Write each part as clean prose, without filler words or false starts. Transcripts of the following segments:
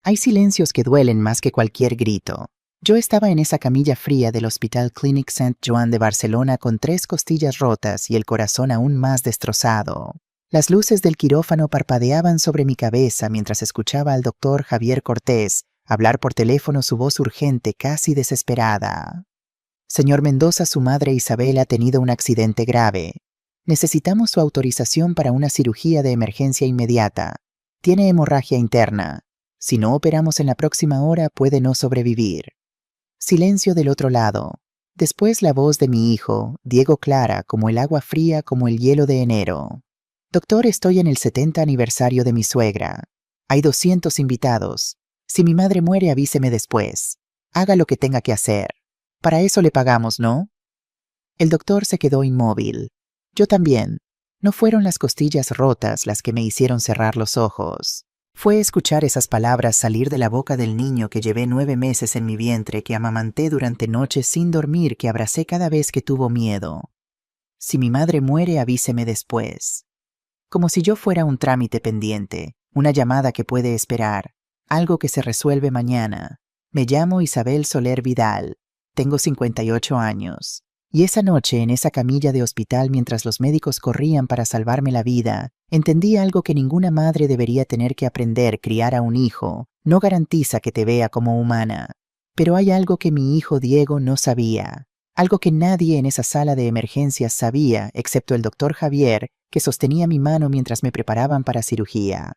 Hay silencios que duelen más que cualquier grito. Yo estaba en esa camilla fría del Hospital Clínic Sant Joan de Barcelona con 3 costillas rotas y el corazón aún más destrozado. Las luces del quirófano parpadeaban sobre mi cabeza mientras escuchaba al doctor Javier Cortés hablar por teléfono, su voz urgente, casi desesperada. Señor Mendoza, su madre Isabel ha tenido un accidente grave. Necesitamos su autorización para una cirugía de emergencia inmediata. Tiene hemorragia interna. Si no operamos en la próxima hora, puede no sobrevivir. Silencio del otro lado. Después la voz de mi hijo, Diego, clara como el agua fría, como el hielo de enero. Doctor, estoy en el 70 aniversario de mi suegra. Hay 200 invitados. Si mi madre muere, avíseme después. Haga lo que tenga que hacer. Para eso le pagamos, ¿no? El doctor se quedó inmóvil. Yo también. No fueron las costillas rotas las que me hicieron cerrar los ojos. Fue escuchar esas palabras salir de la boca del niño que llevé 9 meses en mi vientre, que amamanté durante noches sin dormir, que abracé cada vez que tuvo miedo. Si mi madre muere, avíseme después. Como si yo fuera un trámite pendiente, una llamada que puede esperar, algo que se resuelve mañana. Me llamo Isabel Soler Vidal. Tengo 58 años. Y esa noche, en esa camilla de hospital, mientras los médicos corrían para salvarme la vida, entendí algo que ninguna madre debería tener que aprender: criar a un hijo no garantiza que te vea como humana. Pero hay algo que mi hijo Diego no sabía. Algo que nadie en esa sala de emergencias sabía, excepto el doctor Javier, que sostenía mi mano mientras me preparaban para cirugía.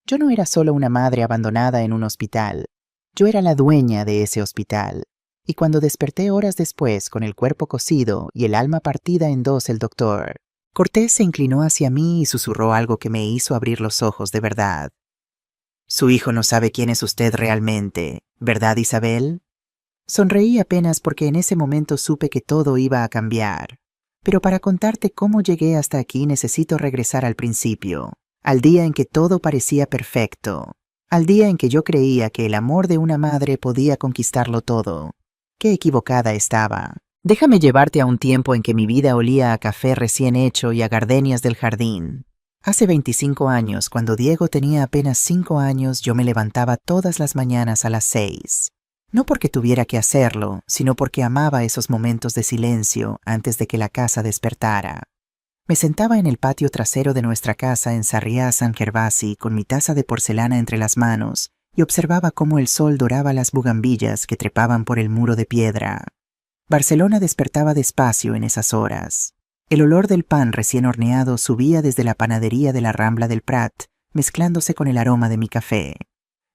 Yo no era solo una madre abandonada en un hospital. Yo era la dueña de ese hospital. Y cuando desperté horas después, con el cuerpo cosido y el alma partida en dos, el doctor Cortés se inclinó hacia mí y susurró algo que me hizo abrir los ojos de verdad. Su hijo no sabe quién es usted realmente, ¿verdad, Isabel? Sonreí apenas, porque en ese momento supe que todo iba a cambiar. Pero para contarte cómo llegué hasta aquí necesito regresar al principio, al día en que todo parecía perfecto, al día en que yo creía que el amor de una madre podía conquistarlo todo. Qué equivocada estaba. Déjame llevarte a un tiempo en que mi vida olía a café recién hecho y a gardenias del jardín. Hace 25 años, cuando Diego tenía apenas 5 años, yo me levantaba todas las mañanas a las 6. No porque tuviera que hacerlo, sino porque amaba esos momentos de silencio antes de que la casa despertara. Me sentaba en el patio trasero de nuestra casa en Sarriá-Sant Gervasi con mi taza de porcelana entre las manos y observaba cómo el sol doraba las bugambillas que trepaban por el muro de piedra. Barcelona despertaba despacio en esas horas. El olor del pan recién horneado subía desde la panadería de la Rambla del Prat, mezclándose con el aroma de mi café.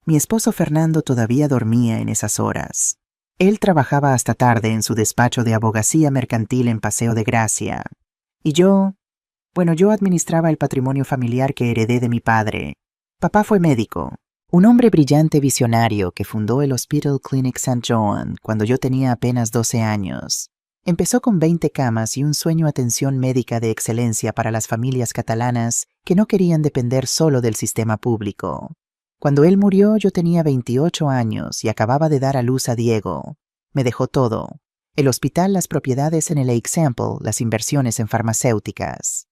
Mi esposo Fernando todavía dormía en esas horas. Él trabajaba hasta tarde en su despacho de abogacía mercantil en Paseo de Gracia. Y yo administraba el patrimonio familiar que heredé de mi padre. Papá fue médico, un hombre brillante visionario que fundó el Hospital Clínic Sant Joan cuando yo tenía apenas 12 años. Empezó con 20 camas y un sueño: atención médica de excelencia para las familias catalanas que no querían depender solo del sistema público. Cuando él murió, yo tenía 28 años y acababa de dar a luz a Diego. Me dejó todo: el hospital, las propiedades en el Example, las inversiones en farmacéuticas.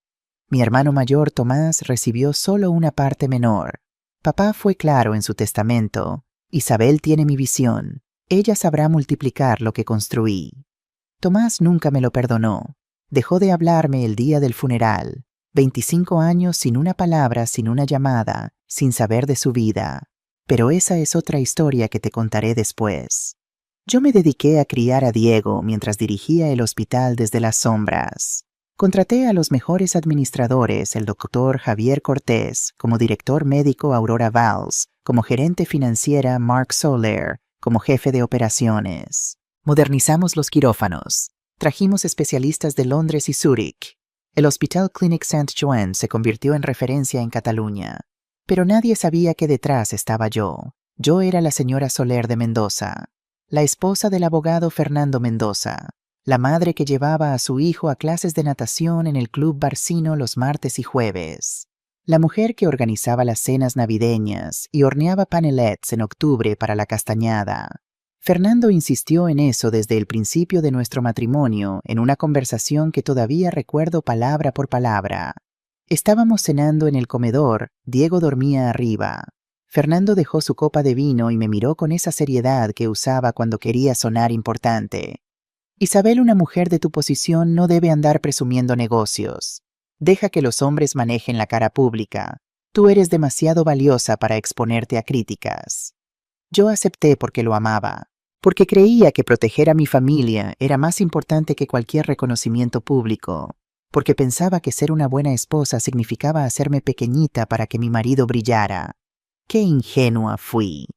Mi hermano mayor, Tomás, recibió solo una parte menor. Papá fue claro en su testamento: Isabel tiene mi visión. Ella sabrá multiplicar lo que construí. Tomás nunca me lo perdonó. Dejó de hablarme el día del funeral. 25 años sin una palabra, sin una llamada, sin saber de su vida. Pero esa es otra historia que te contaré después. Yo me dediqué a criar a Diego mientras dirigía el hospital desde las sombras. Contraté a los mejores administradores: el doctor Javier Cortés, como director médico Aurora Valls, como gerente financiera Mark Soler, como jefe de operaciones. Modernizamos los quirófanos. Trajimos especialistas de Londres y Zúrich. El Hospital Clínic Sant Joan se convirtió en referencia en Cataluña. Pero nadie sabía que detrás estaba yo. Yo era la señora Soler de Mendoza, la esposa del abogado Fernando Mendoza, la madre que llevaba a su hijo a clases de natación en el Club Barcino los martes y jueves, la mujer que organizaba las cenas navideñas y horneaba panelets en octubre para la castañada. Fernando insistió en eso desde el principio de nuestro matrimonio, en una conversación que todavía recuerdo palabra por palabra. Estábamos cenando en el comedor, Diego dormía arriba. Fernando dejó su copa de vino y me miró con esa seriedad que usaba cuando quería sonar importante. Isabel, una mujer de tu posición no debe andar presumiendo negocios. Deja que los hombres manejen la cara pública. Tú eres demasiado valiosa para exponerte a críticas. Yo acepté porque lo amaba, porque creía que proteger a mi familia era más importante que cualquier reconocimiento público, porque pensaba que ser una buena esposa significaba hacerme pequeñita para que mi marido brillara. ¡Qué ingenua fui!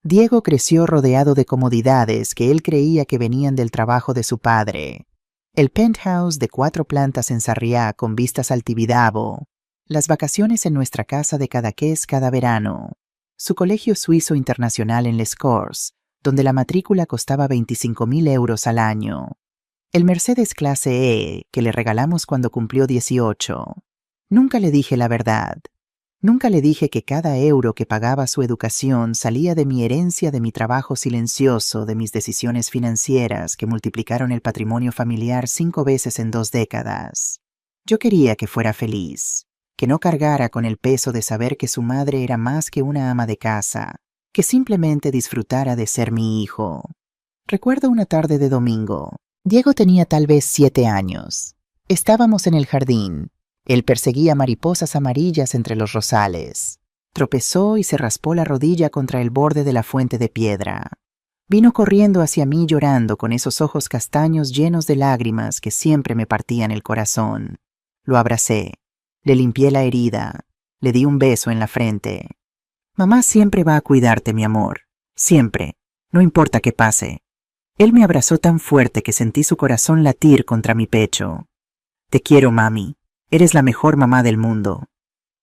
Diego creció rodeado de comodidades que él creía que venían del trabajo de su padre. El penthouse de 4 plantas en Sarriá con vistas al Tibidabo, las vacaciones en nuestra casa de Cadaqués cada verano, su colegio suizo internacional en Les Corts, donde la matrícula costaba 25.000 euros al año, el Mercedes clase E que le regalamos cuando cumplió 18. Nunca le dije la verdad. Nunca le dije que cada euro que pagaba su educación salía de mi herencia, de mi trabajo silencioso, de mis decisiones financieras que multiplicaron el patrimonio familiar 5 veces en 2 décadas. Yo quería que fuera feliz, que no cargara con el peso de saber que su madre era más que una ama de casa, que simplemente disfrutara de ser mi hijo. Recuerdo una tarde de domingo. Diego tenía tal vez 7 años. Estábamos en el jardín. Él perseguía mariposas amarillas entre los rosales. Tropezó y se raspó la rodilla contra el borde de la fuente de piedra. Vino corriendo hacia mí llorando con esos ojos castaños llenos de lágrimas que siempre me partían el corazón. Lo abracé, le limpié la herida, le di un beso en la frente. Mamá siempre va a cuidarte, mi amor. Siempre. No importa qué pase. Él me abrazó tan fuerte que sentí su corazón latir contra mi pecho. Te quiero, mami. Eres la mejor mamá del mundo.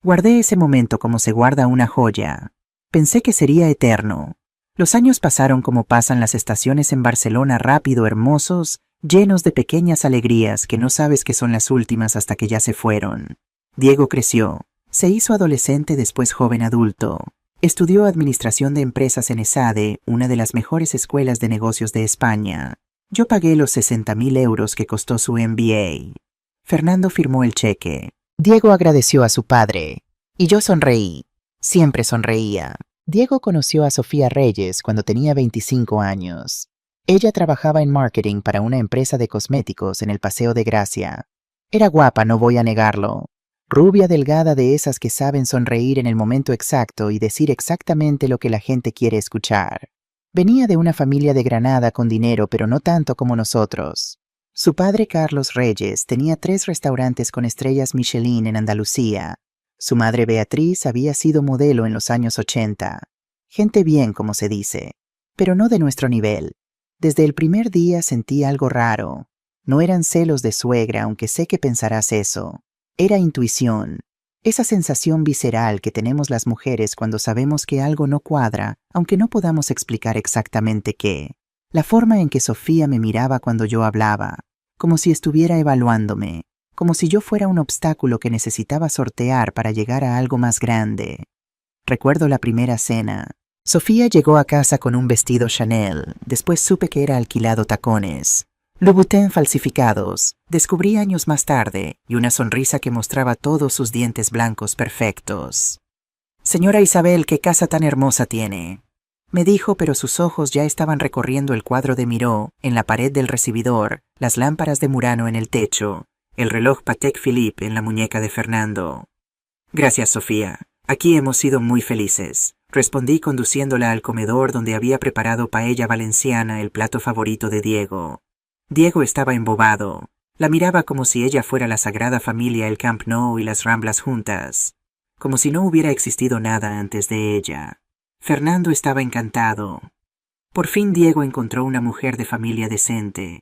Guardé ese momento como se guarda una joya. Pensé que sería eterno. Los años pasaron como pasan las estaciones en Barcelona, rápido, hermosos, llenos de pequeñas alegrías que no sabes que son las últimas hasta que ya se fueron. Diego creció. Se hizo adolescente, después joven adulto. Estudió administración de empresas en ESADE, una de las mejores escuelas de negocios de España. Yo pagué los 60.000 euros que costó su MBA. Fernando firmó el cheque. Diego agradeció a su padre. Y yo sonreí. Siempre sonreía. Diego conoció a Sofía Reyes cuando tenía 25 años. Ella trabajaba en marketing para una empresa de cosméticos en el Paseo de Gracia. Era guapa, no voy a negarlo. Rubia, delgada, de esas que saben sonreír en el momento exacto y decir exactamente lo que la gente quiere escuchar. Venía de una familia de Granada con dinero, pero no tanto como nosotros. Su padre, Carlos Reyes, tenía 3 restaurantes con estrellas Michelin en Andalucía. Su madre, Beatriz, había sido modelo en los años 80. Gente bien, como se dice, pero no de nuestro nivel. Desde el primer día sentí algo raro. No eran celos de suegra, aunque sé que pensarás eso. Era intuición. Esa sensación visceral que tenemos las mujeres cuando sabemos que algo no cuadra, aunque no podamos explicar exactamente qué. La forma en que Sofía me miraba cuando yo hablaba, como si estuviera evaluándome, como si yo fuera un obstáculo que necesitaba sortear para llegar a algo más grande. Recuerdo la primera cena. Sofía llegó a casa con un vestido Chanel, después supe que era alquilado tacones. Louboutin falsificados, descubrí años más tarde, y una sonrisa que mostraba todos sus dientes blancos perfectos. «Señora Isabel, qué casa tan hermosa tiene», me dijo, pero sus ojos ya estaban recorriendo el cuadro de Miró en la pared del recibidor, las lámparas de Murano en el techo, el reloj Patek Philippe en la muñeca de Fernando. «Gracias, Sofía. Aquí hemos sido muy felices», respondí conduciéndola al comedor donde había preparado paella valenciana, el plato favorito de Diego. Diego estaba embobado. La miraba como si ella fuera la Sagrada Familia, el Camp Nou y las Ramblas juntas, como si no hubiera existido nada antes de ella. Fernando estaba encantado. Por fin Diego encontró una mujer de familia decente,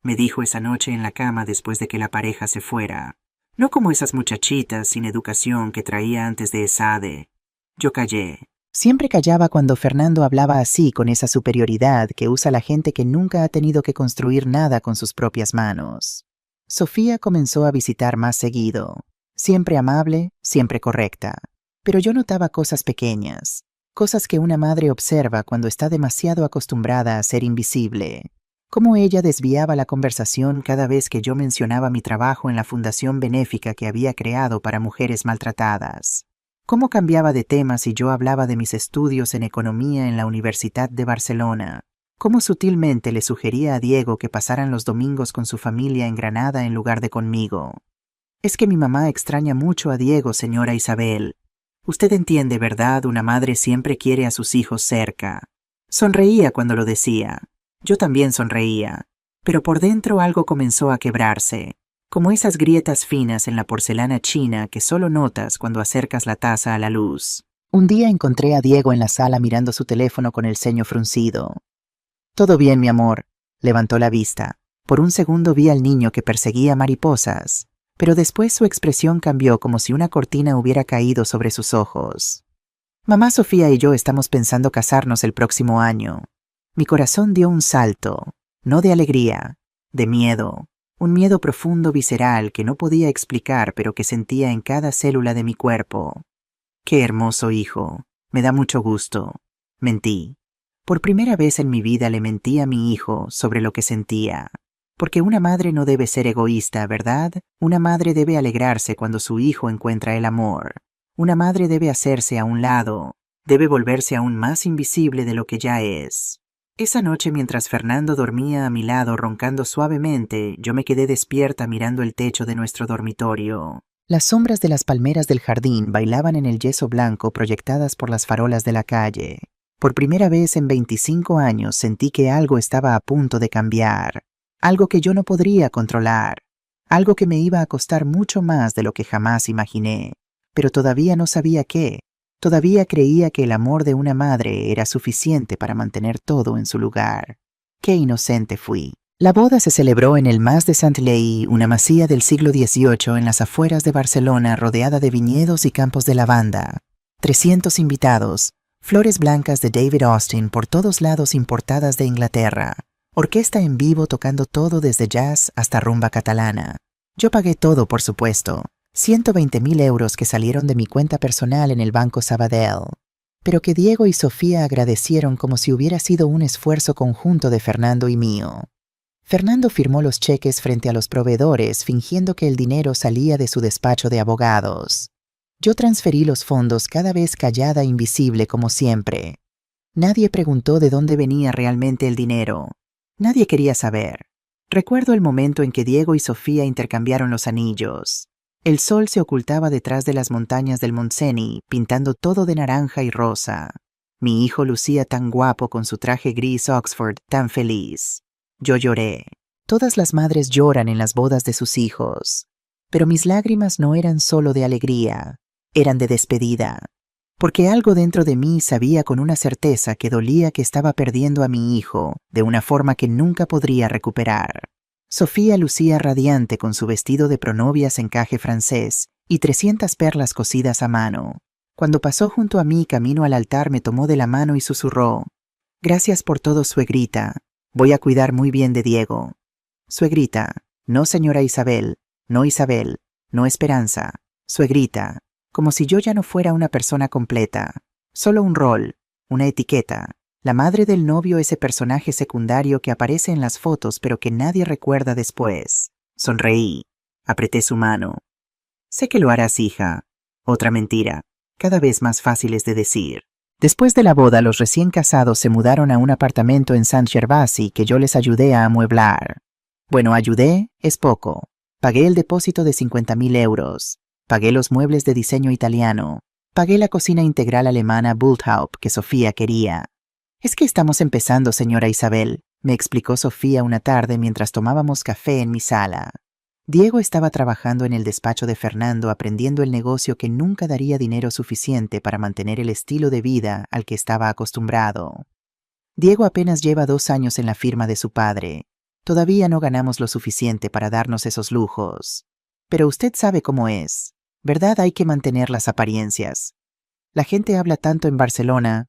me dijo esa noche en la cama después de que la pareja se fuera. No como esas muchachitas sin educación que traía antes de ESADE. Yo callé. Siempre callaba cuando Fernando hablaba así, con esa superioridad que usa la gente que nunca ha tenido que construir nada con sus propias manos. Sofía comenzó a visitar más seguido. Siempre amable, siempre correcta. Pero yo notaba cosas pequeñas. Cosas que una madre observa cuando está demasiado acostumbrada a ser invisible. Cómo ella desviaba la conversación cada vez que yo mencionaba mi trabajo en la fundación benéfica que había creado para mujeres maltratadas. Cómo cambiaba de tema si yo hablaba de mis estudios en economía en la Universidad de Barcelona. Cómo sutilmente le sugería a Diego que pasaran los domingos con su familia en Granada en lugar de conmigo. Es que mi mamá extraña mucho a Diego, señora Isabel. Usted entiende, ¿verdad? Una madre siempre quiere a sus hijos cerca. Sonreía cuando lo decía. Yo también sonreía. Pero por dentro algo comenzó a quebrarse, como esas grietas finas en la porcelana china que solo notas cuando acercas la taza a la luz. Un día encontré a Diego en la sala mirando su teléfono con el ceño fruncido. «Todo bien, mi amor», levantó la vista. Por un segundo vi al niño que perseguía mariposas, pero después su expresión cambió como si una cortina hubiera caído sobre sus ojos. «Mamá Sofía y yo estamos pensando casarnos el próximo año». Mi corazón dio un salto, no de alegría, de miedo. Un miedo profundo visceral que no podía explicar pero que sentía en cada célula de mi cuerpo. «Qué hermoso hijo, me da mucho gusto». Mentí. Por primera vez en mi vida le mentí a mi hijo sobre lo que sentía. Porque una madre no debe ser egoísta, ¿verdad? Una madre debe alegrarse cuando su hijo encuentra el amor. Una madre debe hacerse a un lado, debe volverse aún más invisible de lo que ya es. Esa noche, mientras Fernando dormía a mi lado roncando suavemente, yo me quedé despierta mirando el techo de nuestro dormitorio. Las sombras de las palmeras del jardín bailaban en el yeso blanco proyectadas por las farolas de la calle. Por primera vez en 25 años sentí que algo estaba a punto de cambiar, algo que yo no podría controlar, algo que me iba a costar mucho más de lo que jamás imaginé, pero todavía no sabía qué. Todavía creía que el amor de una madre era suficiente para mantener todo en su lugar. ¡Qué inocente fui! La boda se celebró en el Mas de Saint-Leu, una masía del siglo XVIII en las afueras de Barcelona rodeada de viñedos y campos de lavanda. 300 invitados, flores blancas de David Austin por todos lados importadas de Inglaterra, orquesta en vivo tocando todo desde jazz hasta rumba catalana. Yo pagué todo, por supuesto. 120.000 euros que salieron de mi cuenta personal en el Banco Sabadell, pero que Diego y Sofía agradecieron como si hubiera sido un esfuerzo conjunto de Fernando y mío. Fernando firmó los cheques frente a los proveedores fingiendo que el dinero salía de su despacho de abogados. Yo transferí los fondos cada vez callada e invisible como siempre. Nadie preguntó de dónde venía realmente el dinero. Nadie quería saber. Recuerdo el momento en que Diego y Sofía intercambiaron los anillos. El sol se ocultaba detrás de las montañas del Montseny, pintando todo de naranja y rosa. Mi hijo lucía tan guapo con su traje gris Oxford, tan feliz. Yo lloré. Todas las madres lloran en las bodas de sus hijos. Pero mis lágrimas no eran solo de alegría, eran de despedida. Porque algo dentro de mí sabía con una certeza que dolía que estaba perdiendo a mi hijo de una forma que nunca podría recuperar. Sofía lucía radiante con su vestido de pronovias encaje francés y 300 perlas cosidas a mano. Cuando pasó junto a mí camino al altar me tomó de la mano y susurró: «Gracias por todo, suegrita. Voy a cuidar muy bien de Diego». Suegrita, no señora Isabel, no Isabel, no Esperanza. Suegrita, como si yo ya no fuera una persona completa. Solo un rol, una etiqueta. La madre del novio, ese personaje secundario que aparece en las fotos pero que nadie recuerda después. Sonreí. Apreté su mano. «Sé que lo harás, hija». Otra mentira, cada vez más fáciles de decir. Después de la boda, los recién casados se mudaron a un apartamento en Saint-Gervasi que yo les ayudé a amueblar. Bueno, ayudé es poco. Pagué el depósito de 50.000 euros. Pagué los muebles de diseño italiano. Pagué la cocina integral alemana Bulthaupt que Sofía quería. «Es que estamos empezando, señora Isabel», me explicó Sofía una tarde mientras tomábamos café en mi sala. Diego estaba trabajando en el despacho de Fernando aprendiendo el negocio que nunca daría dinero suficiente para mantener el estilo de vida al que estaba acostumbrado. Diego apenas lleva 2 años en la firma de su padre. Todavía no ganamos lo suficiente para darnos esos lujos. Pero usted sabe cómo es, ¿verdad? Hay que mantener las apariencias. La gente habla tanto en Barcelona.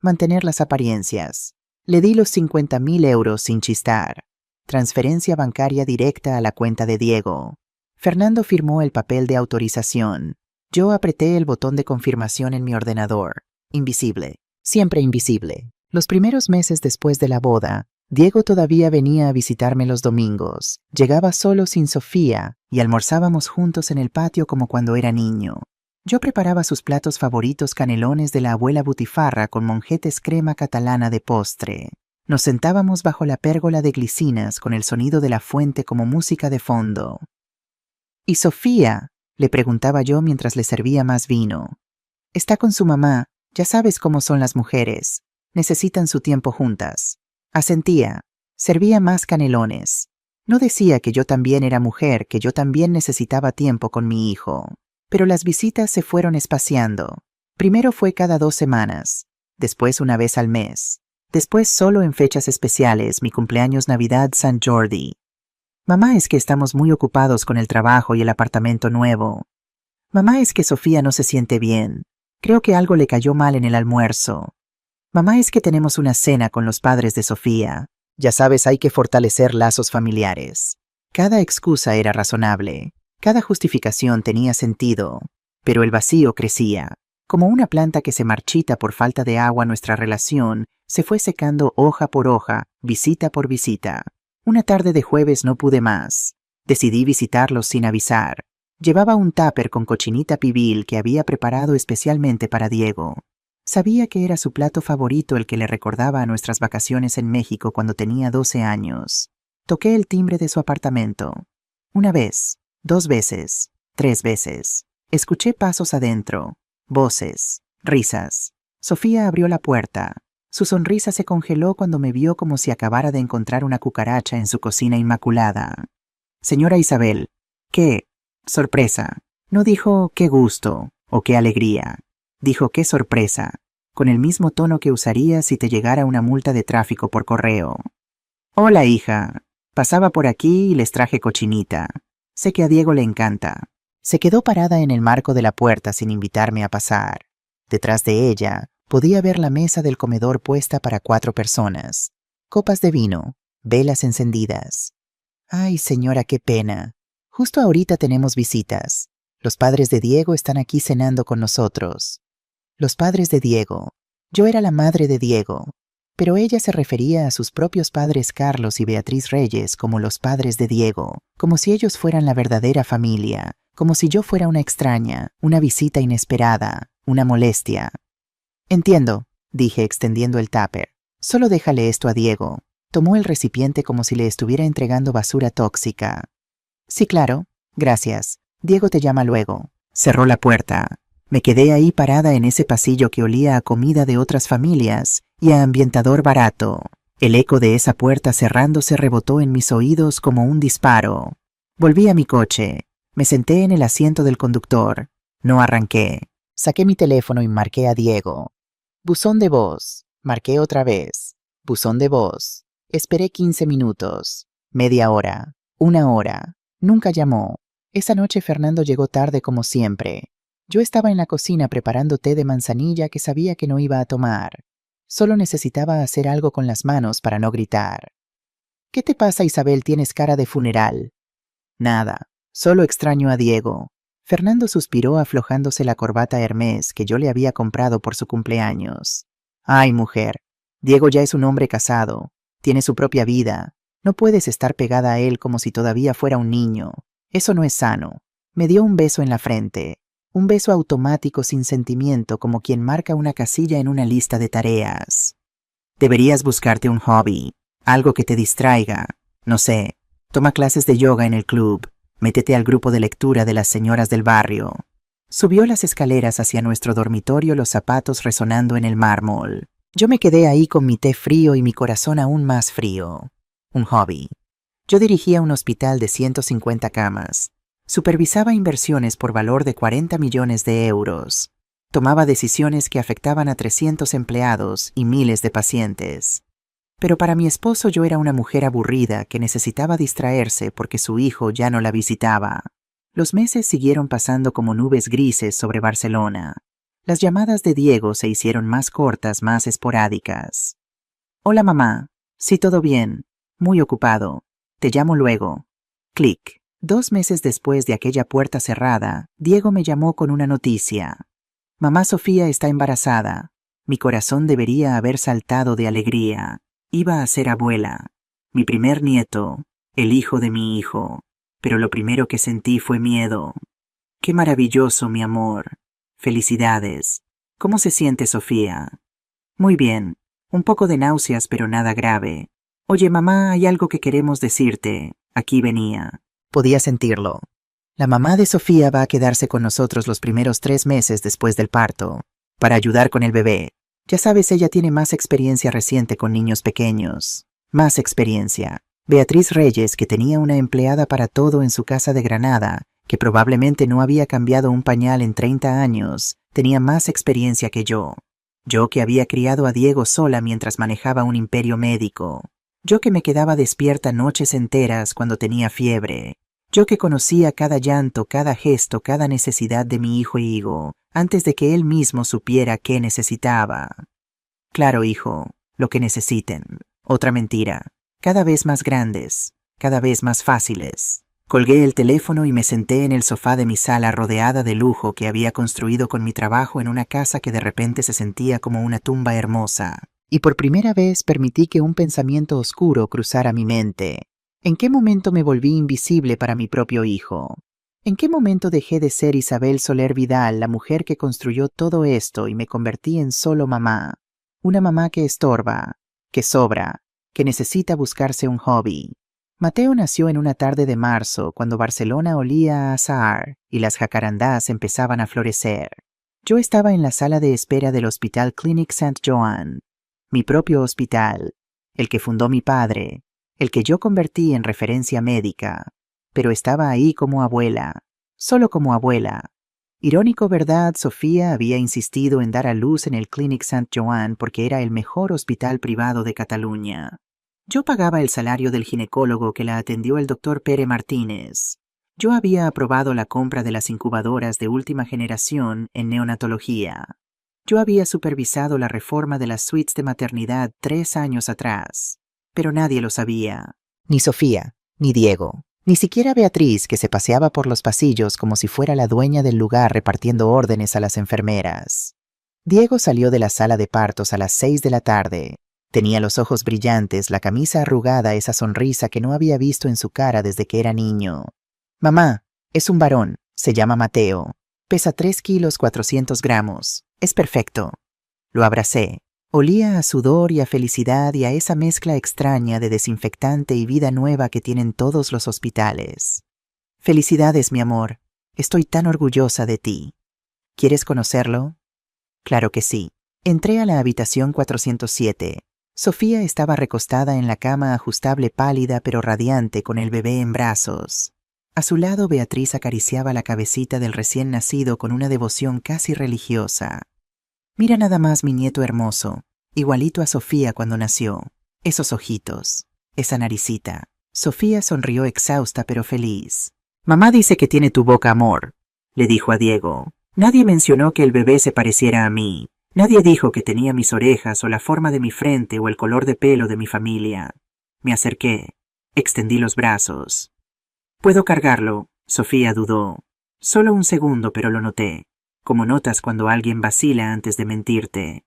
Mantener las apariencias. Le di los 50.000 euros sin chistar. Transferencia bancaria directa a la cuenta de Diego. Fernando firmó el papel de autorización. Yo apreté el botón de confirmación en mi ordenador. Invisible. Siempre invisible. Los primeros meses después de la boda, Diego todavía venía a visitarme los domingos. Llegaba solo sin Sofía y almorzábamos juntos en el patio como cuando era niño. Yo preparaba sus platos favoritos canelones de la abuela Butifarra con monjetes crema catalana de postre. Nos sentábamos bajo la pérgola de glicinas con el sonido de la fuente como música de fondo. ¿Y Sofía? Le preguntaba yo mientras le servía más vino. Está con su mamá, ya sabes cómo son las mujeres. Necesitan su tiempo juntas. Asentía. Servía más canelones. No decía que yo también era mujer, que yo también necesitaba tiempo con mi hijo. Pero las visitas se fueron espaciando. Primero fue cada 2 semanas, después una vez al mes, después solo en fechas especiales, mi cumpleaños, Navidad, San Jordi. Mamá, es que estamos muy ocupados con el trabajo y el apartamento nuevo. Mamá, es que Sofía no se siente bien. Creo que algo le cayó mal en el almuerzo. Mamá, es que tenemos una cena con los padres de Sofía. Ya sabes, hay que fortalecer lazos familiares. Cada excusa era razonable. Cada justificación tenía sentido, pero el vacío crecía. Como una planta que se marchita por falta de agua, nuestra relación se fue secando hoja por hoja, visita por visita. Una tarde de jueves no pude más. Decidí visitarlos sin avisar. Llevaba un tupper con cochinita pibil que había preparado especialmente para Diego. Sabía que era su plato favorito, el que le recordaba a nuestras vacaciones en México cuando tenía 12 años. Toqué el timbre de su apartamento. Una vez. 2 veces, 3 veces. Escuché pasos adentro, voces, risas. Sofía abrió la puerta. Su sonrisa se congeló cuando me vio, como si acabara de encontrar una cucaracha en su cocina inmaculada. Señora Isabel, ¿qué? Sorpresa. No dijo qué gusto o qué alegría. Dijo qué sorpresa, con el mismo tono que usaría si te llegara una multa de tráfico por correo. Hola, hija. Pasaba por aquí y les traje cochinita. Sé que a Diego le encanta. Se quedó parada en el marco de la puerta sin invitarme a pasar. Detrás de ella podía ver la mesa del comedor puesta para 4 personas. Copas de vino, velas encendidas. Ay, señora, qué pena. Justo ahorita tenemos visitas. Los padres de Diego están aquí cenando con nosotros. Los padres de Diego. Yo era la madre de Diego. Pero ella se refería a sus propios padres Carlos y Beatriz Reyes como los padres de Diego, como si ellos fueran la verdadera familia, como si yo fuera una extraña, una visita inesperada, una molestia. Entiendo, dije extendiendo el tupper. Solo déjale esto a Diego. Tomó el recipiente como si le estuviera entregando basura tóxica. Sí, claro, gracias. Diego te llama luego. Cerró la puerta. Me quedé ahí parada en ese pasillo que olía a comida de otras familias y a ambientador barato. El eco de esa puerta cerrándose rebotó en mis oídos como un disparo. Volví a mi coche. Me senté en el asiento del conductor. No arranqué. Saqué mi teléfono y marqué a Diego. Buzón de voz. Marqué otra vez. Buzón de voz. Esperé 15 minutos. Media hora. 1 hora. Nunca llamó. Esa noche Fernando llegó tarde como siempre. Yo estaba en la cocina preparando té de manzanilla que sabía que no iba a tomar. Solo necesitaba hacer algo con las manos para no gritar. ¿Qué te pasa, Isabel? Tienes cara de funeral. Nada, solo extraño a Diego. Fernando suspiró aflojándose la corbata Hermès que yo le había comprado por su cumpleaños. Ay, mujer, Diego ya es un hombre casado, tiene su propia vida. No puedes estar pegada a él como si todavía fuera un niño. Eso no es sano. Me dio un beso en la frente. Un beso automático sin sentimiento, como quien marca una casilla en una lista de tareas. Deberías buscarte un hobby, algo que te distraiga. No sé, toma clases de yoga en el club, métete al grupo de lectura de las señoras del barrio. Subió las escaleras hacia nuestro dormitorio, los zapatos resonando en el mármol. Yo me quedé ahí con mi té frío y mi corazón aún más frío. Un hobby. Yo dirigía un hospital de 150 camas. Supervisaba inversiones por valor de 40 millones de euros. Tomaba decisiones que afectaban a 300 empleados y miles de pacientes. Pero para mi esposo yo era una mujer aburrida que necesitaba distraerse porque su hijo ya no la visitaba. Los meses siguieron pasando como nubes grises sobre Barcelona. Las llamadas de Diego se hicieron más cortas, más esporádicas. Hola, mamá. Sí, todo bien. Muy ocupado. Te llamo luego. Clic. 2 meses después de aquella puerta cerrada, Diego me llamó con una noticia. Mamá Sofía está embarazada. Mi corazón debería haber saltado de alegría. Iba a ser abuela. Mi primer nieto, el hijo de mi hijo. Pero lo primero que sentí fue miedo. Qué maravilloso, mi amor. Felicidades. ¿Cómo se siente Sofía? Muy bien. Un poco de náuseas, pero nada grave. Oye, mamá, hay algo que queremos decirte. Aquí venía. Podía sentirlo. La mamá de Sofía va a quedarse con nosotros los primeros 3 meses después del parto, para ayudar con el bebé. Ya sabes, ella tiene más experiencia reciente con niños pequeños. Más experiencia. Beatriz Reyes, que tenía una empleada para todo en su casa de Granada, que probablemente no había cambiado un pañal en 30 años, tenía más experiencia que yo. Yo que había criado a Diego sola mientras manejaba un imperio médico. Yo que me quedaba despierta noches enteras cuando tenía fiebre. Yo que conocía cada llanto, cada gesto, cada necesidad de mi hijo Higo, antes de que él mismo supiera qué necesitaba. Claro, hijo, lo que necesiten. Otra mentira. Cada vez más grandes, cada vez más fáciles. Colgué el teléfono y me senté en el sofá de mi sala rodeada de lujo que había construido con mi trabajo en una casa que de repente se sentía como una tumba hermosa. Y por primera vez permití que un pensamiento oscuro cruzara mi mente. ¿En qué momento me volví invisible para mi propio hijo? ¿En qué momento dejé de ser Isabel Soler Vidal, la mujer que construyó todo esto, y me convertí en solo mamá? Una mamá que estorba, que sobra, que necesita buscarse un hobby. Mateo nació en una tarde de marzo, cuando Barcelona olía a azahar y las jacarandás empezaban a florecer. Yo estaba en la sala de espera del Hospital Clínic Sant Joan, mi propio hospital, el que fundó mi padre, el que yo convertí en referencia médica, pero estaba ahí como abuela, solo como abuela. Irónico, ¿verdad? Sofía había insistido en dar a luz en el Clínic Sant Joan porque era el mejor hospital privado de Cataluña. Yo pagaba el salario del ginecólogo que la atendió el doctor Pere Martínez. Yo había aprobado la compra de las incubadoras de última generación en neonatología. Yo había supervisado la reforma de las suites de maternidad 3 años atrás. Pero nadie lo sabía. Ni Sofía, ni Diego, ni siquiera Beatriz, que se paseaba por los pasillos como si fuera la dueña del lugar repartiendo órdenes a las enfermeras. Diego salió de la sala de partos a las 6 de la tarde. Tenía los ojos brillantes, la camisa arrugada, esa sonrisa que no había visto en su cara desde que era niño. Mamá, es un varón, se llama Mateo. Pesa 3 kilos 400 gramos. Es perfecto. Lo abracé. Olía a sudor y a felicidad y a esa mezcla extraña de desinfectante y vida nueva que tienen todos los hospitales. Felicidades, mi amor. Estoy tan orgullosa de ti. ¿Quieres conocerlo? Claro que sí. Entré a la habitación 407. Sofía estaba recostada en la cama ajustable, pálida pero radiante, con el bebé en brazos. A su lado, Beatriz acariciaba la cabecita del recién nacido con una devoción casi religiosa. Mira nada más, mi nieto hermoso, igualito a Sofía cuando nació. Esos ojitos, esa naricita. Sofía sonrió exhausta pero feliz. Mamá dice que tiene tu boca, amor, le dijo a Diego. Nadie mencionó que el bebé se pareciera a mí. Nadie dijo que tenía mis orejas o la forma de mi frente o el color de pelo de mi familia. Me acerqué, extendí los brazos. ¿Puedo cargarlo? Sofía dudó. Solo un segundo, pero lo noté, como notas cuando alguien vacila antes de mentirte.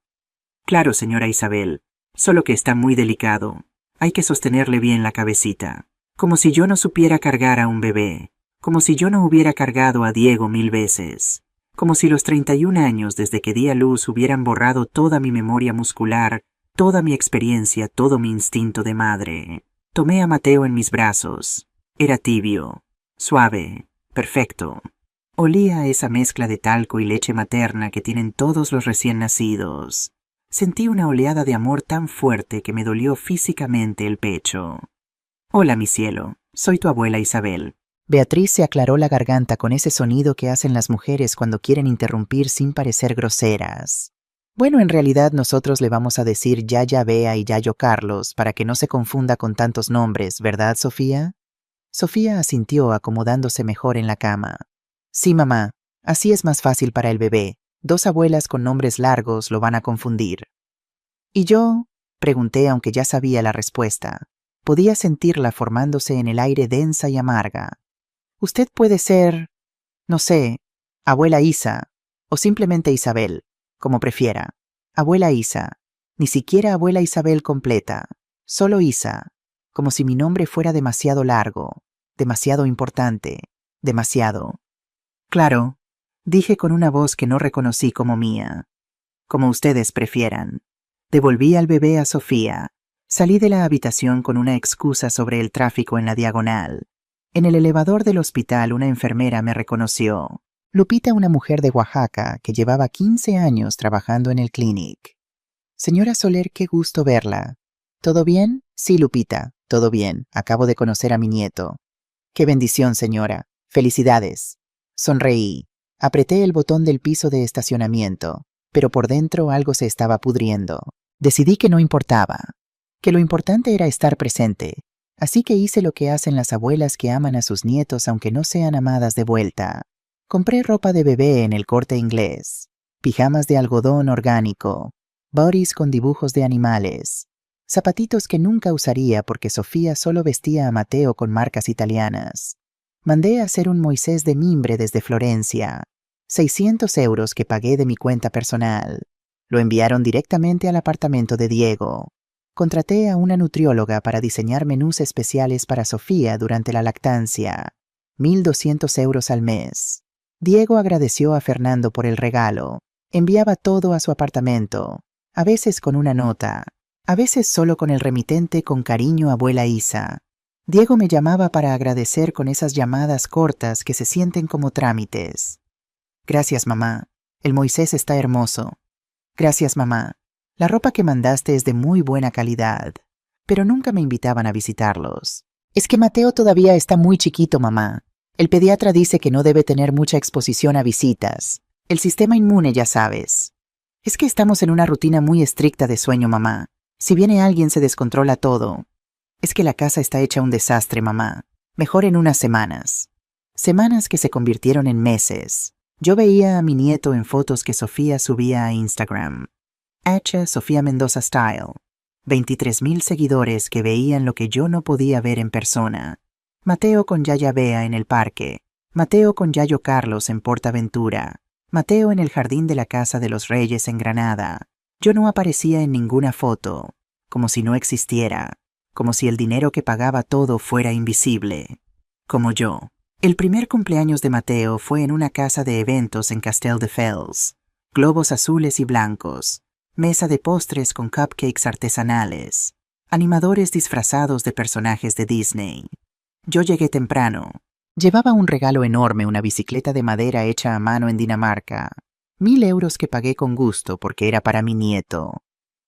Claro, señora Isabel, solo que está muy delicado. Hay que sostenerle bien la cabecita. Como si yo no supiera cargar a un bebé. Como si yo no hubiera cargado a Diego 1000 veces. Como si los 31 años desde que di a luz hubieran borrado toda mi memoria muscular, toda mi experiencia, todo mi instinto de madre. Tomé a Mateo en mis brazos. Era tibio, suave, perfecto. Olía a esa mezcla de talco y leche materna que tienen todos los recién nacidos. Sentí una oleada de amor tan fuerte que me dolió físicamente el pecho. Hola, mi cielo, soy tu abuela Isabel. Beatriz se aclaró la garganta con ese sonido que hacen las mujeres cuando quieren interrumpir sin parecer groseras. Bueno, en realidad nosotros le vamos a decir Yaya Bea y Yayo Carlos para que no se confunda con tantos nombres, ¿verdad, Sofía? Sofía asintió, acomodándose mejor en la cama. Sí, mamá, así es más fácil para el bebé. 2 abuelas con nombres largos lo van a confundir. ¿Y yo? Pregunté, aunque ya sabía la respuesta. Podía sentirla formándose en el aire, densa y amarga. Usted puede ser, no sé, abuela Isa, o simplemente Isabel, como prefiera. Abuela Isa, ni siquiera abuela Isabel completa, solo Isa, como si mi nombre fuera demasiado largo, demasiado importante, demasiado. Claro, Dije con una voz que no reconocí como mía. Como ustedes prefieran. Devolví al bebé a Sofía. Salí de la habitación con una excusa sobre el tráfico en la diagonal. En el elevador del hospital una enfermera me reconoció. Lupita, una mujer de Oaxaca que llevaba 15 años trabajando en el clinic. Señora Soler, qué gusto verla. ¿Todo bien? Sí, Lupita, todo bien. Acabo de conocer a mi nieto. Qué bendición, señora. Felicidades. Sonreí. Apreté el botón del piso de estacionamiento, pero por dentro algo se estaba pudriendo. Decidí que no importaba, que lo importante era estar presente. Así que hice lo que hacen las abuelas que aman a sus nietos aunque no sean amadas de vuelta. Compré ropa de bebé en el Corte Inglés, pijamas de algodón orgánico, bodies con dibujos de animales, zapatitos que nunca usaría porque Sofía solo vestía a Mateo con marcas italianas. Mandé a hacer un Moisés de mimbre desde Florencia, 600 euros que pagué de mi cuenta personal. Lo enviaron directamente al apartamento de Diego. Contraté a una nutrióloga para diseñar menús especiales para Sofía durante la lactancia, 1.200 euros al mes. Diego agradeció a Fernando por el regalo. Enviaba todo a su apartamento, a veces con una nota, a veces solo con el remitente con cariño abuela Isa. Diego me llamaba para agradecer con esas llamadas cortas que se sienten como trámites. Gracias, mamá. El Moisés está hermoso. Gracias, mamá. La ropa que mandaste es de muy buena calidad. Pero nunca me invitaban a visitarlos. Es que Mateo todavía está muy chiquito, mamá. El pediatra dice que no debe tener mucha exposición a visitas. El sistema inmune, ya sabes. Es que estamos en una rutina muy estricta de sueño, mamá. Si viene alguien se descontrola todo. Es que la casa está hecha un desastre, mamá. Mejor en unas semanas. Semanas que se convirtieron en meses. Yo veía a mi nieto en fotos que Sofía subía a Instagram. Hacha Sofía Mendoza Style. 23,000 seguidores que veían lo que yo no podía ver en persona. Mateo con Yaya Bea en el parque. Mateo con Yayo Carlos en Portaventura. Mateo en el jardín de la Casa de los Reyes en Granada. Yo no aparecía en ninguna foto. Como si no existiera. Como si el dinero que pagaba todo fuera invisible. Como yo. El primer cumpleaños de Mateo fue en una casa de eventos en Castelldefels. Globos azules y blancos. Mesa de postres con cupcakes artesanales. Animadores disfrazados de personajes de Disney. Yo llegué temprano. Llevaba un regalo enorme, una bicicleta de madera hecha a mano en Dinamarca. 1.000 euros que pagué con gusto porque era para mi nieto.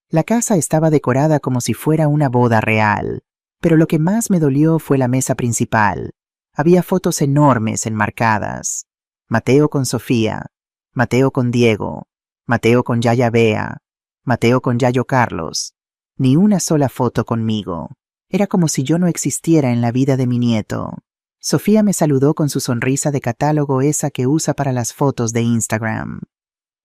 La casa estaba decorada como si fuera una boda real, pero lo que más me dolió fue la mesa principal. Había fotos enormes enmarcadas. Mateo con Sofía, Mateo con Diego, Mateo con Yaya Bea, Mateo con Yayo Carlos. Ni una sola foto conmigo. Era como si yo no existiera en la vida de mi nieto. Sofía me saludó con su sonrisa de catálogo, esa que usa para las fotos de Instagram.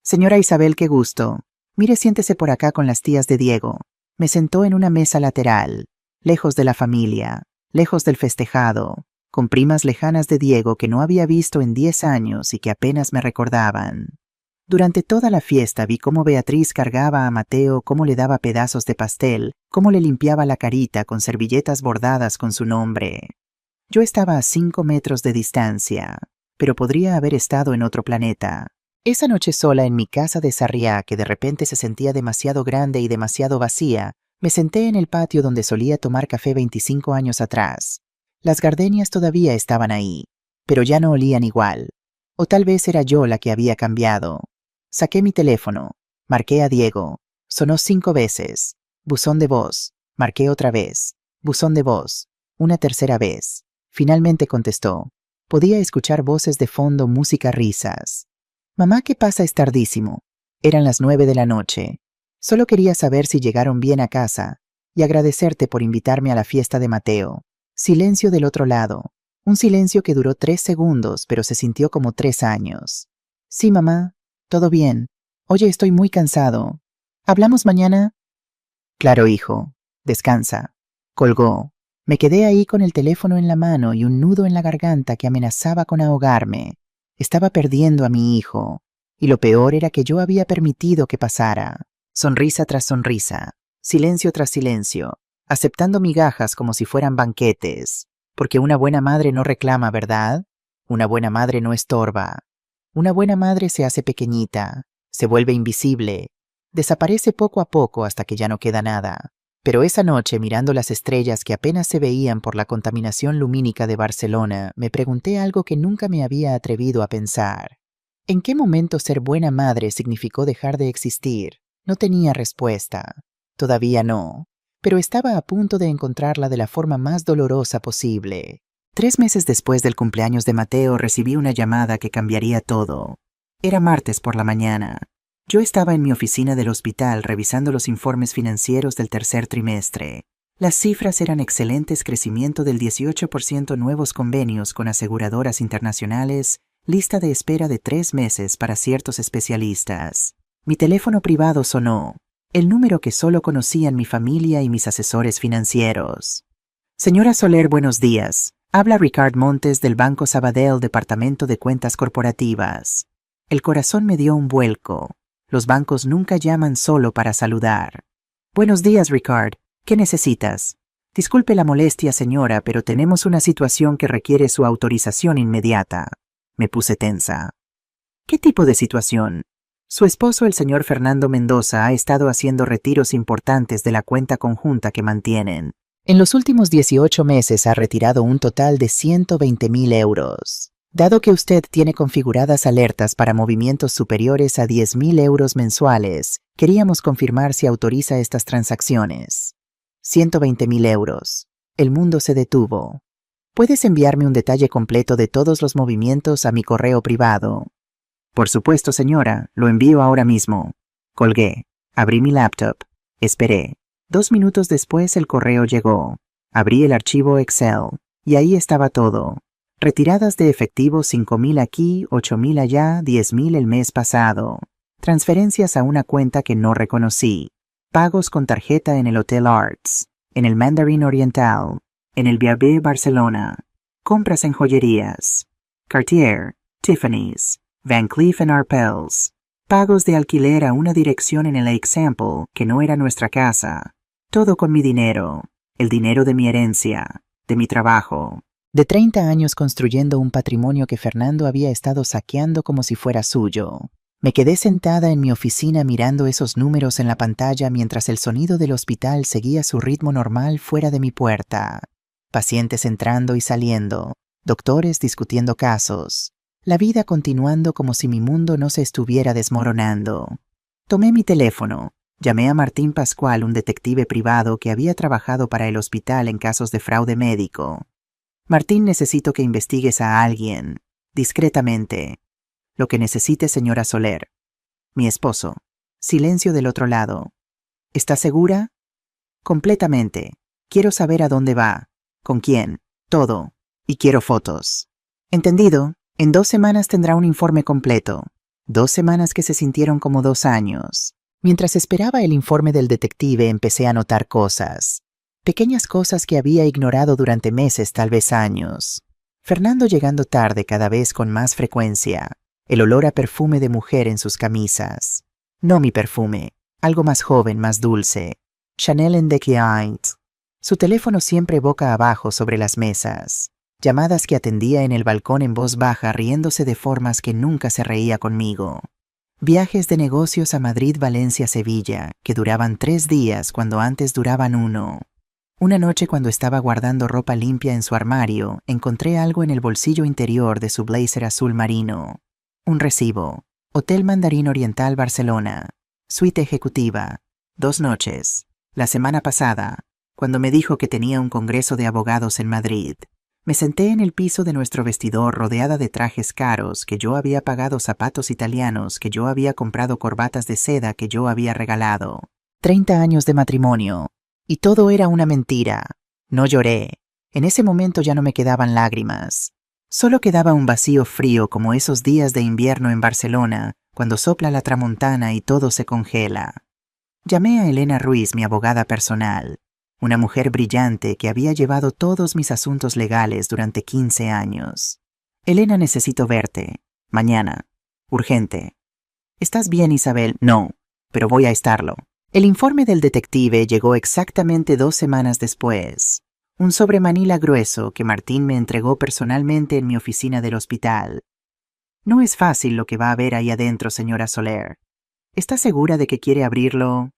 Señora Isabel, qué gusto. Mire, siéntese por acá con las tías de Diego. Me sentó en una mesa lateral, lejos de la familia, lejos del festejado, con primas lejanas de Diego que no había visto en 10 años y que apenas me recordaban. Durante toda la fiesta vi cómo Beatriz cargaba a Mateo, cómo le daba pedazos de pastel, cómo le limpiaba la carita con servilletas bordadas con su nombre. Yo estaba a 5 metros de distancia, pero podría haber estado en otro planeta. Esa noche sola en mi casa de Sarriá, que de repente se sentía demasiado grande y demasiado vacía, me senté en el patio donde solía tomar café 25 años atrás. Las gardenias todavía estaban ahí, pero ya no olían igual. O tal vez era yo la que había cambiado. Saqué mi teléfono, marqué a Diego, sonó 5 veces, buzón de voz, marqué otra vez, buzón de voz, una tercera vez. Finalmente contestó. Podía escuchar voces de fondo, música, risas. Mamá, ¿qué pasa? Es tardísimo. Eran las 9 de la noche. Solo quería saber si llegaron bien a casa y agradecerte por invitarme a la fiesta de Mateo. Silencio del otro lado. Un silencio que duró 3 segundos, pero se sintió como 3 años. Sí, mamá. Todo bien. Oye, estoy muy cansado. ¿Hablamos mañana? Claro, hijo. Descansa. Colgó. Me quedé ahí con el teléfono en la mano y un nudo en la garganta que amenazaba con ahogarme. Estaba perdiendo a mi hijo. Y lo peor era que yo había permitido que pasara. Sonrisa tras sonrisa. Silencio tras silencio. Aceptando migajas como si fueran banquetes. Porque una buena madre no reclama, ¿verdad? Una buena madre no estorba. Una buena madre se hace pequeñita, se vuelve invisible, desaparece poco a poco hasta que ya no queda nada. Pero esa noche, mirando las estrellas que apenas se veían por la contaminación lumínica de Barcelona, me pregunté algo que nunca me había atrevido a pensar. ¿En qué momento ser buena madre significó dejar de existir? No tenía respuesta. Todavía no. Pero estaba a punto de encontrarla de la forma más dolorosa posible. 3 meses después del cumpleaños de Mateo recibí una llamada que cambiaría todo. Era martes por la mañana. Yo estaba en mi oficina del hospital revisando los informes financieros del tercer trimestre. Las cifras eran excelentes: crecimiento del 18%, nuevos convenios con aseguradoras internacionales, lista de espera de 3 meses para ciertos especialistas. Mi teléfono privado sonó, el número que solo conocían mi familia y mis asesores financieros. Señora Soler, buenos días. Habla Ricard Montes del Banco Sabadell, Departamento de Cuentas Corporativas. El corazón me dio un vuelco. Los bancos nunca llaman solo para saludar. Buenos días, Ricard. ¿Qué necesitas? Disculpe la molestia, señora, pero tenemos una situación que requiere su autorización inmediata. Me puse tensa. ¿Qué tipo de situación? Su esposo, el señor Fernando Mendoza, ha estado haciendo retiros importantes de la cuenta conjunta que mantienen. En los últimos 18 meses ha retirado un total de 120.000 euros. Dado que usted tiene configuradas alertas para movimientos superiores a 10.000 euros mensuales, queríamos confirmar si autoriza estas transacciones. 120.000 euros. El mundo se detuvo. ¿Puedes enviarme un detalle completo de todos los movimientos a mi correo privado? Por supuesto, señora, lo envío ahora mismo. Colgué. Abrí mi laptop. Esperé. 2 minutos después el correo llegó. Abrí el archivo Excel. Y ahí estaba todo. Retiradas de efectivo: 5.000 aquí, 8.000 allá, 10.000 el mes pasado. Transferencias a una cuenta que no reconocí. Pagos con tarjeta en el Hotel Arts, en el Mandarin Oriental, en el BB Barcelona. Compras en joyerías. Cartier, Tiffany's, Van Cleef & Arpels. Pagos de alquiler a una dirección en el Example que no era nuestra casa. Todo con mi dinero. El dinero de mi herencia, de mi trabajo. De 30 años construyendo un patrimonio que Fernando había estado saqueando como si fuera suyo. Me quedé sentada en mi oficina mirando esos números en la pantalla mientras el sonido del hospital seguía su ritmo normal fuera de mi puerta. Pacientes entrando y saliendo, doctores discutiendo casos. La vida continuando como si mi mundo no se estuviera desmoronando. Tomé mi teléfono. Llamé a Martín Pascual, un detective privado que había trabajado para el hospital en casos de fraude médico. Martín, necesito que investigues a alguien, discretamente. Lo que necesite, señora Soler. Mi esposo. Silencio del otro lado. ¿Está segura? Completamente. Quiero saber a dónde va, con quién, todo. Y quiero fotos. Entendido. En 2 semanas tendrá un informe completo. 2 semanas que se sintieron como 2 años. Mientras esperaba el informe del detective, empecé a notar cosas. Pequeñas cosas que había ignorado durante meses, tal vez años. Fernando llegando tarde cada vez con más frecuencia. El olor a perfume de mujer en sus camisas. No mi perfume. Algo más joven, más dulce. Chanel en Decliant. Su teléfono siempre boca abajo sobre las mesas. Llamadas que atendía en el balcón en voz baja, riéndose de formas que nunca se reía conmigo. Viajes de negocios a Madrid, Valencia, Sevilla, que duraban 3 días cuando antes duraban 1. Una noche, cuando estaba guardando ropa limpia en su armario, encontré algo en el bolsillo interior de su blazer azul marino. Un recibo. Hotel Mandarin Oriental, Barcelona. Suite ejecutiva. 2 noches. La semana pasada, cuando me dijo que tenía un congreso de abogados en Madrid. Me senté en el piso de nuestro vestidor rodeada de trajes caros que yo había pagado, zapatos italianos que yo había comprado, corbatas de seda que yo había regalado. 30 años de matrimonio. Y todo era una mentira. No lloré. En ese momento ya no me quedaban lágrimas. Solo quedaba un vacío frío, como esos días de invierno en Barcelona, cuando sopla la tramontana y todo se congela. Llamé a Elena Ruiz, mi abogada personal. Una mujer brillante que había llevado todos mis asuntos legales durante 15 años. Elena, necesito verte. Mañana. Urgente. ¿Estás bien, Isabel? No, pero voy a estarlo. El informe del detective llegó exactamente 2 semanas después. Un sobre manila grueso que Martín me entregó personalmente en mi oficina del hospital. No es fácil lo que va a ver ahí adentro, señora Soler. ¿Está segura de que quiere abrirlo?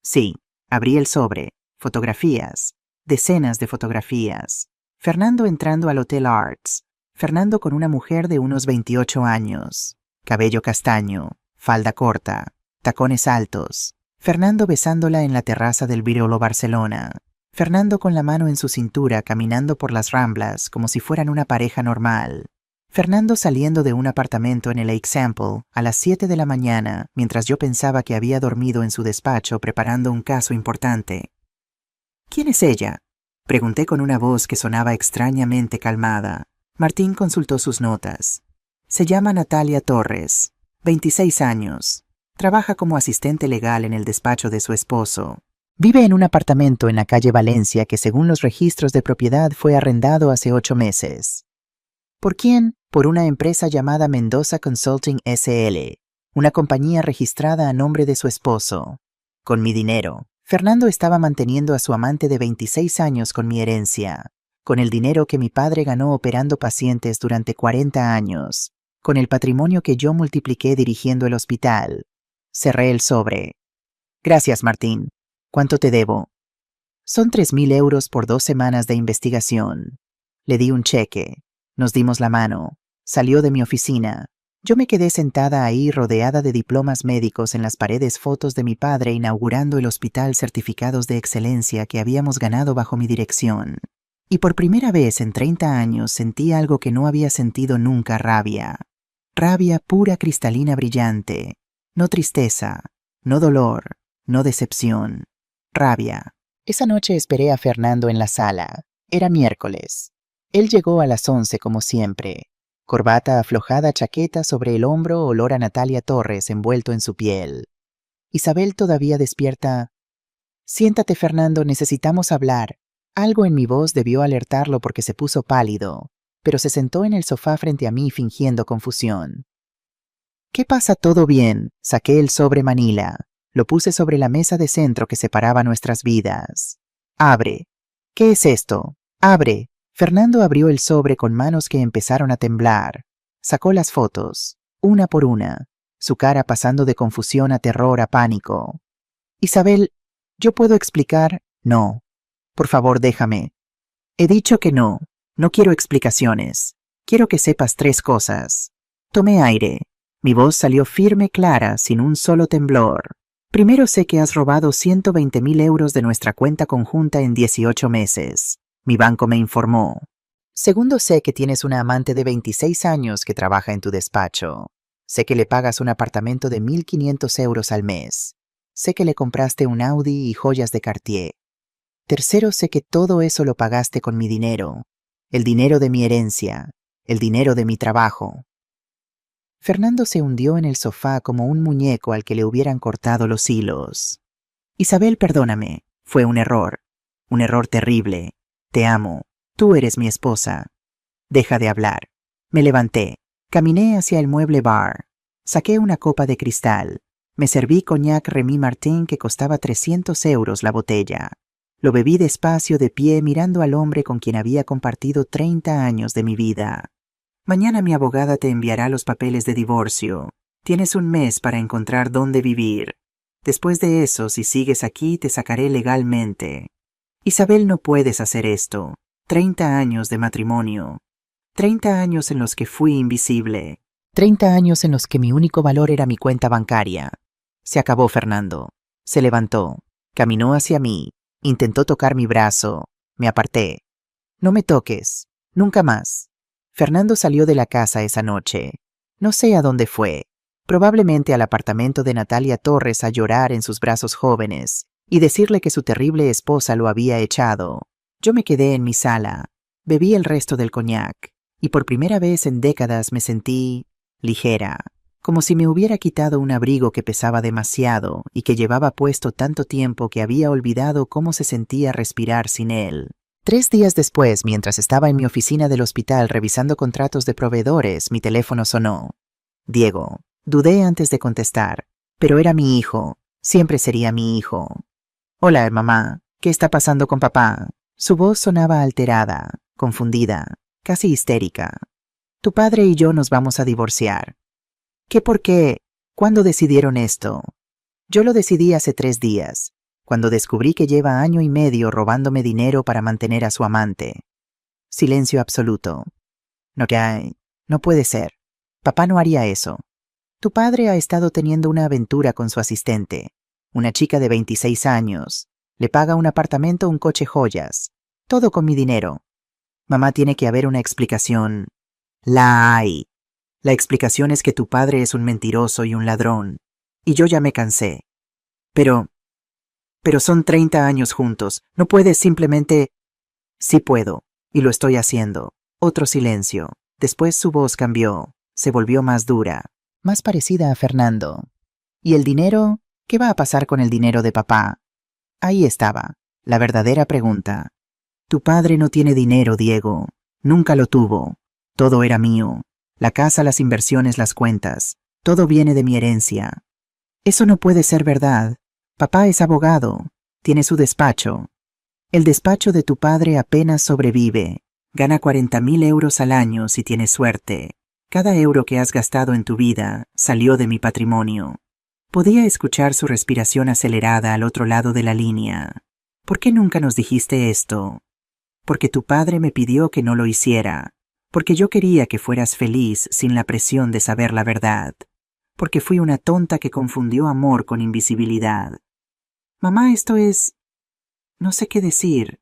Sí, abrí el sobre. Fotografías. Decenas de fotografías. Fernando entrando al Hotel Arts. Fernando con una mujer de unos 28 años. Cabello castaño, falda corta, tacones altos. Fernando besándola en la terraza del Virolo Barcelona. Fernando con la mano en su cintura caminando por las Ramblas como si fueran una pareja normal. Fernando saliendo de un apartamento en el Example a las 7 de la mañana mientras yo pensaba que había dormido en su despacho preparando un caso importante. ¿Quién es ella? Pregunté con una voz que sonaba extrañamente calmada. Martín consultó sus notas. Se llama Natalia Torres, 26 años. Trabaja como asistente legal en el despacho de su esposo. Vive en un apartamento en la calle Valencia que según los registros de propiedad fue arrendado hace 8 meses. ¿Por quién? Por una empresa llamada Mendoza Consulting SL, una compañía registrada a nombre de su esposo. Con mi dinero. Fernando estaba manteniendo a su amante de 26 años con mi herencia, con el dinero que mi padre ganó operando pacientes durante 40 años, con el patrimonio que yo multipliqué dirigiendo el hospital. Cerré el sobre. Gracias, Martín. ¿Cuánto te debo? Son 3.000 euros por 2 semanas de investigación. Le di un cheque. Nos dimos la mano. Salió de mi oficina. Yo me quedé sentada ahí rodeada de diplomas médicos en las paredes, fotos de mi padre inaugurando el hospital, certificados de excelencia que habíamos ganado bajo mi dirección. Y por primera vez en 30 años sentí algo que no había sentido nunca: rabia. Rabia pura, cristalina, brillante. No tristeza, no dolor, no decepción. Rabia. Esa noche esperé a Fernando en la sala. Era miércoles. Él llegó a las 11 como siempre. Corbata aflojada, chaqueta sobre el hombro, olor a Natalia Torres envuelto en su piel. Isabel todavía despierta. Siéntate, Fernando, necesitamos hablar. Algo en mi voz debió alertarlo porque se puso pálido, pero se sentó en el sofá frente a mí fingiendo confusión. ¿Qué pasa? ¿Todo bien? Saqué el sobre manila. Lo puse sobre la mesa de centro que separaba nuestras vidas. Abre. ¿Qué es esto? Abre. Fernando abrió el sobre con manos que empezaron a temblar. Sacó las fotos, una por una, su cara pasando de confusión a terror a pánico. Isabel, ¿yo puedo explicar? No. Por favor, déjame. He dicho que no. No quiero explicaciones. Quiero que sepas 3 cosas. Tomé aire. Mi voz salió firme, clara, sin un solo temblor. Primero, sé que has robado 120.000 euros de nuestra cuenta conjunta en 18 meses. Mi banco me informó. Segundo, sé que tienes una amante de 26 años que trabaja en tu despacho. Sé que le pagas un apartamento de 1.500 euros al mes. Sé que le compraste un Audi y joyas de Cartier. Tercero, sé que todo eso lo pagaste con mi dinero. El dinero de mi herencia. El dinero de mi trabajo. Fernando se hundió en el sofá como un muñeco al que le hubieran cortado los hilos. Isabel, perdóname. Fue un error. Un error terrible. Te amo. Tú eres mi esposa. Deja de hablar. Me levanté. Caminé hacia el mueble bar. Saqué una copa de cristal. Me serví coñac Remy Martin que costaba 300 euros la botella. Lo bebí despacio, de pie, mirando al hombre con quien había compartido 30 años de mi vida. Mañana mi abogada te enviará los papeles de divorcio. Tienes un mes para encontrar dónde vivir. Después de eso, si sigues aquí, te sacaré legalmente. Isabel, no puedes hacer esto. 30 años de matrimonio. 30 años en los que fui invisible. 30 años en los que mi único valor era mi cuenta bancaria. Se acabó, Fernando. Se levantó. Caminó hacia mí. Intentó tocar mi brazo. Me aparté. No me toques. Nunca más. Fernando salió de la casa esa noche. No sé a dónde fue. Probablemente al apartamento de Natalia Torres a llorar en sus brazos jóvenes y decirle que su terrible esposa lo había echado. Yo me quedé en mi sala. Bebí el resto del coñac y por primera vez en décadas me sentí ligera, como si me hubiera quitado un abrigo que pesaba demasiado y que llevaba puesto tanto tiempo que había olvidado cómo se sentía respirar sin él. 3 días después, mientras estaba en mi oficina del hospital revisando contratos de proveedores, mi teléfono sonó. Diego. Dudé antes de contestar, pero era mi hijo. Siempre sería mi hijo. Hola, mamá. ¿Qué está pasando con papá? Su voz sonaba alterada, confundida, casi histérica. Tu padre y yo nos vamos a divorciar. ¿Qué por qué? ¿Cuándo decidieron esto? Yo lo decidí hace 3 días, cuando descubrí que lleva año y medio robándome dinero para mantener a su amante. Silencio absoluto. No puede ser. Papá no haría eso. Tu padre ha estado teniendo una aventura con su asistente, una chica de 26 años. Le paga un apartamento, un coche, joyas. Todo con mi dinero. Mamá, tiene que haber una explicación. La hay. La explicación es que tu padre es un mentiroso y un ladrón. Y yo ya me cansé. Pero son 30 años juntos. No puedes simplemente... Sí puedo. Y lo estoy haciendo. Otro silencio. Después su voz cambió. Se volvió más dura, más parecida a Fernando. ¿Y el dinero? ¿Qué va a pasar con el dinero de papá? Ahí estaba, la verdadera pregunta. Tu padre no tiene dinero, Diego. Nunca lo tuvo. Todo era mío. La casa, las inversiones, las cuentas. Todo viene de mi herencia. Eso no puede ser verdad. Papá es abogado. Tiene su despacho. El despacho de tu padre apenas sobrevive. Gana 40.000 euros al año si tienes suerte. Cada euro que has gastado en tu vida salió de mi patrimonio. Podía escuchar su respiración acelerada al otro lado de la línea. ¿Por qué nunca nos dijiste esto? Porque tu padre me pidió que no lo hiciera. Porque yo quería que fueras feliz sin la presión de saber la verdad. Porque fui una tonta que confundió amor con invisibilidad. Mamá, esto es... No sé qué decir.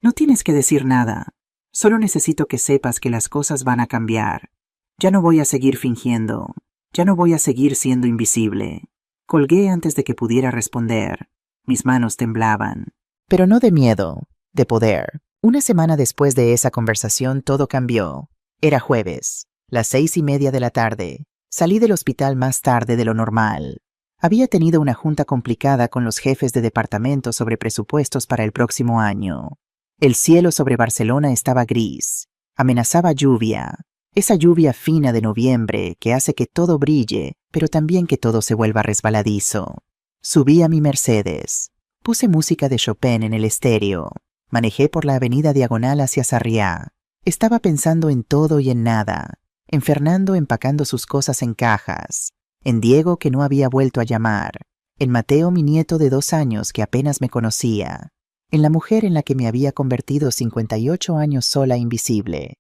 No tienes que decir nada. Solo necesito que sepas que las cosas van a cambiar. Ya no voy a seguir fingiendo. Ya no voy a seguir siendo invisible. Colgué antes de que pudiera responder. Mis manos temblaban. Pero no de miedo, de poder. Una semana después de esa conversación todo cambió. Era jueves, las 6:30 de la tarde. Salí del hospital más tarde de lo normal. Había tenido una junta complicada con los jefes de departamento sobre presupuestos para el próximo año. El cielo sobre Barcelona estaba gris. Amenazaba lluvia. Esa lluvia fina de noviembre que hace que todo brille, pero también que todo se vuelva resbaladizo. Subí a mi Mercedes. Puse música de Chopin en el estéreo. Manejé por la avenida Diagonal hacia Sarriá. Estaba pensando en todo y en nada. En Fernando empacando sus cosas en cajas. En Diego, que no había vuelto a llamar. En Mateo, mi nieto de 2 años que apenas me conocía. En la mujer en la que me había convertido 58 años sola e invisible.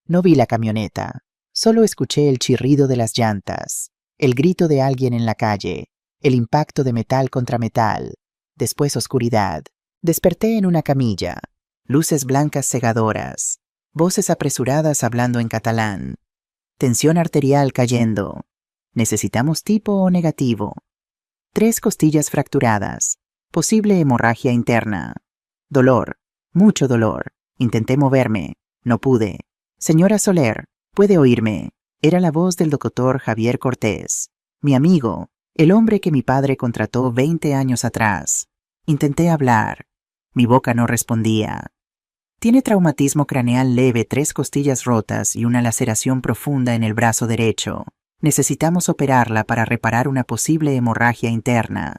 No vi la camioneta. Solo escuché el chirrido de las llantas. El grito de alguien en la calle. El impacto de metal contra metal. Después oscuridad. Desperté en una camilla. Luces blancas cegadoras. Voces apresuradas hablando en catalán. Tensión arterial cayendo. ¿Necesitamos tipo o negativo? 3 costillas fracturadas. Posible hemorragia interna. Dolor. Mucho dolor. Intenté moverme. No pude. Señora Soler, ¿puede oírme? Era la voz del doctor Javier Cortés. Mi amigo. El hombre que mi padre contrató 20 años atrás. Intenté hablar. Mi boca no respondía. Tiene traumatismo craneal leve, 3 costillas rotas y una laceración profunda en el brazo derecho. Necesitamos operarla para reparar una posible hemorragia interna.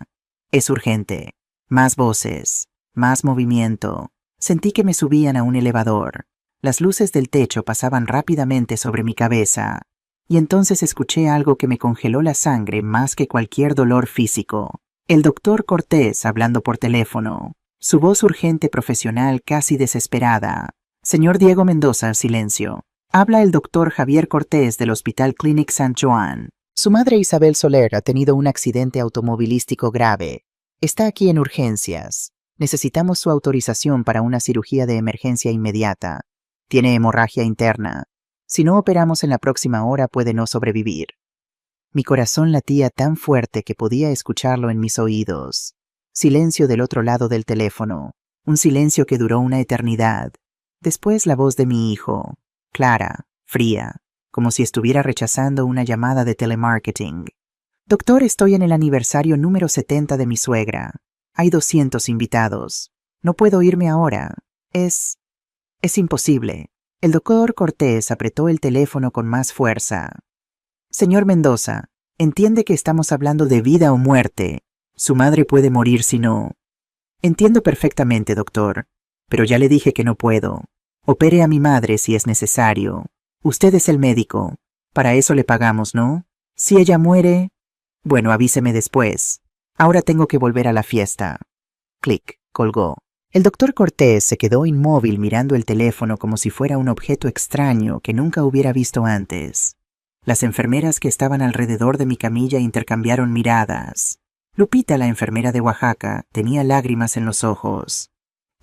Es urgente. Más voces. Más movimiento. Sentí que me subían a un elevador. Las luces del techo pasaban rápidamente sobre mi cabeza. Y entonces escuché algo que me congeló la sangre más que cualquier dolor físico. El doctor Cortés hablando por teléfono. Su voz urgente, profesional, casi desesperada. Señor Diego Mendoza, silencio. Habla el doctor Javier Cortés del Hospital Clínic Sant Joan. Su madre Isabel Soler ha tenido un accidente automovilístico grave. Está aquí en urgencias. Necesitamos su autorización para una cirugía de emergencia inmediata. Tiene hemorragia interna. Si no operamos en la próxima hora puede no sobrevivir. Mi corazón latía tan fuerte que podía escucharlo en mis oídos. Silencio del otro lado del teléfono. Un silencio que duró una eternidad. Después la voz de mi hijo. Clara, fría, como si estuviera rechazando una llamada de telemarketing. Doctor, estoy en el aniversario número 70 de mi suegra. Hay 200 invitados. No puedo irme ahora. Es imposible. El doctor Cortés apretó el teléfono con más fuerza. Señor Mendoza, entiende que estamos hablando de vida o muerte. Su madre puede morir si no. Entiendo perfectamente, doctor, pero ya le dije que no puedo. Opere a mi madre si es necesario. Usted es el médico. Para eso le pagamos, ¿no? Si ella muere... Bueno, avíseme después. Ahora tengo que volver a la fiesta. Clic, colgó. El doctor Cortés se quedó inmóvil mirando el teléfono como si fuera un objeto extraño que nunca hubiera visto antes. Las enfermeras que estaban alrededor de mi camilla intercambiaron miradas. Lupita, la enfermera de Oaxaca, tenía lágrimas en los ojos.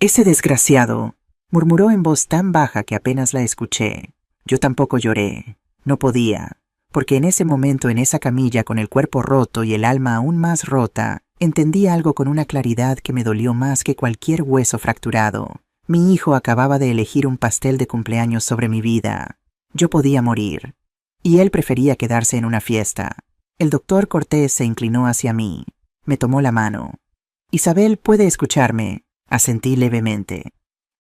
«Ese desgraciado», murmuró en voz tan baja que apenas la escuché. Yo tampoco lloré. No podía, porque en ese momento en esa camilla con el cuerpo roto y el alma aún más rota, entendí algo con una claridad que me dolió más que cualquier hueso fracturado. Mi hijo acababa de elegir un pastel de cumpleaños sobre mi vida. Yo podía morir. Y él prefería quedarse en una fiesta. El doctor Cortés se inclinó hacia mí. Me tomó la mano. «Isabel, ¿puede escucharme?», asentí levemente.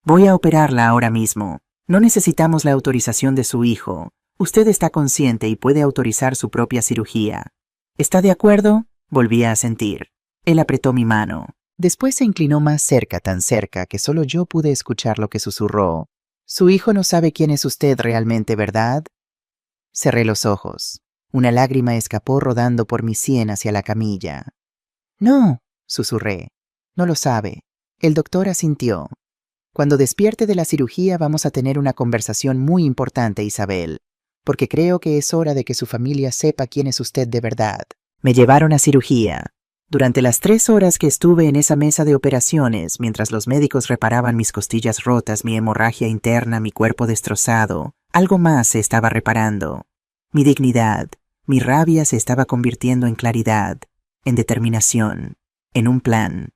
«Voy a operarla ahora mismo. No necesitamos la autorización de su hijo. Usted está consciente y puede autorizar su propia cirugía. ¿Está de acuerdo?», volví a asentir. Él apretó mi mano. Después se inclinó más cerca, tan cerca, que solo yo pude escuchar lo que susurró. «Su hijo no sabe quién es usted realmente, ¿verdad?». Cerré los ojos. Una lágrima escapó rodando por mi sien hacia la camilla. «No», susurré. «No lo sabe». El doctor asintió. «Cuando despierte de la cirugía vamos a tener una conversación muy importante, Isabel, porque creo que es hora de que su familia sepa quién es usted de verdad». Me llevaron a cirugía. Durante las 3 horas que estuve en esa mesa de operaciones, mientras los médicos reparaban mis costillas rotas, mi hemorragia interna, mi cuerpo destrozado, algo más se estaba reparando. Mi dignidad, mi rabia se estaba convirtiendo en claridad, en determinación, en un plan.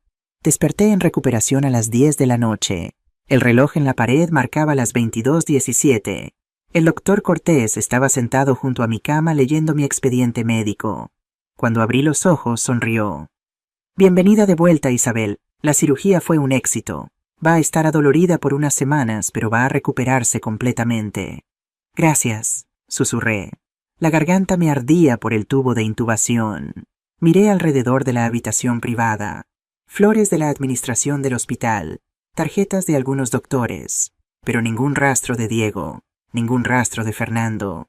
Desperté en recuperación a las 10 de la noche. El reloj en la pared marcaba las 22:17. El doctor Cortés estaba sentado junto a mi cama leyendo mi expediente médico. Cuando abrí los ojos, sonrió. «Bienvenida de vuelta, Isabel. La cirugía fue un éxito. Va a estar adolorida por unas semanas, pero va a recuperarse completamente». «Gracias», susurré. La garganta me ardía por el tubo de intubación. Miré alrededor de la habitación privada. Flores de la administración del hospital, tarjetas de algunos doctores, pero ningún rastro de Diego, ningún rastro de Fernando.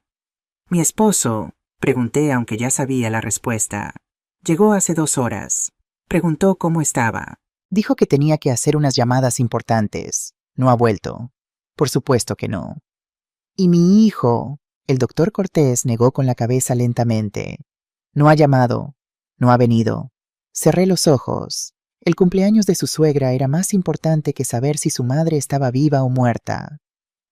«¿Mi esposo?», pregunté aunque ya sabía la respuesta. «Llegó hace 2 horas. Preguntó cómo estaba». «Dijo que tenía que hacer unas llamadas importantes. No ha vuelto». «Por supuesto que no». «¿Y mi hijo?». El doctor Cortés negó con la cabeza lentamente. «No ha llamado. No ha venido». Cerré los ojos. El cumpleaños de su suegra era más importante que saber si su madre estaba viva o muerta.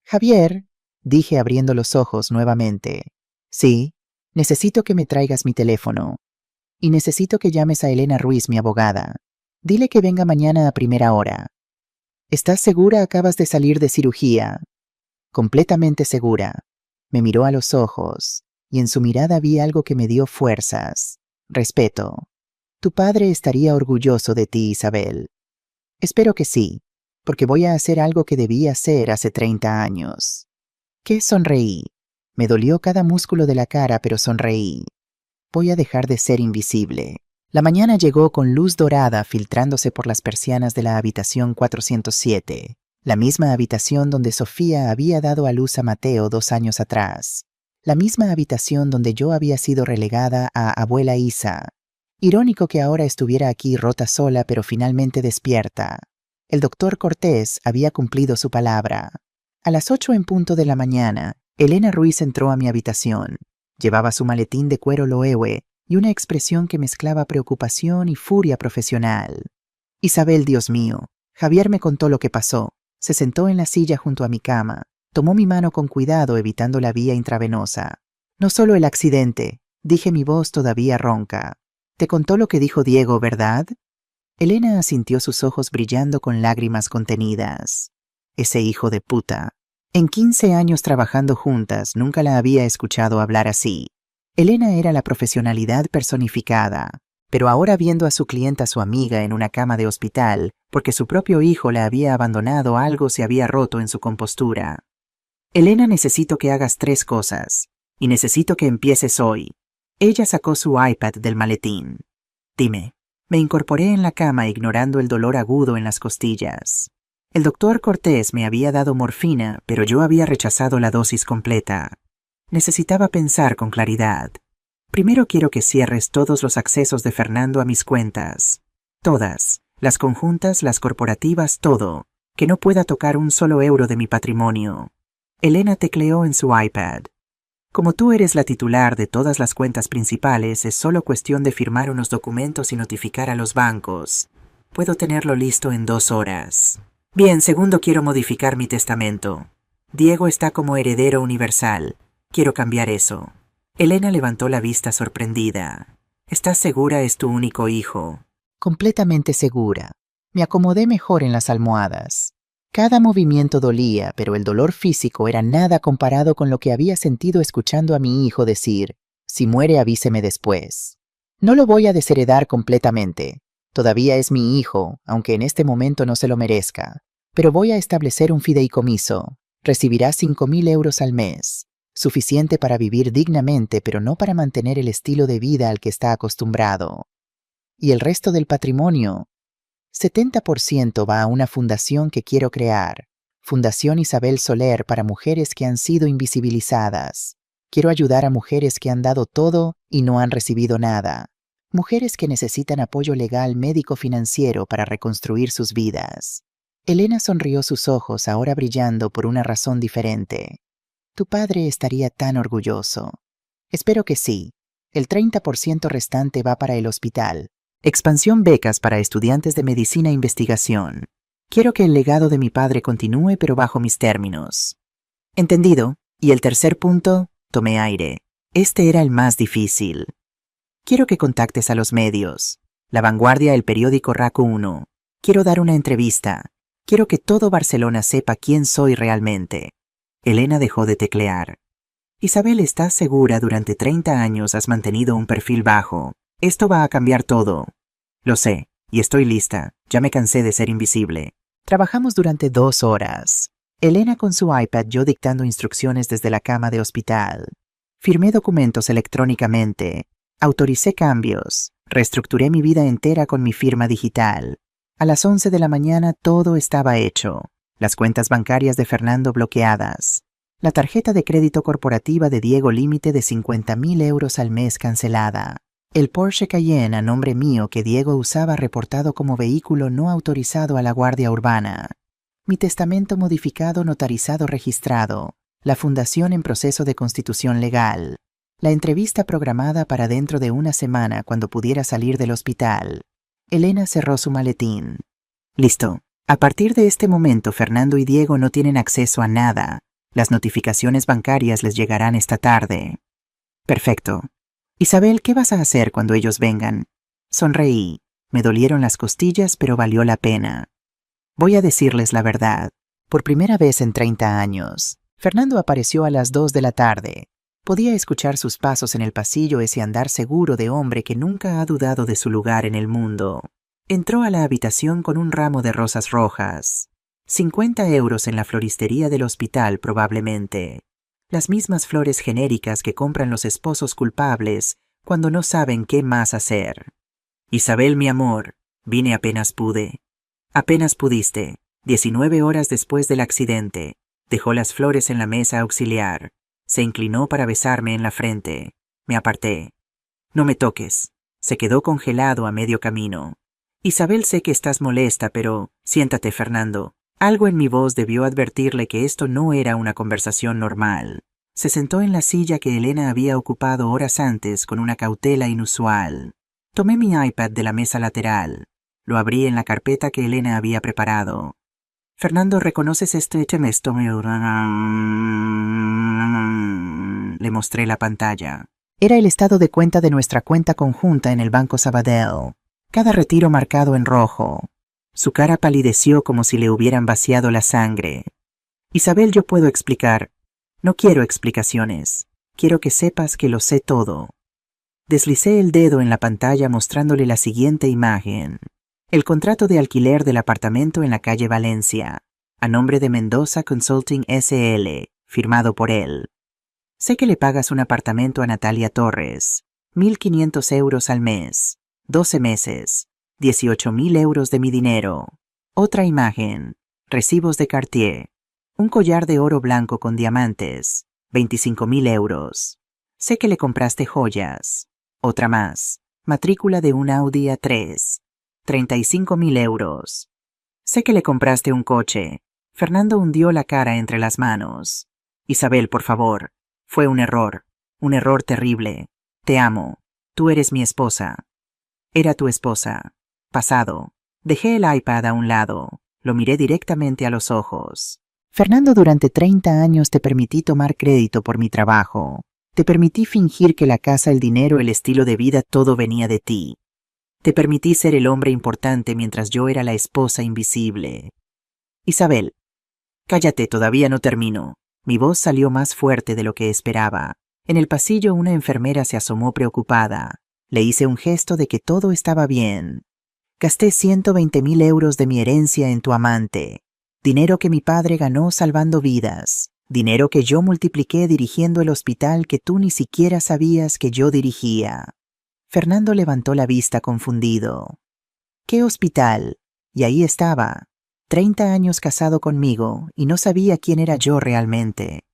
«Javier», dije abriendo los ojos nuevamente. «Sí, necesito que me traigas mi teléfono. Y necesito que llames a Elena Ruiz, mi abogada. Dile que venga mañana a primera hora». «¿Estás segura? Acabas de salir de cirugía». «Completamente segura». Me miró a los ojos, y en su mirada vi algo que me dio fuerzas. Respeto. «Tu padre estaría orgulloso de ti, Isabel». «Espero que sí, porque voy a hacer algo que debí hacer hace 30 años». ¿Qué? Sonreí. Me dolió cada músculo de la cara, pero sonreí. Voy a dejar de ser invisible. La mañana llegó con luz dorada filtrándose por las persianas de la habitación 407, la misma habitación donde Sofía había dado a luz a Mateo 2 años atrás, la misma habitación donde yo había sido relegada a abuela Isa. Irónico que ahora estuviera aquí rota sola pero finalmente despierta. El doctor Cortés había cumplido su palabra. A las 8 en punto de la mañana, Elena Ruiz entró a mi habitación. Llevaba su maletín de cuero loewe y una expresión que mezclaba preocupación y furia profesional. «Isabel, Dios mío». Javier me contó lo que pasó. Se sentó en la silla junto a mi cama. Tomó mi mano con cuidado evitando la vía intravenosa. «No solo el accidente», dije mi voz todavía ronca. «Te contó lo que dijo Diego, ¿verdad?». Elena asintió, sus ojos brillando con lágrimas contenidas. Ese hijo de puta. En 15 años trabajando juntas, nunca la había escuchado hablar así. Elena era la profesionalidad personificada, pero ahora viendo a su clienta, su amiga, en una cama de hospital, porque su propio hijo la había abandonado, algo se había roto en su compostura. «Elena, necesito que hagas 3 cosas, y necesito que empieces hoy». Ella sacó su iPad del maletín. «Dime». Me incorporé en la cama ignorando el dolor agudo en las costillas. El doctor Cortés me había dado morfina, pero yo había rechazado la dosis completa. Necesitaba pensar con claridad. Primero quiero que cierres todos los accesos de Fernando a mis cuentas. Todas, las conjuntas, las corporativas, todo. Que no pueda tocar un solo euro de mi patrimonio. Elena tecleó en su iPad. Como tú eres la titular de todas las cuentas principales, es solo cuestión de firmar unos documentos y notificar a los bancos. Puedo tenerlo listo en 2 horas. Bien, segundo, quiero modificar mi testamento. Diego está como heredero universal. Quiero cambiar eso. Elena levantó la vista sorprendida. ¿Estás segura es tu único hijo? Completamente segura. Me acomodé mejor en las almohadas. Cada movimiento dolía, pero el dolor físico era nada comparado con lo que había sentido escuchando a mi hijo decir, si muere avíseme después. No lo voy a desheredar completamente. Todavía es mi hijo, aunque en este momento no se lo merezca. Pero voy a establecer un fideicomiso. Recibirá 5.000 euros al mes. Suficiente para vivir dignamente, pero no para mantener el estilo de vida al que está acostumbrado. Y el resto del patrimonio, 70% va a una fundación que quiero crear. Fundación Isabel Soler para mujeres que han sido invisibilizadas. Quiero ayudar a mujeres que han dado todo y no han recibido nada. Mujeres que necesitan apoyo legal, médico, financiero para reconstruir sus vidas. Elena sonrió, sus ojos ahora brillando por una razón diferente. Tu padre estaría tan orgulloso. Espero que sí. El 30% restante va para el hospital. Expansión becas para estudiantes de medicina e investigación. Quiero que el legado de mi padre continúe, pero bajo mis términos. Entendido. Y el tercer punto, tomé aire. Este era el más difícil. Quiero que contactes a los medios. La Vanguardia, el periódico RACO 1. Quiero dar una entrevista. Quiero que todo Barcelona sepa quién soy realmente. Elena dejó de teclear. Isabel, ¿estás segura? Durante 30 años has mantenido un perfil bajo. Esto va a cambiar todo. Lo sé, y estoy lista. Ya me cansé de ser invisible. Trabajamos durante 2 horas. Elena con su iPad, yo dictando instrucciones desde la cama de hospital. Firmé documentos electrónicamente. Autoricé cambios. Reestructuré mi vida entera con mi firma digital. A las 11 de la mañana todo estaba hecho. Las cuentas bancarias de Fernando bloqueadas. La tarjeta de crédito corporativa de Diego límite de 50.000 euros al mes cancelada. El Porsche Cayenne a nombre mío que Diego usaba reportado como vehículo no autorizado a la Guardia Urbana. Mi testamento modificado, notarizado, registrado. La fundación en proceso de constitución legal. La entrevista programada para dentro de una semana cuando pudiera salir del hospital. Elena cerró su maletín. Listo. A partir de este momento, Fernando y Diego no tienen acceso a nada. Las notificaciones bancarias les llegarán esta tarde. Perfecto. Isabel, ¿qué vas a hacer cuando ellos vengan? Sonreí. Me dolieron las costillas, pero valió la pena. Voy a decirles la verdad. Por primera vez en 30 años, Fernando apareció a las 2 de la tarde. Podía escuchar sus pasos en el pasillo, ese andar seguro de hombre que nunca ha dudado de su lugar en el mundo. Entró a la habitación con un ramo de rosas rojas. 50 euros en la floristería del hospital probablemente. Las mismas flores genéricas que compran los esposos culpables cuando no saben qué más hacer. Isabel, mi amor, vine apenas pude. Apenas pudiste. 19 horas después del accidente. Dejó las flores en la mesa auxiliar. Se inclinó para besarme en la frente. Me aparté. No me toques. Se quedó congelado a medio camino. Isabel, sé que estás molesta, pero siéntate, Fernando. Algo en mi voz debió advertirle que esto no era una conversación normal. Se sentó en la silla que Elena había ocupado horas antes con una cautela inusual. Tomé mi iPad de la mesa lateral. Lo abrí en la carpeta que Elena había preparado. Fernando, ¿reconoces este temesto? Le mostré la pantalla. Era el estado de cuenta de nuestra cuenta conjunta en el Banco Sabadell. Cada retiro marcado en rojo. Su cara palideció como si le hubieran vaciado la sangre. Isabel, yo puedo explicar. No quiero explicaciones. Quiero que sepas que lo sé todo. Deslicé el dedo en la pantalla mostrándole la siguiente imagen. El contrato de alquiler del apartamento en la calle Valencia, a nombre de Mendoza Consulting S.L., firmado por él. Sé que le pagas un apartamento a Natalia Torres, 1.500 euros al mes, 12 meses, 18.000 euros de mi dinero. Otra imagen. recibos de Cartier, un collar de oro blanco con diamantes, 25.000 euros. Sé que le compraste joyas. Otra más, matrícula de un Audi A3, 35.000 euros. Sé que le compraste un coche. Fernando hundió la cara entre las manos. Isabel, por favor. Fue un error terrible. Te amo. Tú eres mi esposa. Era tu esposa. Pasado. Dejé el iPad a un lado. Lo miré directamente a los ojos. Fernando, durante 30 años te permití tomar crédito por mi trabajo. Te permití fingir que la casa, el dinero, el estilo de vida, todo venía de ti. Te permití ser el hombre importante mientras yo era la esposa invisible. Isabel, cállate, todavía no termino. Mi voz salió más fuerte de lo que esperaba. En el pasillo una enfermera se asomó preocupada. Le hice un gesto de que todo estaba bien. Gasté 120.000 euros de mi herencia en tu amante. Dinero que mi padre ganó salvando vidas. Dinero que yo multipliqué dirigiendo el hospital que tú ni siquiera sabías que yo dirigía. Fernando levantó la vista confundido. ¿Qué hospital? Y ahí estaba, 30 años casado conmigo, y no sabía quién era yo realmente.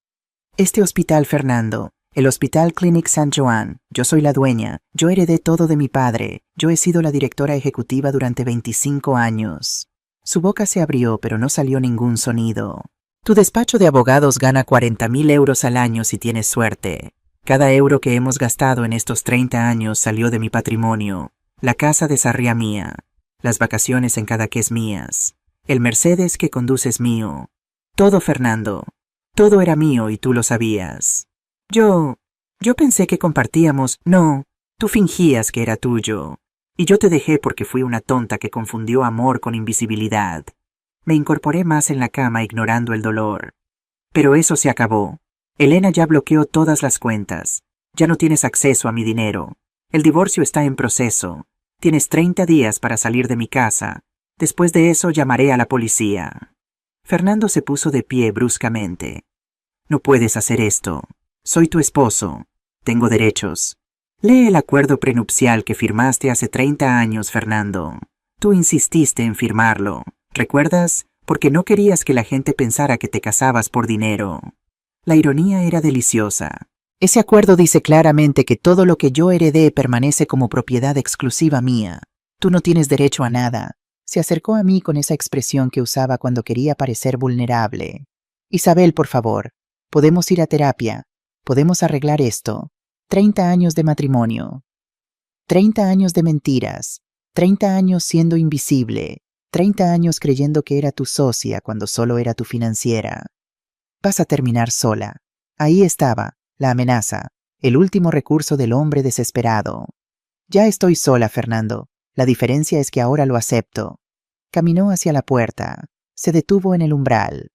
Este hospital, Fernando, el Hospital Clinic St. Joan, yo soy la dueña, yo heredé todo de mi padre, yo he sido la directora ejecutiva durante 25 años. Su boca se abrió, pero no salió ningún sonido. Tu despacho de abogados gana 40.000 euros al año si tienes suerte. Cada euro que hemos gastado en estos 30 años salió de mi patrimonio. La casa de Sarriá mía. Las vacaciones en Cadaqués mías. El Mercedes que conduces mío. Todo, Fernando. Todo era mío y tú lo sabías. Yo pensé que compartíamos. No, tú fingías que era tuyo. Y yo te dejé porque fui una tonta que confundió amor con invisibilidad. Me incorporé más en la cama ignorando el dolor. Pero eso se acabó. Elena ya bloqueó todas las cuentas. Ya no tienes acceso a mi dinero. El divorcio está en proceso. Tienes 30 días para salir de mi casa. Después de eso llamaré a la policía. Fernando se puso de pie bruscamente. No puedes hacer esto. Soy tu esposo. Tengo derechos. Lee el acuerdo prenupcial que firmaste hace 30 años, Fernando. Tú insististe en firmarlo. ¿Recuerdas? Porque no querías que la gente pensara que te casabas por dinero. La ironía era deliciosa. Ese acuerdo dice claramente que todo lo que yo heredé permanece como propiedad exclusiva mía. Tú no tienes derecho a nada. Se acercó a mí con esa expresión que usaba cuando quería parecer vulnerable. Isabel, por favor, podemos ir a terapia. Podemos arreglar esto. 30 años de matrimonio. 30 años de mentiras. 30 años siendo invisible. 30 años creyendo que era tu socia cuando solo era tu financiera. Vas a terminar sola. Ahí estaba, la amenaza, el último recurso del hombre desesperado. Ya estoy sola, Fernando. La diferencia es que ahora lo acepto. Caminó hacia la puerta. Se detuvo en el umbral.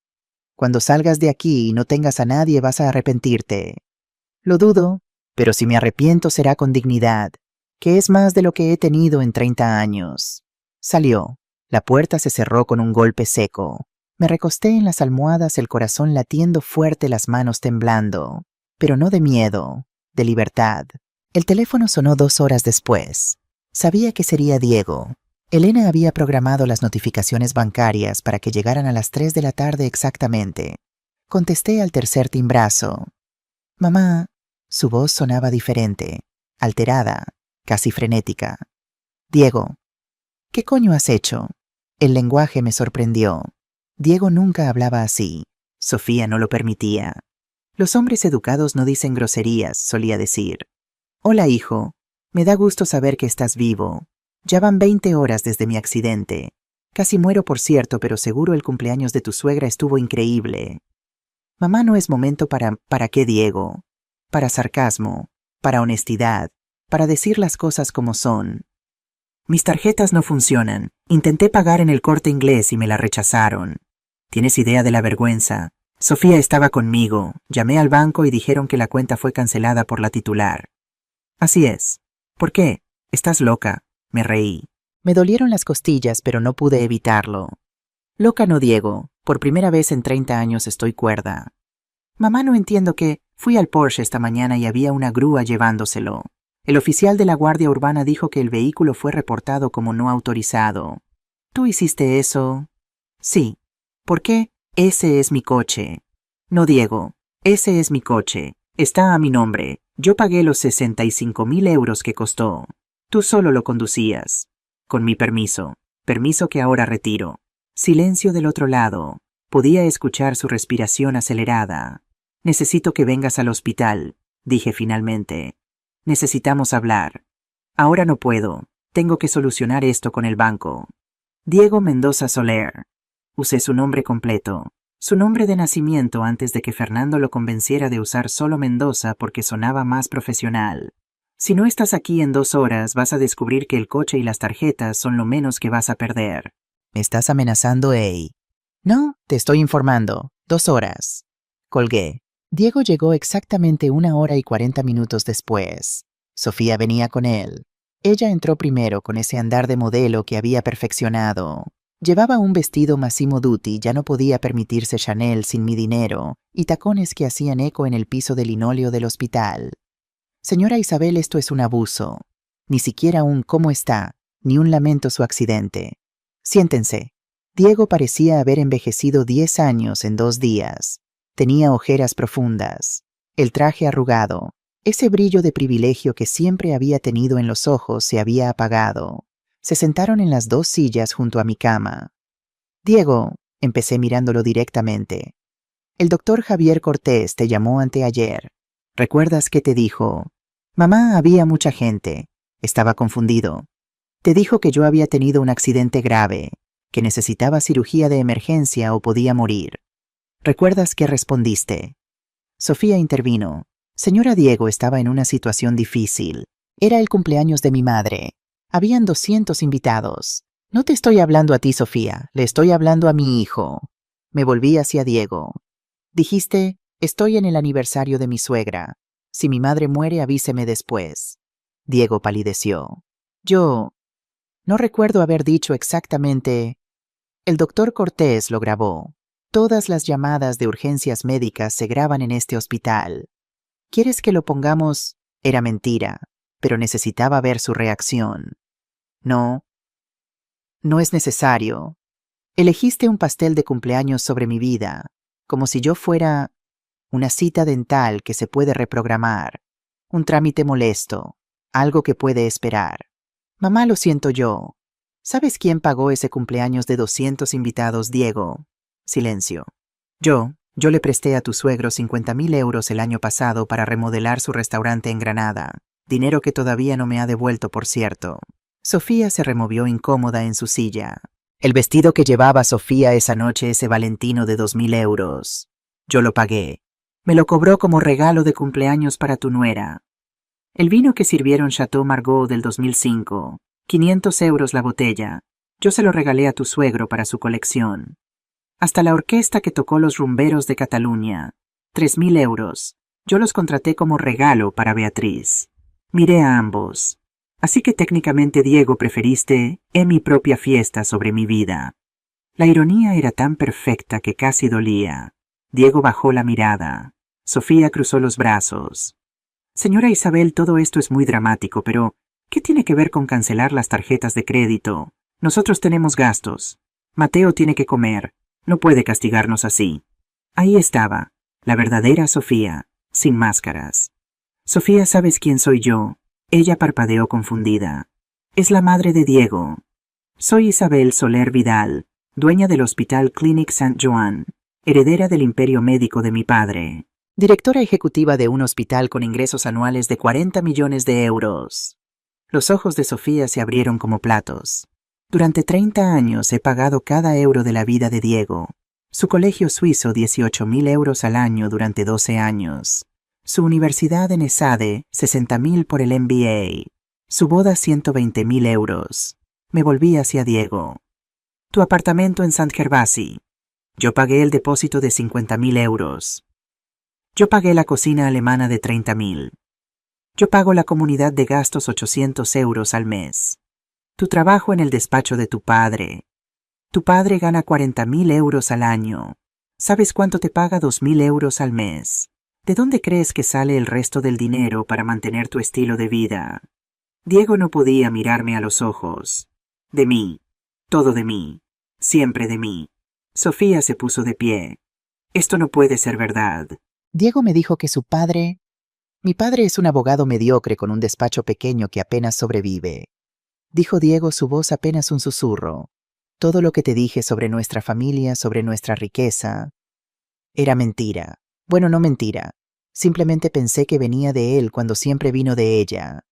Cuando salgas de aquí y no tengas a nadie vas a arrepentirte. Lo dudo, pero si me arrepiento será con dignidad, que es más de lo que he tenido en 30 años. Salió. La puerta se cerró con un golpe seco. Me recosté en las almohadas, el corazón latiendo fuerte, las manos temblando. Pero no de miedo, de libertad. El teléfono sonó 2 horas después. Sabía que sería Diego. Elena había programado las notificaciones bancarias para que llegaran a las 3 de la tarde exactamente. Contesté al tercer timbrazo. Mamá. Su voz sonaba diferente, alterada, casi frenética. Diego. ¿Qué coño has hecho? El lenguaje me sorprendió. Diego nunca hablaba así. Sofía no lo permitía. Los hombres educados no dicen groserías, solía decir. Hola, hijo. Me da gusto saber que estás vivo. Ya van 20 horas desde mi accidente. Casi muero, por cierto, pero seguro el cumpleaños de tu suegra estuvo increíble. Mamá, no es momento ¿para qué, Diego? Para sarcasmo, para honestidad, para decir las cosas como son. Mis tarjetas no funcionan. Intenté pagar en el Corte Inglés y me la rechazaron. ¿Tienes idea de la vergüenza? Sofía estaba conmigo. Llamé al banco y dijeron que la cuenta fue cancelada por la titular. Así es. ¿Por qué? Estás loca. Me reí. Me dolieron las costillas, pero no pude evitarlo. Loca no, Diego. Por primera vez en 30 años estoy cuerda. Mamá, no entiendo qué. Fui al Porsche esta mañana y había una grúa llevándoselo. El oficial de la Guardia Urbana dijo que el vehículo fue reportado como no autorizado. ¿Tú hiciste eso? Sí. ¿Por qué? Ese es mi coche. No, Diego, ese es mi coche. Está a mi nombre. Yo pagué los 65.000 euros que costó. Tú solo lo conducías. Con mi permiso. Permiso que ahora retiro. Silencio del otro lado. Podía escuchar su respiración acelerada. Necesito que vengas al hospital, dije finalmente. Necesitamos hablar. Ahora no puedo. Tengo que solucionar esto con el banco. Diego Mendoza Soler. Usé su nombre completo. Su nombre de nacimiento antes de que Fernando lo convenciera de usar solo Mendoza porque sonaba más profesional. Si no estás aquí en 2 horas, vas a descubrir que el coche y las tarjetas son lo menos que vas a perder. ¿Me estás amenazando, Ey? No, te estoy informando. 2 horas. Colgué. Diego llegó exactamente 1 hora y 40 minutos después. Sofía venía con él. Ella entró primero con ese andar de modelo que había perfeccionado. Llevaba un vestido Massimo Dutti, ya no podía permitirse Chanel sin mi dinero, y tacones que hacían eco en el piso de linóleo del hospital. Señora Isabel, esto es un abuso. Ni siquiera un ¿cómo está?, ni un lamento su accidente. Siéntense. Diego parecía haber envejecido 10 años en 2 días. Tenía ojeras profundas, el traje arrugado, ese brillo de privilegio que siempre había tenido en los ojos se había apagado. Se sentaron en las 2 sillas junto a mi cama. Diego, empecé mirándolo directamente. El doctor Javier Cortés te llamó anteayer. ¿Recuerdas que te dijo? Mamá, había mucha gente. Estaba confundido. Te dijo que yo había tenido un accidente grave, que necesitaba cirugía de emergencia o podía morir. ¿Recuerdas qué respondiste? Sofía intervino. Señora, Diego estaba en una situación difícil. Era el cumpleaños de mi madre. Habían 200 invitados. No te estoy hablando a ti, Sofía. Le estoy hablando a mi hijo. Me volví hacia Diego. Dijiste, estoy en el aniversario de mi suegra. Si mi madre muere, avíseme después. Diego palideció. Yo no recuerdo haber dicho exactamente. El doctor Cortés lo grabó. Todas las llamadas de urgencias médicas se graban en este hospital. ¿Quieres que lo pongamos? Era mentira, pero necesitaba ver su reacción. No. No es necesario. Elegiste un pastel de cumpleaños sobre mi vida, como si yo fuera una cita dental que se puede reprogramar, un trámite molesto, algo que puede esperar. Mamá, lo siento yo. ¿Sabes quién pagó ese cumpleaños de 200 invitados, Diego? Silencio. Yo le presté a tu suegro 50.000 euros el año pasado para remodelar su restaurante en Granada, dinero que todavía no me ha devuelto, por cierto. Sofía se removió incómoda en su silla. El vestido que llevaba Sofía esa noche, ese Valentino de 2.000 euros. Yo lo pagué. Me lo cobró como regalo de cumpleaños para tu nuera. El vino que sirvieron Chateau Margaux del 2005, 500 euros la botella. Yo se lo regalé a tu suegro para su colección. Hasta la orquesta que tocó los rumberos de Cataluña, 3.000 euros. Yo los contraté como regalo para Beatriz. Miré a ambos. Así que técnicamente, Diego, preferiste mi propia fiesta sobre mi vida. La ironía era tan perfecta que casi dolía. Diego bajó la mirada. Sofía cruzó los brazos. Señora Isabel, todo esto es muy dramático, pero ¿qué tiene que ver con cancelar las tarjetas de crédito? Nosotros tenemos gastos. Mateo tiene que comer. No puede castigarnos así. Ahí estaba, la verdadera Sofía, sin máscaras. Sofía, ¿sabes quién soy yo? Ella parpadeó confundida. Es la madre de Diego. Soy Isabel Soler Vidal, dueña del Hospital Clínic Saint-Joan, heredera del imperio médico de mi padre. Directora ejecutiva de un hospital con ingresos anuales de 40 millones de euros. Los ojos de Sofía se abrieron como platos. Durante 30 años he pagado cada euro de la vida de Diego. Su colegio suizo 18.000 euros al año durante 12 años. Su universidad en ESADE 60.000 por el MBA. Su boda 120.000 euros. Me volví hacia Diego. Tu apartamento en Sant Gervasi. Yo pagué el depósito de 50.000 euros. Yo pagué la cocina alemana de 30.000. Yo pago la comunidad de gastos 800 euros al mes. Tu trabajo en el despacho de tu padre. Tu padre gana 40.000 euros al año. ¿Sabes cuánto te paga? 2.000 euros al mes. ¿De dónde crees que sale el resto del dinero para mantener tu estilo de vida? Diego no podía mirarme a los ojos. De mí. Todo de mí. Siempre de mí. Sofía se puso de pie. Esto no puede ser verdad. Diego me dijo que su padre... Mi padre es un abogado mediocre con un despacho pequeño que apenas sobrevive. Dijo Diego, su voz apenas un susurro. Todo lo que te dije sobre nuestra familia, sobre nuestra riqueza, era mentira. Bueno, no mentira. Simplemente pensé que venía de él cuando siempre vino de ella.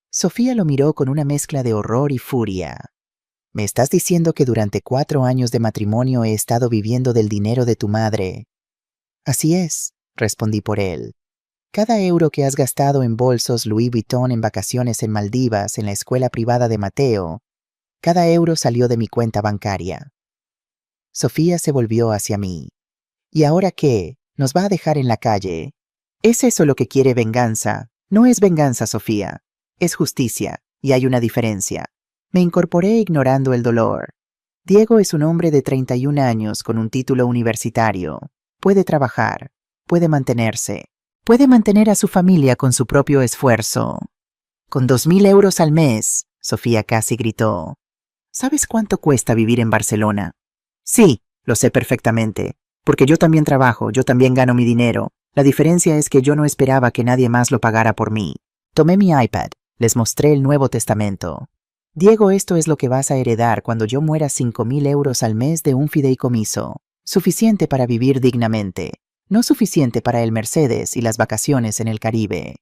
Sofía lo miró con una mezcla de horror y furia. ¿Me estás diciendo que durante 4 años de matrimonio he estado viviendo del dinero de tu madre? Así es, respondí por él. Cada euro que has gastado en bolsos Louis Vuitton, en vacaciones en Maldivas, en la escuela privada de Mateo, cada euro salió de mi cuenta bancaria. Sofía se volvió hacia mí. ¿Y ahora qué? ¿Nos va a dejar en la calle? ¿Es eso lo que quiere venganza? No es venganza, Sofía. Es justicia, y hay una diferencia. Me incorporé ignorando el dolor. Diego es un hombre de 31 años con un título universitario. Puede trabajar, puede mantenerse. Puede mantener a su familia con su propio esfuerzo. Con 2.000 euros al mes, Sofía casi gritó. ¿Sabes cuánto cuesta vivir en Barcelona? Sí, lo sé perfectamente, porque yo también trabajo, yo también gano mi dinero. La diferencia es que yo no esperaba que nadie más lo pagara por mí. Tomé mi iPad, les mostré el Nuevo Testamento. Diego, esto es lo que vas a heredar cuando yo muera, 5.000 euros al mes de un fideicomiso. Suficiente para vivir dignamente. No suficiente para el Mercedes y las vacaciones en el Caribe.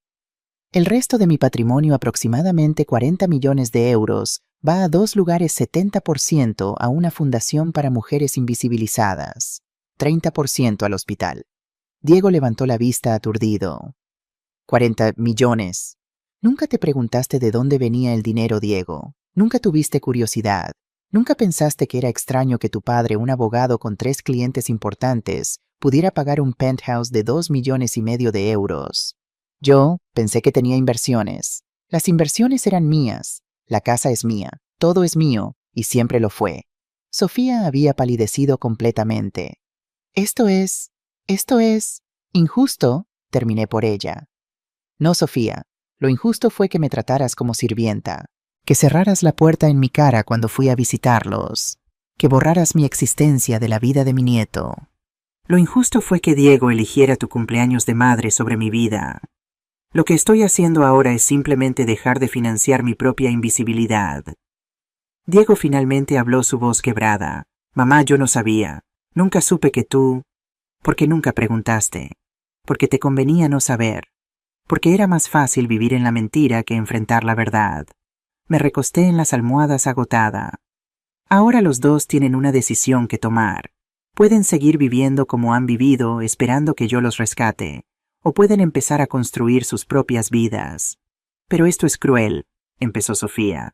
El resto de mi patrimonio, aproximadamente 40 millones de euros, va a 2 lugares, 70% a una fundación para mujeres invisibilizadas, 30% al hospital. Diego levantó la vista aturdido. 40 millones. ¿Nunca te preguntaste de dónde venía el dinero, Diego? ¿Nunca tuviste curiosidad? ¿Nunca pensaste que era extraño que tu padre, un abogado con 3 clientes importantes, pudiera pagar un penthouse de 2,5 millones de euros? Yo pensé que tenía inversiones. Las inversiones eran mías. La casa es mía. Todo es mío, y siempre lo fue. Sofía había palidecido completamente. Esto es injusto, terminé por ella. No, Sofía. Lo injusto fue que me trataras como sirvienta, que cerraras la puerta en mi cara cuando fui a visitarlos, que borraras mi existencia de la vida de mi nieto. Lo injusto fue que Diego eligiera tu cumpleaños de madre sobre mi vida. Lo que estoy haciendo ahora es simplemente dejar de financiar mi propia invisibilidad. Diego finalmente habló, su voz quebrada. Mamá, yo no sabía. Nunca supe que tú... Porque nunca preguntaste. Porque te convenía no saber. Porque era más fácil vivir en la mentira que enfrentar la verdad. Me recosté en las almohadas agotada. Ahora los dos tienen una decisión que tomar. Pueden seguir viviendo como han vivido, esperando que yo los rescate, o pueden empezar a construir sus propias vidas. Pero esto es cruel, empezó Sofía.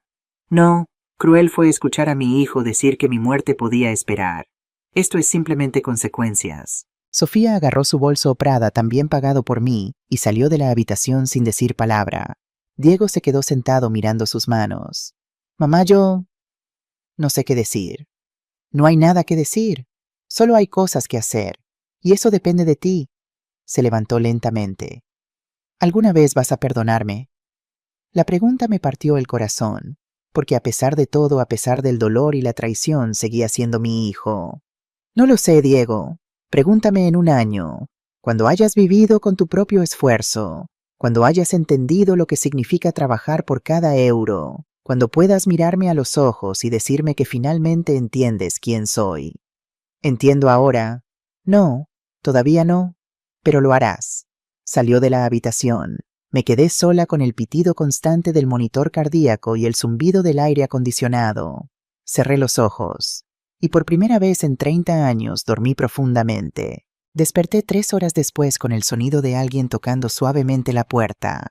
No, cruel fue escuchar a mi hijo decir que mi muerte podía esperar. Esto es simplemente consecuencias. Sofía agarró su bolso Prada, también pagado por mí, y salió de la habitación sin decir palabra. Diego se quedó sentado mirando sus manos. Mamá, yo... no sé qué decir. No hay nada que decir. Solo hay cosas que hacer. Y eso depende de ti. Se levantó lentamente. ¿Alguna vez vas a perdonarme? La pregunta me partió el corazón, porque a pesar de todo, a pesar del dolor y la traición, seguía siendo mi hijo. No lo sé, Diego. Pregúntame en un año, cuando hayas vivido con tu propio esfuerzo, cuando hayas entendido lo que significa trabajar por cada euro, cuando puedas mirarme a los ojos y decirme que finalmente entiendes quién soy. ¿Entiendo ahora? No, todavía no, pero lo harás. Salió de la habitación. Me quedé sola con el pitido constante del monitor cardíaco y el zumbido del aire acondicionado. Cerré los ojos. Y por primera vez en 30 años dormí profundamente. Desperté 3 horas después con el sonido de alguien tocando suavemente la puerta.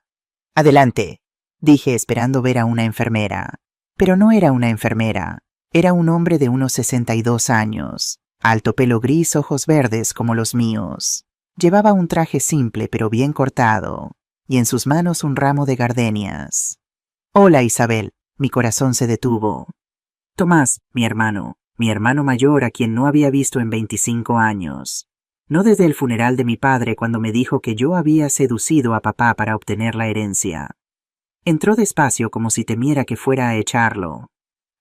«Adelante», dije, esperando ver a una enfermera. Pero no era una enfermera. Era un hombre de unos 62 años. Alto, pelo gris, ojos verdes como los míos. Llevaba un traje simple pero bien cortado, y en sus manos un ramo de gardenias. «Hola, Isabel», mi corazón se detuvo. «Tomás, mi hermano mayor, a quien no había visto en 25 años. No desde el funeral de mi padre, cuando me dijo que yo había seducido a papá para obtener la herencia. Entró despacio como si temiera que fuera a echarlo.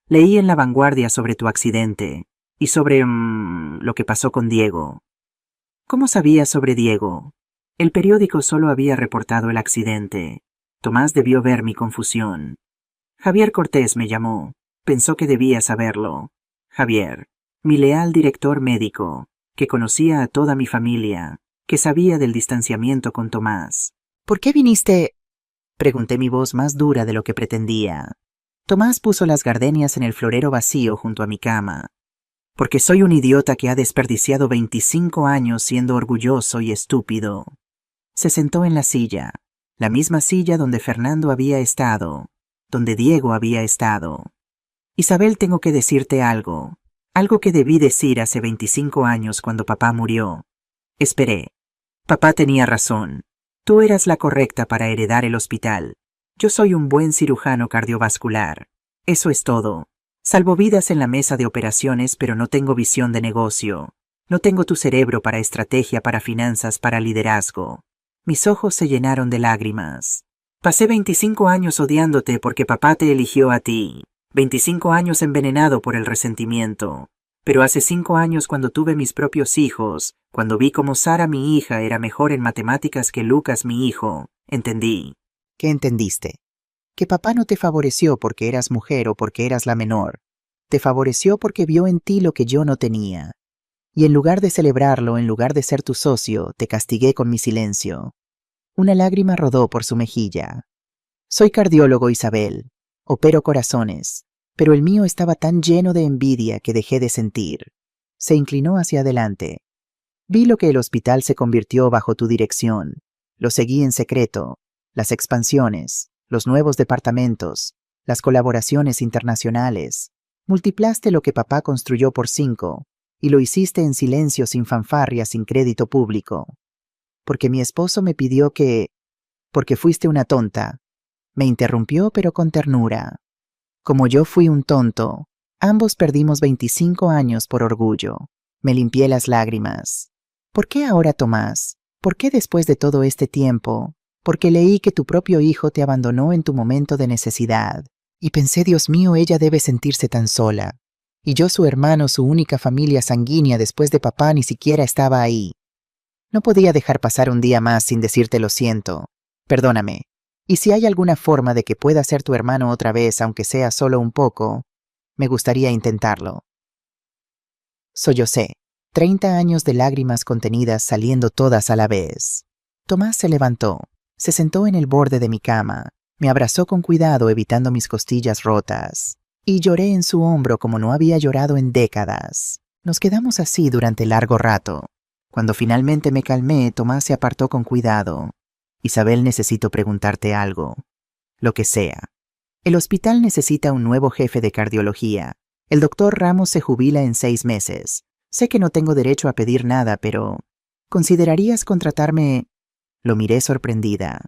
Leí en La Vanguardia sobre tu accidente. Y sobre lo que pasó con Diego. ¿Cómo sabía sobre Diego? El periódico solo había reportado el accidente. Tomás debió ver mi confusión. Javier Cortés me llamó. Pensó que debía saberlo. Javier, mi leal director médico, que conocía a toda mi familia, que sabía del distanciamiento con Tomás. ¿Por qué viniste? Pregunté, mi voz más dura de lo que pretendía. Tomás puso las gardenias en el florero vacío junto a mi cama. Porque soy un idiota que ha desperdiciado 25 años siendo orgulloso y estúpido. Se sentó en la silla, la misma silla donde Fernando había estado, donde Diego había estado. Isabel, tengo que decirte algo que debí decir hace 25 años cuando papá murió. Esperé. Papá tenía razón. Tú eras la correcta para heredar el hospital. Yo soy un buen cirujano cardiovascular. Eso es todo. Salvo vidas en la mesa de operaciones, pero no tengo visión de negocio. No tengo tu cerebro para estrategia, para finanzas, para liderazgo. Mis ojos se llenaron de lágrimas. Pasé 25 años odiándote porque papá te eligió a ti. 25 años envenenado por el resentimiento. Pero hace 5 años, cuando tuve mis propios hijos, cuando vi cómo Sara, mi hija, era mejor en matemáticas que Lucas, mi hijo, entendí. ¿Qué entendiste? Que papá no te favoreció porque eras mujer o porque eras la menor. Te favoreció porque vio en ti lo que yo no tenía. Y en lugar de celebrarlo, en lugar de ser tu socio, te castigué con mi silencio. Una lágrima rodó por su mejilla. Soy cardiólogo, Isabel. Opero corazones. Pero el mío estaba tan lleno de envidia que dejé de sentir. Se inclinó hacia adelante. Vi lo que el hospital se convirtió bajo tu dirección. Lo seguí en secreto. Las expansiones, los nuevos departamentos, las colaboraciones internacionales. Multiplaste lo que papá construyó por 5, y lo hiciste en silencio, sin fanfarria, sin crédito público. Porque mi esposo me pidió que... Porque fuiste una tonta. Me interrumpió, pero con ternura. Como yo fui un tonto, ambos perdimos 25 años por orgullo. Me limpié las lágrimas. ¿Por qué ahora, Tomás? ¿Por qué después de todo este tiempo? Porque leí que tu propio hijo te abandonó en tu momento de necesidad. Y pensé, Dios mío, ella debe sentirse tan sola. Y yo, su hermano, su única familia sanguínea después de papá, ni siquiera estaba ahí. No podía dejar pasar un día más sin decirte lo siento. Perdóname. Y si hay alguna forma de que pueda ser tu hermano otra vez, aunque sea solo un poco, me gustaría intentarlo. Sollocé. 30 años de lágrimas contenidas saliendo todas a la vez. Tomás se levantó, se sentó en el borde de mi cama, me abrazó con cuidado evitando mis costillas rotas, y lloré en su hombro como no había llorado en décadas. Nos quedamos así durante largo rato. Cuando finalmente me calmé, Tomás se apartó con cuidado. Isabel, necesito preguntarte algo. Lo que sea. El hospital necesita un nuevo jefe de cardiología. El doctor Ramos se jubila en 6 meses. Sé que no tengo derecho a pedir nada, pero... ¿considerarías contratarme? Lo miré sorprendida.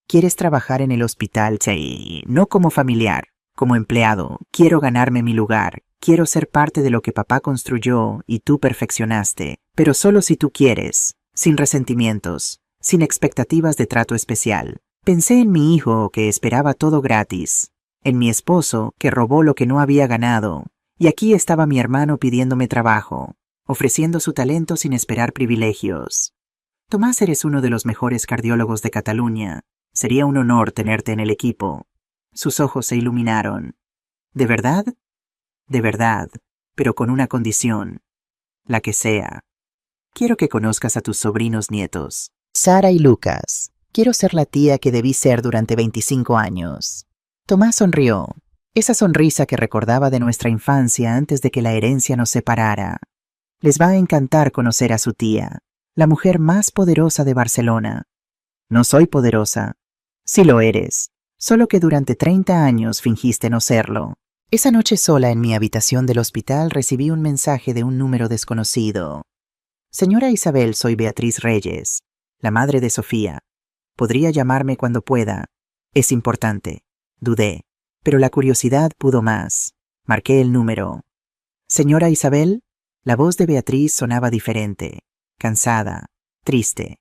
¿Quieres trabajar en el hospital? Sí, no como familiar, como empleado. Quiero ganarme mi lugar. Quiero ser parte de lo que papá construyó y tú perfeccionaste. Pero solo si tú quieres, sin resentimientos, sin expectativas de trato especial. Pensé en mi hijo, que esperaba todo gratis. En mi esposo, que robó lo que no había ganado. Y aquí estaba mi hermano pidiéndome trabajo, ofreciendo su talento sin esperar privilegios. Tomás, eres uno de los mejores cardiólogos de Cataluña. Sería un honor tenerte en el equipo. Sus ojos se iluminaron. ¿De verdad? De verdad, pero con una condición. La que sea. Quiero que conozcas a tus sobrinos nietos. Sara y Lucas. Quiero ser la tía que debí ser durante 25 años. Tomás sonrió. Esa sonrisa que recordaba de nuestra infancia antes de que la herencia nos separara. Les va a encantar conocer a su tía, la mujer más poderosa de Barcelona. No soy poderosa. Sí lo eres, solo que durante 30 años fingiste no serlo. Esa noche, sola en mi habitación del hospital, recibí un mensaje de un número desconocido. Señora Isabel, soy Beatriz Reyes, la madre de Sofía. Podría llamarme cuando pueda. Es importante. Dudé, pero la curiosidad pudo más. Marqué el número. Señora Isabel, la voz de Beatriz sonaba diferente, cansada, triste.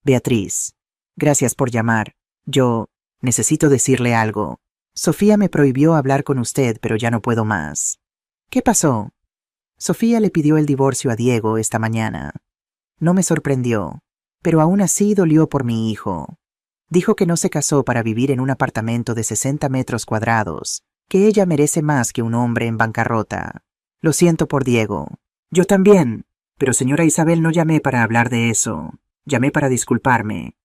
Beatriz, gracias por llamar. Yo necesito decirle algo. Sofía me prohibió hablar con usted, pero ya no puedo más. ¿Qué pasó? Sofía le pidió el divorcio a Diego esta mañana. No me sorprendió, pero aún así dolió por mi hijo. Dijo que no se casó para vivir en un apartamento de 60 metros cuadrados, que ella merece más que un hombre en bancarrota. Lo siento por Diego. Yo también. Pero señora Isabel, no llamé para hablar de eso. Llamé para disculparme.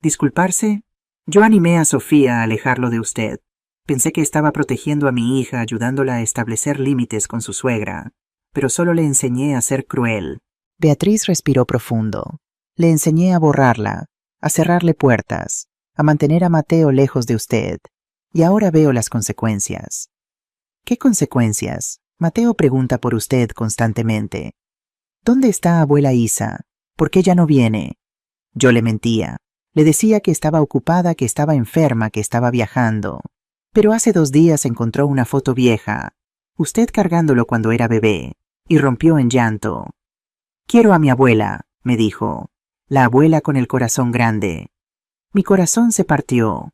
¿Disculparse? Yo animé a Sofía a alejarlo de usted. Pensé que estaba protegiendo a mi hija, ayudándola a establecer límites con su suegra, pero solo le enseñé a ser cruel. Beatriz respiró profundo. Le enseñé a borrarla, a cerrarle puertas, a mantener a Mateo lejos de usted. Y ahora veo las consecuencias. ¿Qué consecuencias? Mateo pregunta por usted constantemente. ¿Dónde está abuela Isa? ¿Por qué ya no viene? Yo le mentía. Le decía que estaba ocupada, que estaba enferma, que estaba viajando. Pero hace 2 días encontró una foto vieja, usted cargándolo cuando era bebé, y rompió en llanto. Quiero a mi abuela, me dijo, la abuela con el corazón grande. Mi corazón se partió.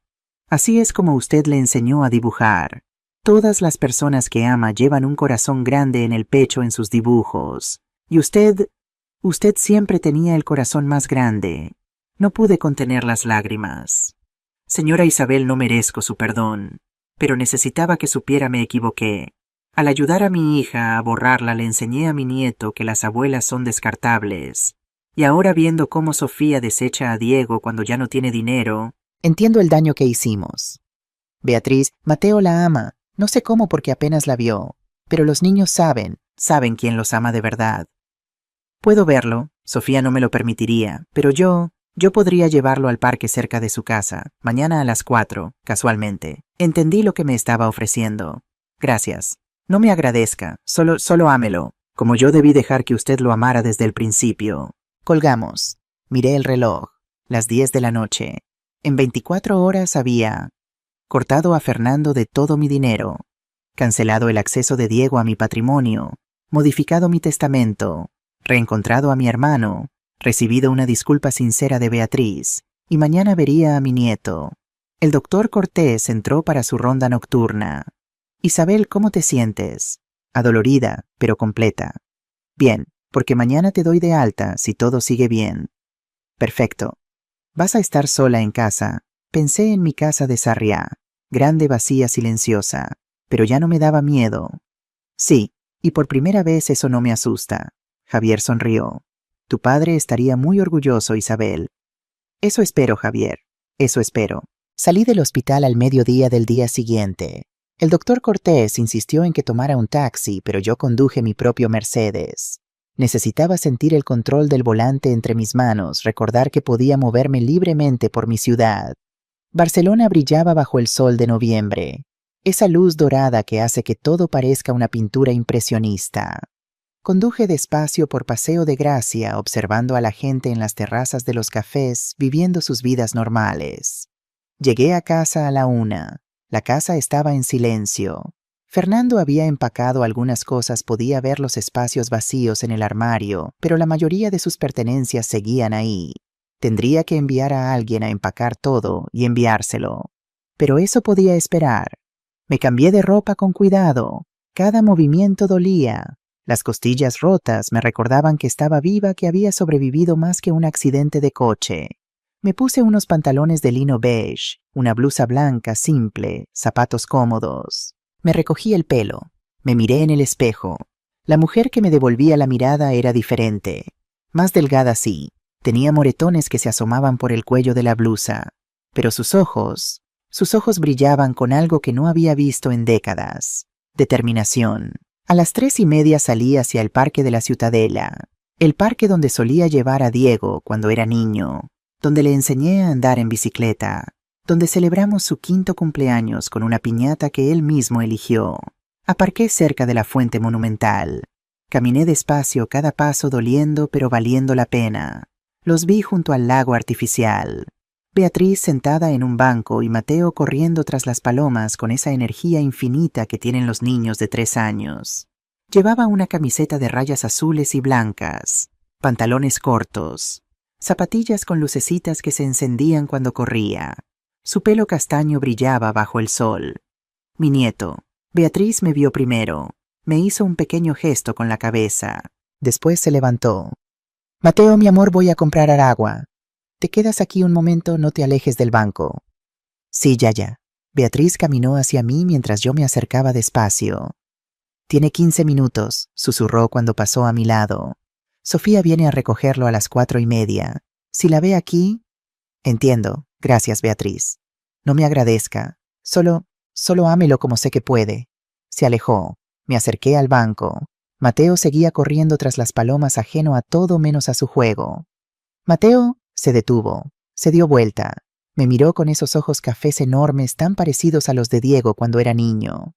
Así es como usted le enseñó a dibujar. Todas las personas que ama llevan un corazón grande en el pecho en sus dibujos. Y usted siempre tenía el corazón más grande. No pude contener las lágrimas. Señora Isabel, no merezco su perdón, pero necesitaba que supiera me equivoqué. Al ayudar a mi hija a borrarla, le enseñé a mi nieto que las abuelas son descartables. Y ahora viendo cómo Sofía desecha a Diego cuando ya no tiene dinero... Entiendo el daño que hicimos. Beatriz, Mateo la ama. No sé cómo porque apenas la vio. Pero los niños saben quién los ama de verdad. Puedo verlo, Sofía no me lo permitiría, pero yo podría llevarlo al parque cerca de su casa, mañana a las 4, casualmente. Entendí lo que me estaba ofreciendo. Gracias. No me agradezca, solo ámelo, como yo debí dejar que usted lo amara desde el principio. Colgamos. Miré el reloj. Las 10 de la noche. En 24 horas había cortado a Fernando de todo mi dinero, cancelado el acceso de Diego a mi patrimonio, modificado mi testamento, reencontrado a mi hermano, recibido una disculpa sincera de Beatriz, y mañana vería a mi nieto. El doctor Cortés entró para su ronda nocturna. Isabel, ¿cómo te sientes? Adolorida, pero completa. Bien, porque mañana te doy de alta si todo sigue bien. Perfecto. Vas a estar sola en casa. Pensé en mi casa de Sarriá, grande, vacía, silenciosa, pero ya no me daba miedo. Sí, y por primera vez eso no me asusta. Javier sonrió. Tu padre estaría muy orgulloso, Isabel. Eso espero, Javier. Eso espero. Salí del hospital al mediodía del día siguiente. El doctor Cortés insistió en que tomara un taxi, pero yo conduje mi propio Mercedes. Necesitaba sentir el control del volante entre mis manos, recordar que podía moverme libremente por mi ciudad. Barcelona brillaba bajo el sol de noviembre, esa luz dorada que hace que todo parezca una pintura impresionista. Conduje despacio por Paseo de Gracia, observando a la gente en las terrazas de los cafés, viviendo sus vidas normales. Llegué a casa a la 1. La casa estaba en silencio. Fernando había empacado algunas cosas, podía ver los espacios vacíos en el armario, pero la mayoría de sus pertenencias seguían ahí. Tendría que enviar a alguien a empacar todo y enviárselo. Pero eso podía esperar. Me cambié de ropa con cuidado. Cada movimiento dolía. Las costillas rotas me recordaban que estaba viva, que había sobrevivido más que un accidente de coche. Me puse unos pantalones de lino beige, una blusa blanca simple, zapatos cómodos. Me recogí el pelo. Me miré en el espejo. La mujer que me devolvía la mirada era diferente. Más delgada sí. Tenía moretones que se asomaban por el cuello de la blusa. Pero sus ojos brillaban con algo que no había visto en décadas. Determinación. A las 3:30 salí hacia el parque de la Ciutadella. El parque donde solía llevar a Diego cuando era niño. Donde le enseñé a andar en bicicleta. Donde celebramos su 5º cumpleaños con una piñata que él mismo eligió. Aparqué cerca de la fuente monumental. Caminé despacio, cada paso doliendo pero valiendo la pena. Los vi junto al lago artificial. Beatriz sentada en un banco y Mateo corriendo tras las palomas con esa energía infinita que tienen los niños de 3 años. Llevaba una camiseta de rayas azules y blancas, pantalones cortos, zapatillas con lucecitas que se encendían cuando corría. Su pelo castaño brillaba bajo el sol. Mi nieto. Beatriz me vio primero. Me hizo un pequeño gesto con la cabeza. Después se levantó. Mateo, mi amor, voy a comprar agua. ¿Te quedas aquí un momento? No te alejes del banco. Sí, Yaya. Beatriz caminó hacia mí mientras yo me acercaba despacio. Tiene 15 minutos, susurró cuando pasó a mi lado. Sofía viene a recogerlo a las 4:30. Si la ve aquí... Entiendo. Gracias, Beatriz. No me agradezca. Solo ámelo como sé que puede. Se alejó. Me acerqué al banco. Mateo seguía corriendo tras las palomas, ajeno a todo menos a su juego. Mateo se detuvo. Se dio vuelta. Me miró con esos ojos cafés enormes tan parecidos a los de Diego cuando era niño.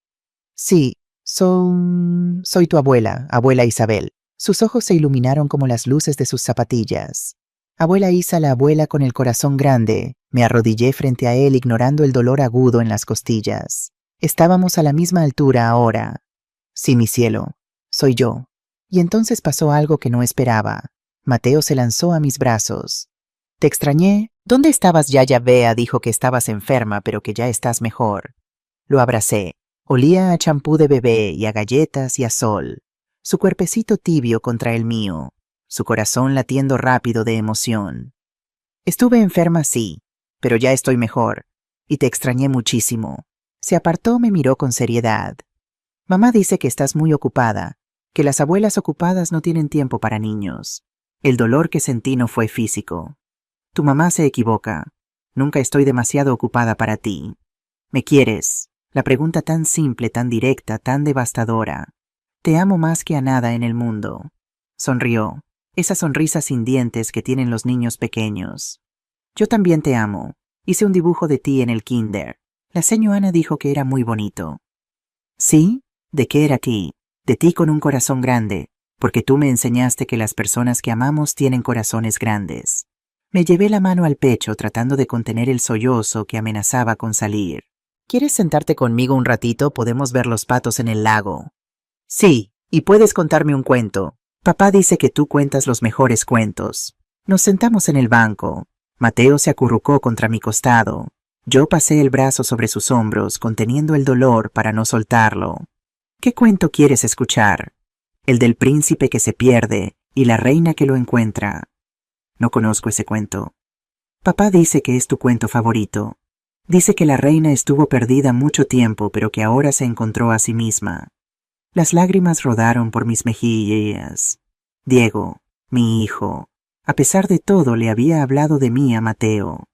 Sí, soy tu abuela, abuela Isabel. Sus ojos se iluminaron como las luces de sus zapatillas. Abuela Isa, la abuela con el corazón grande. Me arrodillé frente a él, ignorando el dolor agudo en las costillas. Estábamos a la misma altura ahora. Sí, mi cielo, soy yo. Y entonces pasó algo que no esperaba. Mateo se lanzó a mis brazos. Te extrañé. ¿Dónde estabas, Yaya? Bea dijo que estabas enferma, pero que ya estás mejor. Lo abracé. Olía a champú de bebé y a galletas y a sol. Su cuerpecito tibio contra el mío. Su corazón latiendo rápido de emoción. Estuve enferma, sí, pero ya estoy mejor. Y te extrañé muchísimo. Se apartó, me miró con seriedad. Mamá dice que estás muy ocupada, que las abuelas ocupadas no tienen tiempo para niños. El dolor que sentí no fue físico. Tu mamá se equivoca. Nunca estoy demasiado ocupada para ti. ¿Me quieres? La pregunta tan simple, tan directa, tan devastadora. Te amo más que a nada en el mundo. Sonrió. Esa sonrisa sin dientes que tienen los niños pequeños. Yo también te amo. Hice un dibujo de ti en el kinder. La señora Ana dijo que era muy bonito. ¿Sí? ¿De qué era aquí? De ti con un corazón grande, porque tú me enseñaste que las personas que amamos tienen corazones grandes. Me llevé la mano al pecho tratando de contener el sollozo que amenazaba con salir. ¿Quieres sentarte conmigo un ratito? Podemos ver los patos en el lago. Sí, y puedes contarme un cuento. Papá dice que tú cuentas los mejores cuentos. Nos sentamos en el banco. Mateo se acurrucó contra mi costado. Yo pasé el brazo sobre sus hombros, conteniendo el dolor para no soltarlo. ¿Qué cuento quieres escuchar? El del príncipe que se pierde y la reina que lo encuentra. No conozco ese cuento. Papá dice que es tu cuento favorito. Dice que la reina estuvo perdida mucho tiempo, pero que ahora se encontró a sí misma. Las lágrimas rodaron por mis mejillas. Diego, mi hijo, a pesar de todo le había hablado de mí a Mateo.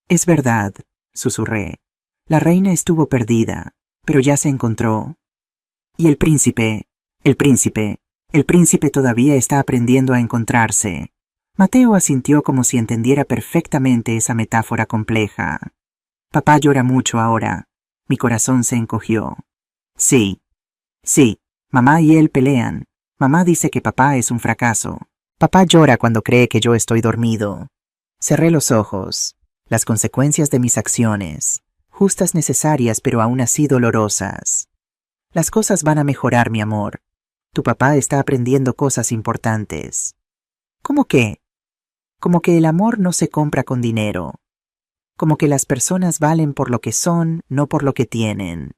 Es verdad, susurré. La reina estuvo perdida, pero ya se encontró. Y el príncipe todavía está aprendiendo a encontrarse. Mateo asintió como si entendiera perfectamente esa metáfora compleja. Papá llora mucho ahora. Mi corazón se encogió. Sí, mamá y él pelean. Mamá dice que papá es un fracaso. Papá llora cuando cree que yo estoy dormido. Cerré los ojos. Las consecuencias de mis acciones, justas, necesarias, pero aún así dolorosas. Las cosas van a mejorar, mi amor. Tu papá está aprendiendo cosas importantes. ¿Cómo qué? Como que el amor no se compra con dinero. Como que las personas valen por lo que son, no por lo que tienen.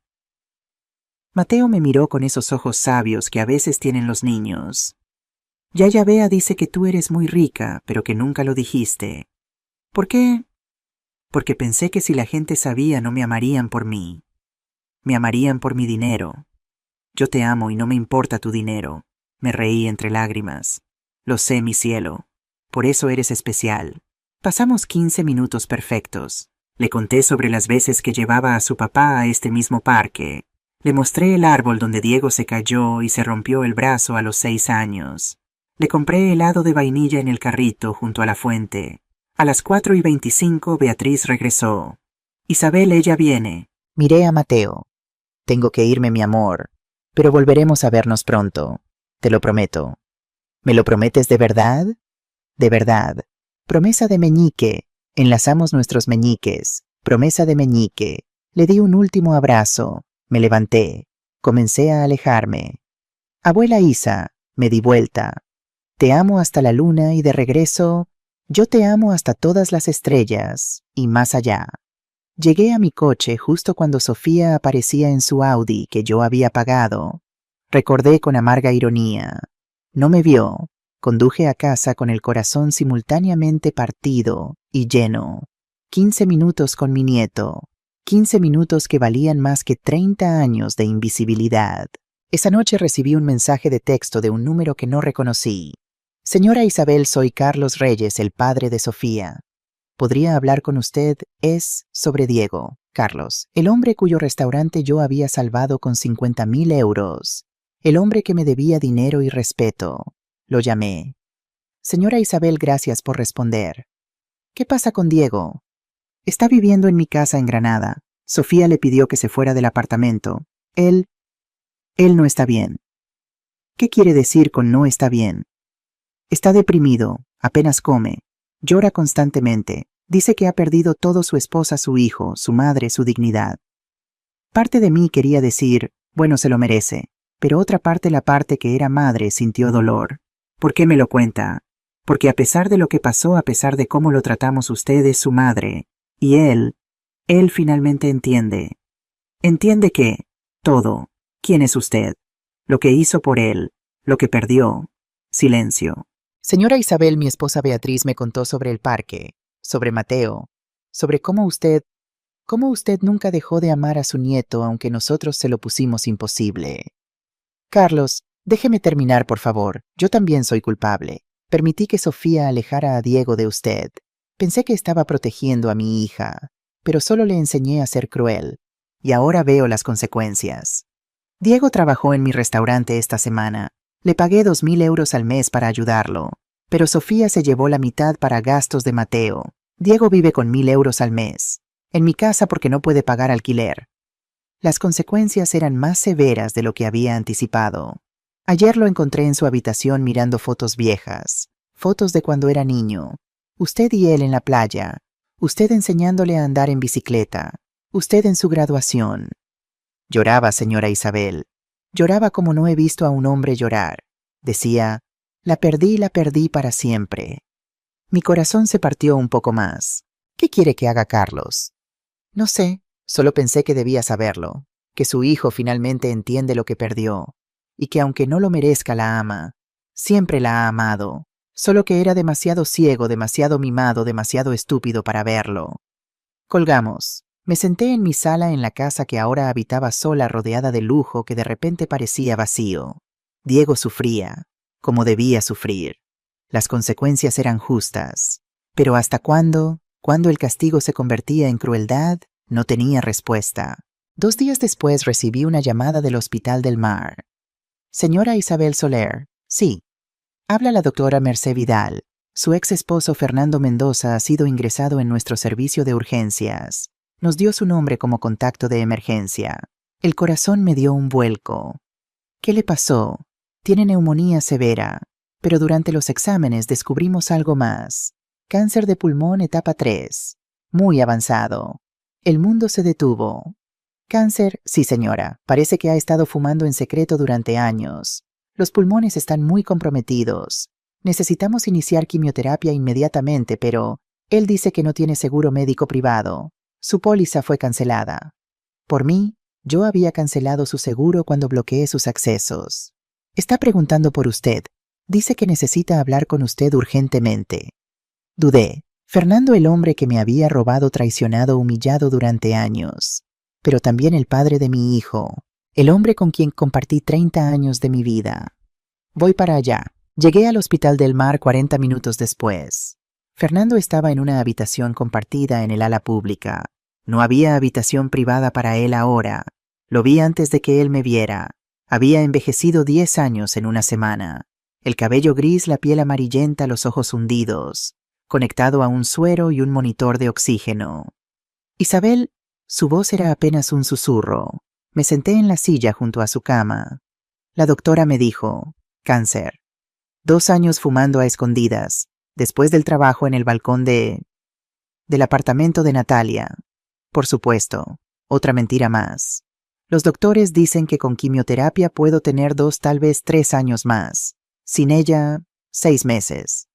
Mateo me miró con esos ojos sabios que a veces tienen los niños. Yaya Bea dice que tú eres muy rica, pero que nunca lo dijiste. ¿Por qué? Porque pensé que si la gente sabía no me amarían por mí. Me amarían por mi dinero. Yo te amo y no me importa tu dinero. Me reí entre lágrimas. Lo sé, mi cielo. Por eso eres especial. Pasamos 15 minutos perfectos. Le conté sobre las veces que llevaba a su papá a este mismo parque. Le mostré el árbol donde Diego se cayó y se rompió el brazo a los 6 años. Le compré helado de vainilla en el carrito junto a la fuente. A las 4:25 Beatriz regresó. Isabel, ella viene. Miré a Mateo. Tengo que irme, mi amor, pero volveremos a vernos pronto. Te lo prometo. ¿Me lo prometes de verdad? De verdad. Promesa de meñique. Enlazamos nuestros meñiques. Promesa de meñique. Le di un último abrazo. Me levanté. Comencé a alejarme. Abuela Isa, me di vuelta. Te amo hasta la luna y de regreso, yo te amo hasta todas las estrellas y más allá. Llegué a mi coche justo cuando Sofía aparecía en su Audi que yo había pagado. Recordé con amarga ironía. No me vio. Conduje a casa con el corazón simultáneamente partido y lleno. 15 minutos con mi nieto. 15 minutos que valían más que 30 años de invisibilidad. Esa noche recibí un mensaje de texto de un número que no reconocí. Señora Isabel, soy Carlos Reyes, el padre de Sofía. ¿Podría hablar con usted? Es sobre Diego. Carlos, el hombre cuyo restaurante yo había salvado con 50.000 euros. El hombre que me debía dinero y respeto. Lo llamé. Señora Isabel, gracias por responder. ¿Qué pasa con Diego? Está viviendo en mi casa en Granada. Sofía le pidió que se fuera del apartamento. Él no está bien. ¿Qué quiere decir con no está bien? Está deprimido, apenas come, llora constantemente, dice que ha perdido todo: su esposa, su hijo, su madre, su dignidad. Parte de mí quería decir, bueno, se lo merece, pero otra parte, la parte que era madre, sintió dolor. ¿Por qué me lo cuenta? Porque a pesar de lo que pasó, a pesar de cómo lo tratamos, usted es su madre, y él finalmente entiende. Entiende que, todo, quién es usted, lo que hizo por él, lo que perdió. Silencio. Señora Isabel, mi esposa Beatriz me contó sobre el parque, sobre Mateo, sobre cómo usted nunca dejó de amar a su nieto aunque nosotros se lo pusimos imposible. Carlos, déjeme terminar, por favor. Yo también soy culpable. Permití que Sofía alejara a Diego de usted. Pensé que estaba protegiendo a mi hija, pero solo le enseñé a ser cruel. Y ahora veo las consecuencias. Diego trabajó en mi restaurante esta semana. Le pagué 2.000 euros al mes para ayudarlo, pero Sofía se llevó la mitad para gastos de Mateo. Diego vive con 1.000 euros al mes, en mi casa porque no puede pagar alquiler. Las consecuencias eran más severas de lo que había anticipado. Ayer lo encontré en su habitación mirando fotos viejas, fotos de cuando era niño. Usted y él en la playa, usted enseñándole a andar en bicicleta, usted en su graduación. Lloraba, señora Isabel. Lloraba como no he visto a un hombre llorar. Decía, la perdí para siempre. Mi corazón se partió un poco más. ¿Qué quiere que haga Carlos? No sé, solo pensé que debía saberlo, que su hijo finalmente entiende lo que perdió, y que aunque no lo merezca la ama, siempre la ha amado, solo que era demasiado ciego, demasiado mimado, demasiado estúpido para verlo. Colgamos. Me senté en mi sala en la casa que ahora habitaba sola, rodeada de lujo que de repente parecía vacío. Diego sufría, como debía sufrir. Las consecuencias eran justas. Pero ¿hasta cuándo? Cuando el castigo se convertía en crueldad, no tenía respuesta. 2 días después recibí una llamada del Hospital del Mar. Señora Isabel Soler, sí. Habla la doctora Mercé Vidal. Su ex esposo Fernando Mendoza ha sido ingresado en nuestro servicio de urgencias. Nos dio su nombre como contacto de emergencia. El corazón me dio un vuelco. ¿Qué le pasó? Tiene neumonía severa, pero durante los exámenes descubrimos algo más. Cáncer de pulmón etapa 3. Muy avanzado. El mundo se detuvo. Cáncer, sí señora, parece que ha estado fumando en secreto durante años. Los pulmones están muy comprometidos. Necesitamos iniciar quimioterapia inmediatamente, pero él dice que no tiene seguro médico privado. Su póliza fue cancelada. Por mí, yo había cancelado su seguro cuando bloqueé sus accesos. Está preguntando por usted. Dice que necesita hablar con usted urgentemente. Dudé. Fernando, el hombre que me había robado, traicionado, humillado durante años. Pero también el padre de mi hijo. El hombre con quien compartí 30 años de mi vida. Voy para allá. Llegué al Hospital del Mar 40 minutos después. Fernando estaba en una habitación compartida en el ala pública. No había habitación privada para él ahora. Lo vi antes de que él me viera. Había envejecido 10 años en una semana. El cabello gris, la piel amarillenta, los ojos hundidos. Conectado a un suero y un monitor de oxígeno. Isabel, su voz era apenas un susurro. Me senté en la silla junto a su cama. La doctora me dijo, cáncer. 2 años fumando a escondidas, después del trabajo en el balcón del apartamento de Natalia. Por supuesto, otra mentira más. Los doctores dicen que con quimioterapia puedo tener 2, tal vez 3 años más. Sin ella, 6 meses.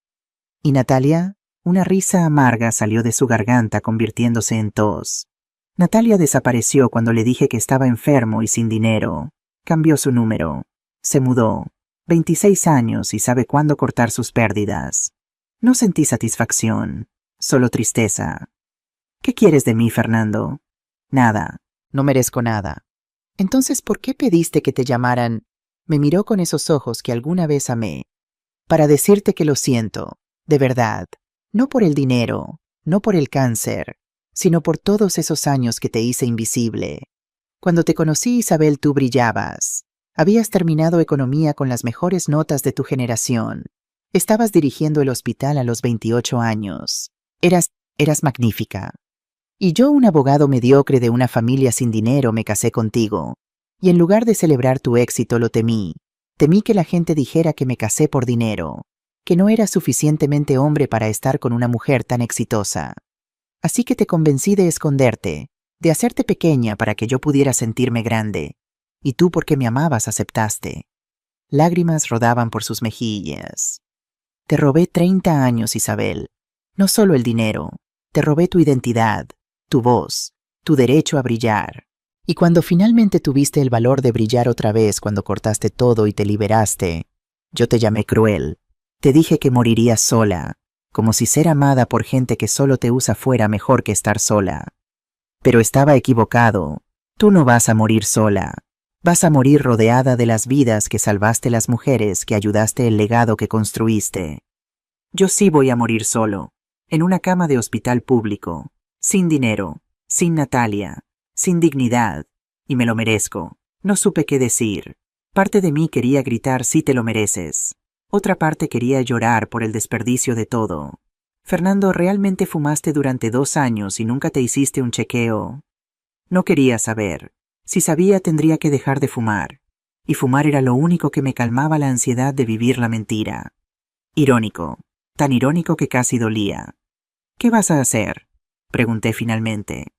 ¿Y Natalia? Una risa amarga salió de su garganta convirtiéndose en tos. Natalia desapareció cuando le dije que estaba enfermo y sin dinero. Cambió su número. Se mudó. 26 años y sabe cuándo cortar sus pérdidas. No sentí satisfacción, solo tristeza. ¿Qué quieres de mí, Fernando? Nada. No merezco nada. Entonces, ¿por qué pediste que te llamaran? Me miró con esos ojos que alguna vez amé. Para decirte que lo siento, de verdad. No por el dinero, no por el cáncer, sino por todos esos años que te hice invisible. Cuando te conocí, Isabel, tú brillabas. Habías terminado economía con las mejores notas de tu generación. Estabas dirigiendo el hospital a los 28 años. Eras magnífica. Y yo, un abogado mediocre de una familia sin dinero, me casé contigo. Y en lugar de celebrar tu éxito, lo temí. Temí que la gente dijera que me casé por dinero, que no era suficientemente hombre para estar con una mujer tan exitosa. Así que te convencí de esconderte, de hacerte pequeña para que yo pudiera sentirme grande. Y tú, porque me amabas, aceptaste. Lágrimas rodaban por sus mejillas. Te robé 30 años, Isabel. No solo el dinero, te robé tu identidad, tu voz, tu derecho a brillar. Y cuando finalmente tuviste el valor de brillar otra vez, cuando cortaste todo y te liberaste, yo te llamé cruel. Te dije que morirías sola, como si ser amada por gente que solo te usa fuera mejor que estar sola. Pero estaba equivocado. Tú no vas a morir sola. Vas a morir rodeada de las vidas que salvaste, las mujeres que ayudaste, el legado que construiste. Yo sí voy a morir solo, en una cama de hospital público, sin dinero, sin Natalia, sin dignidad, y me lo merezco. No supe qué decir. Parte de mí quería gritar, sí te lo mereces. Otra parte quería llorar por el desperdicio de todo. Fernando, ¿realmente fumaste durante 2 años y nunca te hiciste un chequeo? No quería saber. Si sabía, tendría que dejar de fumar. Y fumar era lo único que me calmaba la ansiedad de vivir la mentira. Irónico. Tan irónico que casi dolía. ¿Qué vas a hacer?, pregunté finalmente.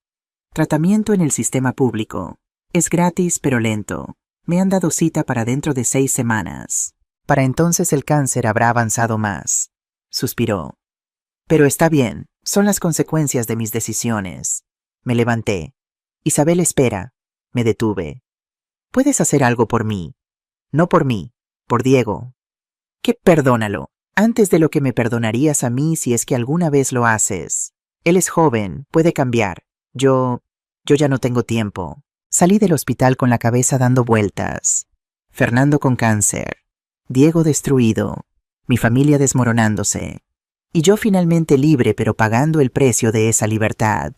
Tratamiento en el sistema público. Es gratis pero lento. Me han dado cita para dentro de 6 semanas. Para entonces el cáncer habrá avanzado más. Suspiró. Pero está bien, son las consecuencias de mis decisiones. Me levanté. Isabel, espera. Me detuve. ¿Puedes hacer algo por mí? No por mí, por Diego. ¿Qué? Perdónalo. Antes de lo que me perdonarías a mí si es que alguna vez lo haces. Él es joven, puede cambiar. Yo ya no tengo tiempo. Salí del hospital con la cabeza dando vueltas. Fernando con cáncer. Diego destruido. Mi familia desmoronándose. Y yo finalmente libre, pero pagando el precio de esa libertad.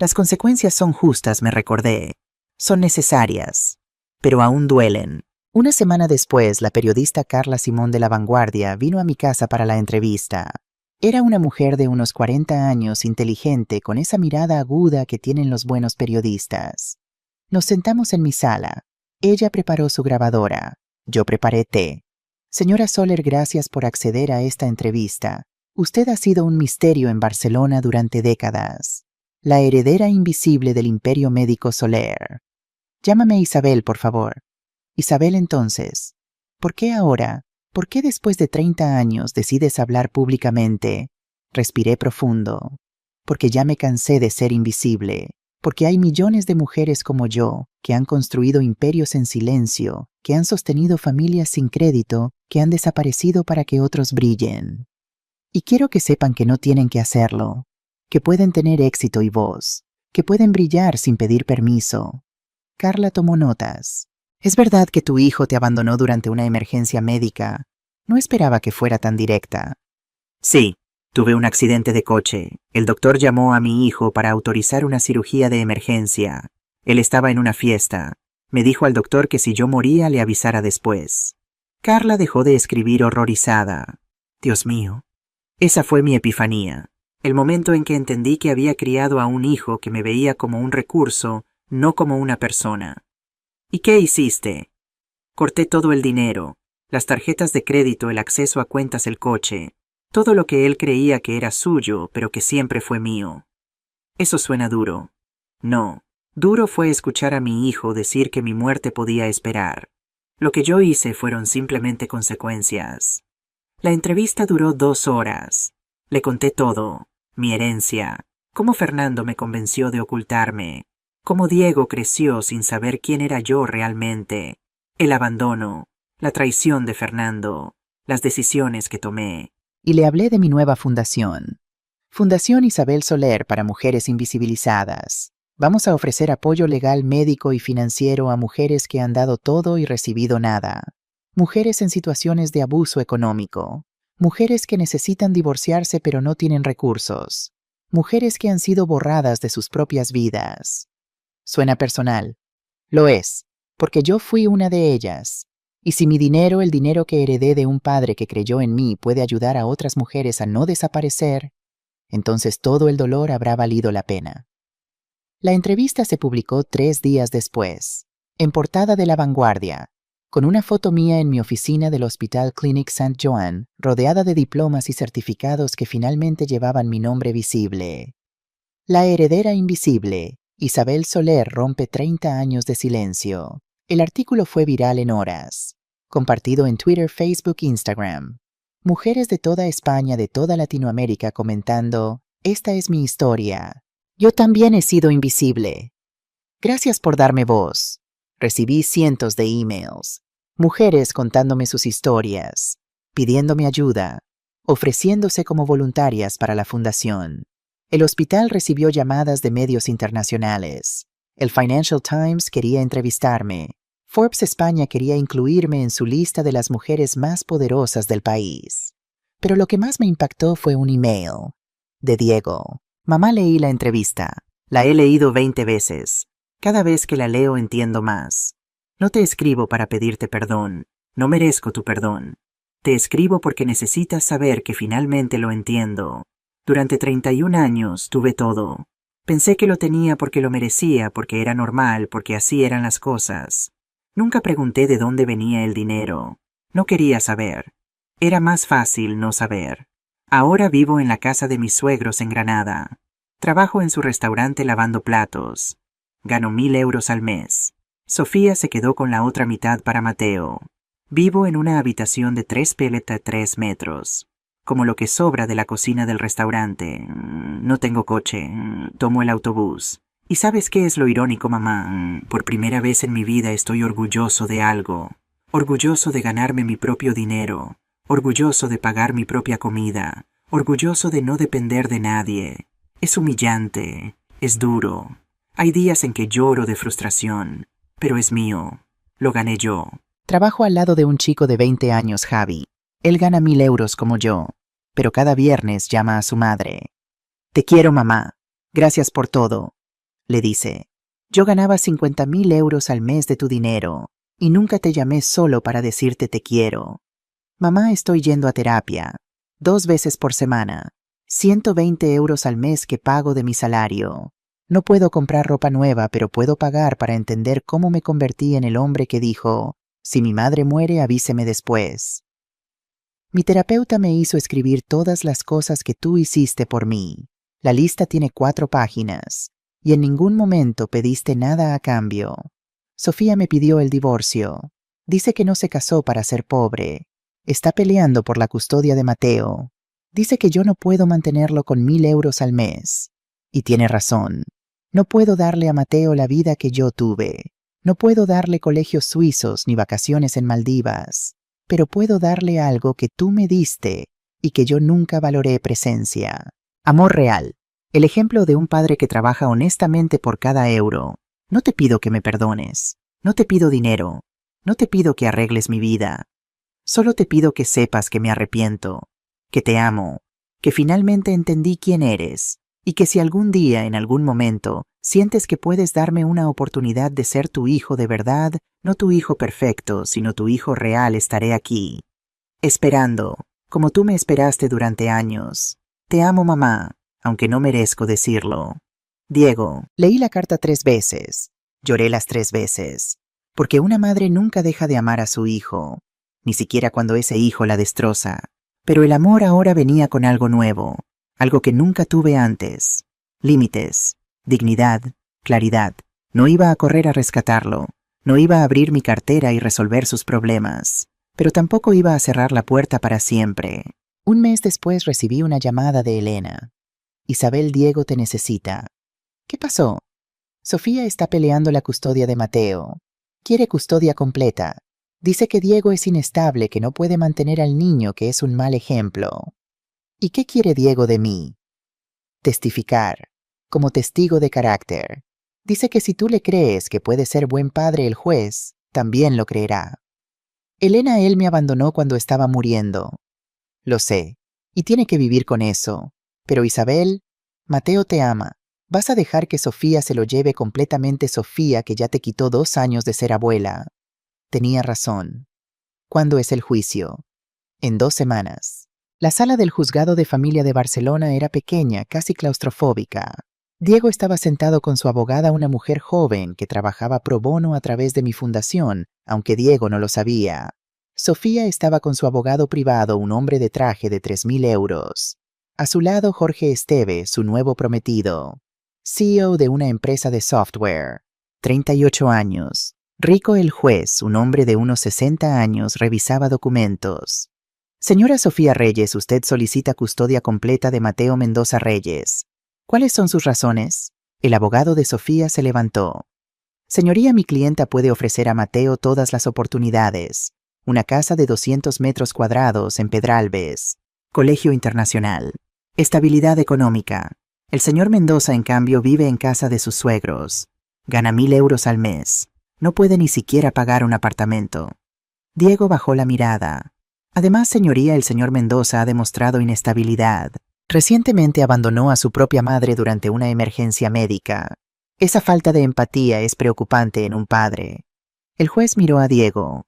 Las consecuencias son justas, me recordé. Son necesarias, pero aún duelen. Una semana después, la periodista Carla Simón de La Vanguardia vino a mi casa para la entrevista. Era una mujer de unos 40 años, inteligente, con esa mirada aguda que tienen los buenos periodistas. Nos sentamos en mi sala. Ella preparó su grabadora. Yo preparé té. Señora Soler, gracias por acceder a esta entrevista. Usted ha sido un misterio en Barcelona durante décadas. La heredera invisible del imperio médico Soler. Llámame Isabel, por favor. Isabel, entonces, ¿por qué ahora? ¿Por qué después de 30 años decides hablar públicamente? Respiré profundo. Porque ya me cansé de ser invisible. Porque hay millones de mujeres como yo que han construido imperios en silencio, que han sostenido familias sin crédito, que han desaparecido para que otros brillen. Y quiero que sepan que no tienen que hacerlo, que pueden tener éxito y voz, que pueden brillar sin pedir permiso. Carla tomó notas. Es verdad que tu hijo te abandonó durante una emergencia médica. No esperaba que fuera tan directa. Sí, tuve un accidente de coche. El doctor llamó a mi hijo para autorizar una cirugía de emergencia. Él estaba en una fiesta. Me dijo al doctor que si yo moría le avisara después. Carla dejó de escribir horrorizada. Dios mío. Esa fue mi epifanía. El momento en que entendí que había criado a un hijo que me veía como un recurso, no como una persona. ¿Y qué hiciste? Corté todo el dinero, las tarjetas de crédito, el acceso a cuentas, el coche, todo lo que él creía que era suyo, pero que siempre fue mío. Eso suena duro. No, duro fue escuchar a mi hijo decir que mi muerte podía esperar. Lo que yo hice fueron simplemente consecuencias. La entrevista duró 2 horas. Le conté todo, mi herencia, cómo Fernando me convenció de ocultarme, cómo Diego creció sin saber quién era yo realmente, el abandono, la traición de Fernando, las decisiones que tomé. Y le hablé de mi nueva fundación. Fundación Isabel Soler para Mujeres Invisibilizadas. Vamos a ofrecer apoyo legal, médico y financiero a mujeres que han dado todo y recibido nada. Mujeres en situaciones de abuso económico. Mujeres que necesitan divorciarse pero no tienen recursos. Mujeres que han sido borradas de sus propias vidas. Suena personal. Lo es, porque yo fui una de ellas. Y si mi dinero, el dinero que heredé de un padre que creyó en mí, puede ayudar a otras mujeres a no desaparecer, entonces todo el dolor habrá valido la pena. La entrevista se publicó 3 días después, en portada de La Vanguardia, con una foto mía en mi oficina del Hospital Clinic St. Joan, rodeada de diplomas y certificados que finalmente llevaban mi nombre visible. La heredera invisible, Isabel Soler, rompe 30 años de silencio. El artículo fue viral en horas, compartido en Twitter, Facebook, Instagram. Mujeres de toda España, de toda Latinoamérica comentando, esta es mi historia. Yo también he sido invisible. Gracias por darme voz. Recibí cientos de emails. Mujeres contándome sus historias, pidiéndome ayuda, ofreciéndose como voluntarias para la fundación. El hospital recibió llamadas de medios internacionales. El Financial Times quería entrevistarme. Forbes España quería incluirme en su lista de las mujeres más poderosas del país. Pero lo que más me impactó fue un email de Diego. Mamá, leí la entrevista. La he leído 20 veces. Cada vez que la leo entiendo más. No te escribo para pedirte perdón. No merezco tu perdón. Te escribo porque necesitas saber que finalmente lo entiendo. Durante 31 años tuve todo. Pensé que lo tenía porque lo merecía, porque era normal, porque así eran las cosas. Nunca pregunté de dónde venía el dinero. No quería saber. Era más fácil no saber. Ahora vivo en la casa de mis suegros en Granada. Trabajo en su restaurante lavando platos. Gano 1.000 euros al mes. Sofía se quedó con la otra mitad para Mateo. Vivo en una habitación de 3 metros. Como lo que sobra de la cocina del restaurante. No tengo coche. Tomo el autobús. ¿Y sabes qué es lo irónico, mamá? Por primera vez en mi vida estoy orgulloso de algo. Orgulloso de ganarme mi propio dinero. Orgulloso de pagar mi propia comida. Orgulloso de no depender de nadie. Es humillante. Es duro. Hay días en que lloro de frustración. Pero es mío. Lo gané yo. Trabajo al lado de un chico de 20 años, Javi. Él gana 1.000 euros como yo, pero cada viernes llama a su madre. Te quiero, mamá. Gracias por todo. Le dice. Yo ganaba 50.000 euros al mes de tu dinero, y nunca te llamé solo para decirte te quiero. Mamá, estoy yendo a terapia. 2 veces por semana. 120 euros al mes que pago de mi salario. No puedo comprar ropa nueva, pero puedo pagar para entender cómo me convertí en el hombre que dijo, si mi madre muere, avíseme después. Mi terapeuta me hizo escribir todas las cosas que tú hiciste por mí. La lista tiene 4 páginas, y en ningún momento pediste nada a cambio. Sofía me pidió el divorcio. Dice que no se casó para ser pobre. Está peleando por la custodia de Mateo. Dice que yo no puedo mantenerlo con 1.000 euros al mes. Y tiene razón. No puedo darle a Mateo la vida que yo tuve. No puedo darle colegios suizos ni vacaciones en Maldivas. Pero puedo darle algo que tú me diste y que yo nunca valoré: presencia. Amor real. El ejemplo de un padre que trabaja honestamente por cada euro. No te pido que me perdones. No te pido dinero. No te pido que arregles mi vida. Solo te pido que sepas que me arrepiento, que te amo, que finalmente entendí quién eres, y que si algún día, en algún momento, sientes que puedes darme una oportunidad de ser tu hijo de verdad, no tu hijo perfecto, sino tu hijo real, estaré aquí, esperando, como tú me esperaste durante años. Te amo, mamá, aunque no merezco decirlo. Diego. Leí la carta 3 veces. Lloré las 3 veces. Porque una madre nunca deja de amar a su hijo, ni siquiera cuando ese hijo la destroza. Pero el amor ahora venía con algo nuevo, algo que nunca tuve antes. Límites, dignidad, claridad. No iba a correr a rescatarlo, no iba a abrir mi cartera y resolver sus problemas, pero tampoco iba a cerrar la puerta para siempre. Un mes después recibí una llamada de Elena. Isabel, Diego te necesita. ¿Qué pasó? Sofía está peleando la custodia de Mateo. Quiere custodia completa. Dice que Diego es inestable, que no puede mantener al niño, que es un mal ejemplo. ¿Y qué quiere Diego de mí? Testificar, como testigo de carácter. Dice que si tú le crees que puede ser buen padre el juez, también lo creerá. Elena, él me abandonó cuando estaba muriendo. Lo sé, y tiene que vivir con eso. Pero Isabel, Mateo te ama. ¿Vas a dejar que Sofía se lo lleve completamente? Sofía, que ya te quitó 2 años de ser abuela. Tenía razón. ¿Cuándo es el juicio? En 2 semanas. La sala del juzgado de familia de Barcelona era pequeña, casi claustrofóbica. Diego estaba sentado con su abogada, una mujer joven que trabajaba pro bono a través de mi fundación, aunque Diego no lo sabía. Sofía estaba con su abogado privado, un hombre de traje de 3.000 euros. A su lado, Jorge Esteve, su nuevo prometido. CEO de una empresa de software. 38 años. Rico el juez, un hombre de unos 60 años, revisaba documentos. Señora Sofía Reyes, usted solicita custodia completa de Mateo Mendoza Reyes. ¿Cuáles son sus razones? El abogado de Sofía se levantó. Señoría, mi clienta puede ofrecer a Mateo todas las oportunidades. Una casa de 200 metros cuadrados en Pedralbes. Colegio internacional. Estabilidad económica. El señor Mendoza, en cambio, vive en casa de sus suegros. Gana 1.000 euros al mes. No puede ni siquiera pagar un apartamento. Diego bajó la mirada. Además, señoría, el señor Mendoza ha demostrado inestabilidad. Recientemente abandonó a su propia madre durante una emergencia médica. Esa falta de empatía es preocupante en un padre. El juez miró a Diego.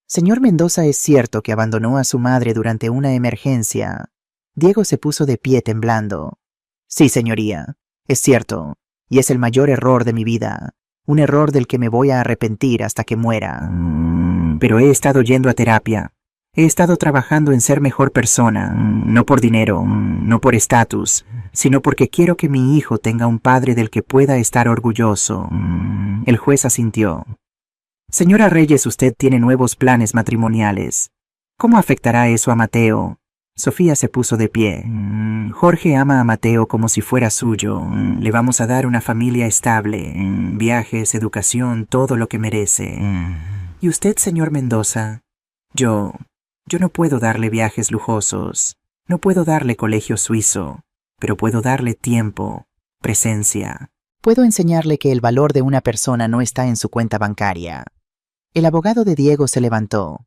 Señor Mendoza, ¿es cierto que abandonó a su madre durante una emergencia? Diego se puso de pie temblando. Sí, señoría, es cierto, y es el mayor error de mi vida. Un error del que me voy a arrepentir hasta que muera. Pero he estado yendo a terapia. He estado trabajando en ser mejor persona, no por dinero, no por estatus, sino porque quiero que mi hijo tenga un padre del que pueda estar orgulloso. El juez asintió. Señora Reyes, usted tiene nuevos planes matrimoniales. ¿Cómo afectará eso a Mateo? Sofía se puso de pie. Jorge ama a Mateo como si fuera suyo. Le vamos a dar una familia estable, viajes, educación, todo lo que merece. ¿Y usted, señor Mendoza? Yo no puedo darle viajes lujosos, no puedo darle colegio suizo, pero puedo darle tiempo, presencia. Puedo enseñarle que el valor de una persona no está en su cuenta bancaria. El abogado de Diego se levantó.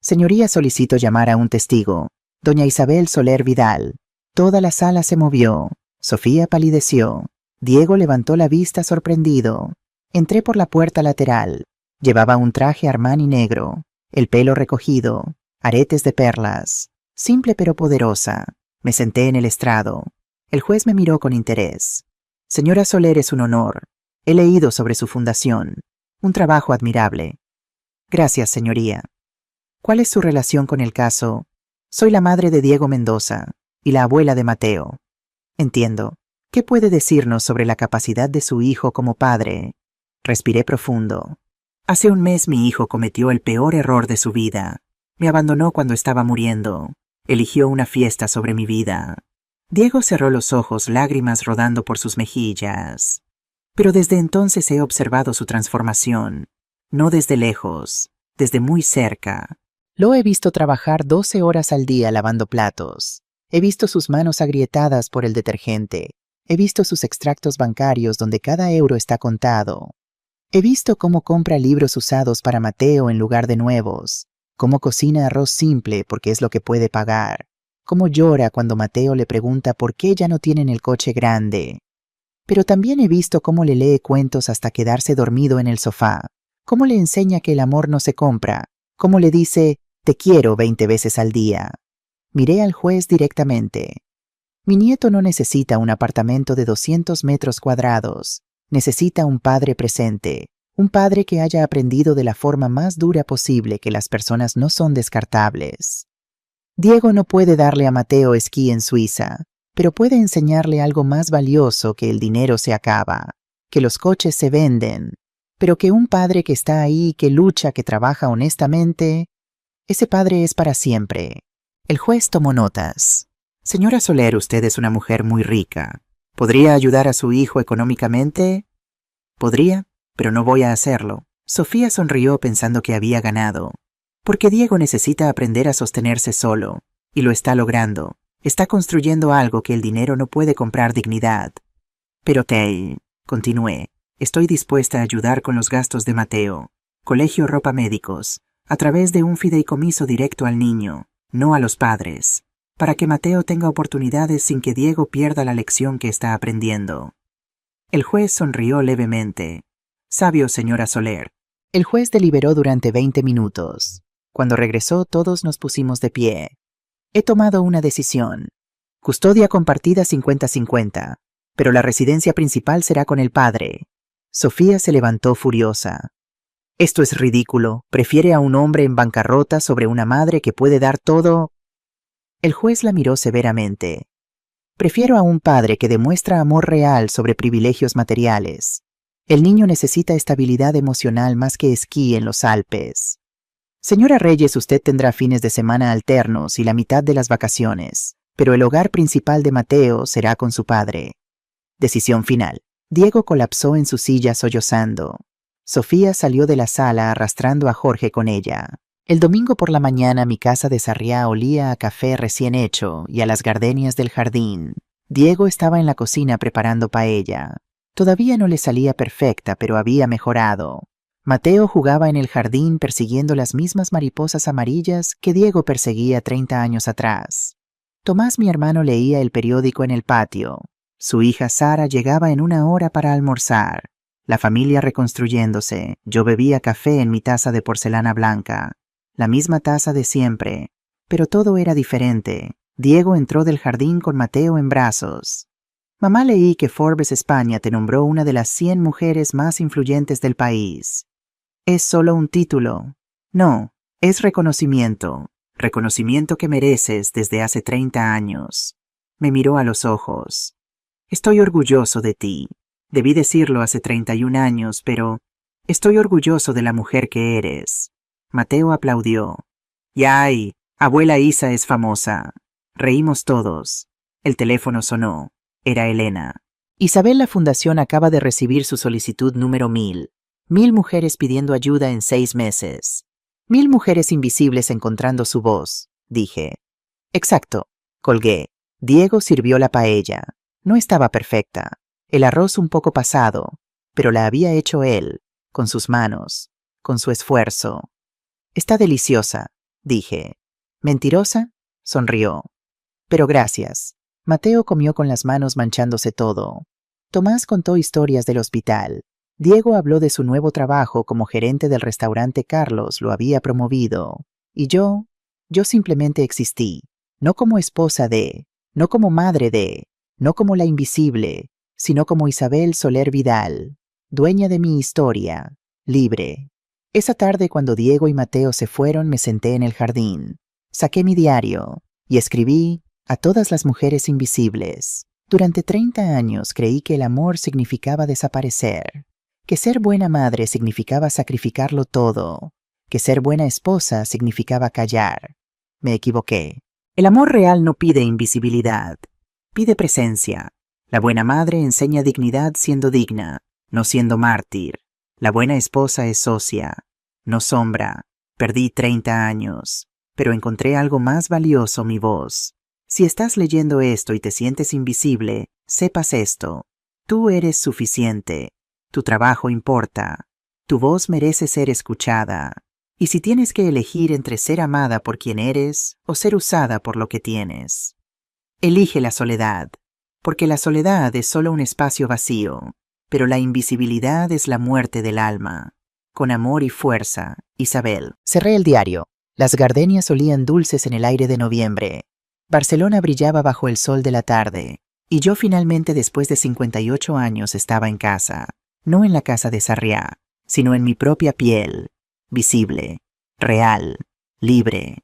Señoría, solicito llamar a un testigo. Doña Isabel Soler Vidal. Toda la sala se movió. Sofía palideció. Diego levantó la vista sorprendido. Entré por la puerta lateral. Llevaba un traje Armani negro, el pelo recogido, aretes de perlas. Simple pero poderosa. Me senté en el estrado. El juez me miró con interés. Señora Soler, es un honor. He leído sobre su fundación. Un trabajo admirable. Gracias, señoría. ¿Cuál es su relación con el caso? Soy la madre de Diego Mendoza y la abuela de Mateo. Entiendo. ¿Qué puede decirnos sobre la capacidad de su hijo como padre? Respiré profundo. Hace un mes mi hijo cometió el peor error de su vida. Me abandonó cuando estaba muriendo. Eligió una fiesta sobre mi vida. Diego cerró los ojos, lágrimas rodando por sus mejillas. Pero desde entonces he observado su transformación. No desde lejos, desde muy cerca. Lo he visto trabajar 12 horas al día lavando platos. He visto sus manos agrietadas por el detergente. He visto sus extractos bancarios donde cada euro está contado. He visto cómo compra libros usados para Mateo en lugar de nuevos. Cómo cocina arroz simple porque es lo que puede pagar. Cómo llora cuando Mateo le pregunta por qué ya no tienen el coche grande. Pero también he visto cómo le lee cuentos hasta quedarse dormido en el sofá. Cómo le enseña que el amor no se compra. Cómo le dice, te quiero 20 veces al día. Miré al juez directamente. Mi nieto no necesita un apartamento de 200 metros cuadrados. Necesita un padre presente. Un padre que haya aprendido de la forma más dura posible que las personas no son descartables. Diego no puede darle a Mateo esquí en Suiza, pero puede enseñarle algo más valioso: que el dinero se acaba, que los coches se venden, pero que un padre que está ahí, que lucha, que trabaja honestamente, ese padre es para siempre. El juez tomó notas. Señora Soler, usted es una mujer muy rica. ¿Podría ayudar a su hijo económicamente? Podría, pero no voy a hacerlo. Sofía sonrió pensando que había ganado. Porque Diego necesita aprender a sostenerse solo, y lo está logrando. Está construyendo algo que el dinero no puede comprar dignidad. Pero Tay, continué, estoy dispuesta a ayudar con los gastos de Mateo, colegio, ropa, médicos, a través de un fideicomiso directo al niño, no a los padres, para que Mateo tenga oportunidades sin que Diego pierda la lección que está aprendiendo. El juez sonrió levemente. Sabio, señora Soler. El juez deliberó durante 20 minutos. Cuando regresó, todos nos pusimos de pie. He tomado una decisión. Custodia compartida 50-50, pero la residencia principal será con el padre. Sofía se levantó furiosa. Esto es ridículo. Prefiere a un hombre en bancarrota sobre una madre que puede dar todo. El juez la miró severamente. Prefiero a un padre que demuestra amor real sobre privilegios materiales. El niño necesita estabilidad emocional más que esquí en los Alpes. Señora Reyes, usted tendrá fines de semana alternos y la mitad de las vacaciones, pero el hogar principal de Mateo será con su padre. Decisión final. Diego colapsó en su silla sollozando. Sofía salió de la sala arrastrando a Jorge con ella. El domingo por la mañana mi casa de Sarriá olía a café recién hecho y a las gardenias del jardín. Diego estaba en la cocina preparando paella. Todavía no le salía perfecta, pero había mejorado. Mateo jugaba en el jardín persiguiendo las mismas mariposas amarillas que Diego perseguía 30 años atrás. Tomás, mi hermano, leía el periódico en el patio. Su hija Sara llegaba en una hora para almorzar. La familia reconstruyéndose. Yo bebía café en mi taza de porcelana blanca. La misma taza de siempre. Pero todo era diferente. Diego entró del jardín con Mateo en brazos. Mamá, leí que Forbes España te nombró una de las 100 mujeres más influyentes del país. ¿Es solo un título? No, es reconocimiento. Reconocimiento que mereces desde hace 30 años. Me miró a los ojos. Estoy orgulloso de ti. Debí decirlo hace 31 años, pero estoy orgulloso de la mujer que eres. Mateo aplaudió. ¡Yay! Abuela Isa es famosa. Reímos todos. El teléfono sonó. Era Elena. Isabel, la fundación acaba de recibir su solicitud número 1000. 1000 mujeres pidiendo ayuda en 6 meses. 1000 mujeres invisibles encontrando su voz, dije. Exacto, colgué. Diego sirvió la paella. No estaba perfecta. El arroz un poco pasado, pero la había hecho él, con sus manos, con su esfuerzo. Está deliciosa, dije. ¿Mentirosa? Sonrió. Pero gracias. Mateo comió con las manos manchándose todo. Tomás contó historias del hospital. Diego habló de su nuevo trabajo como gerente del restaurante Carlos, lo había promovido. Y yo simplemente existí. No como esposa de, no como madre de, no como la invisible, sino como Isabel Soler Vidal, dueña de mi historia, libre. Esa tarde, cuando Diego y Mateo se fueron, me senté en el jardín. Saqué mi diario y escribí a todas las mujeres invisibles. Durante 30 años creí que el amor significaba desaparecer, que ser buena madre significaba sacrificarlo todo, que ser buena esposa significaba callar. Me equivoqué. El amor real no pide invisibilidad, pide presencia. La buena madre enseña dignidad siendo digna, no siendo mártir. La buena esposa es socia, no sombra. Perdí 30 años, pero encontré algo más valioso: mi voz. Si estás leyendo esto y te sientes invisible, sepas esto. Tú eres suficiente. Tu trabajo importa. Tu voz merece ser escuchada. Y si tienes que elegir entre ser amada por quien eres o ser usada por lo que tienes, elige la soledad, porque la soledad es solo un espacio vacío, pero la invisibilidad es la muerte del alma. Con amor y fuerza, Isabel. Cerré el diario. Las gardenias olían dulces en el aire de noviembre. Barcelona brillaba bajo el sol de la tarde, y yo finalmente, después de 58 años, estaba en casa. No en la casa de Sarriá, sino en mi propia piel, visible, real, libre.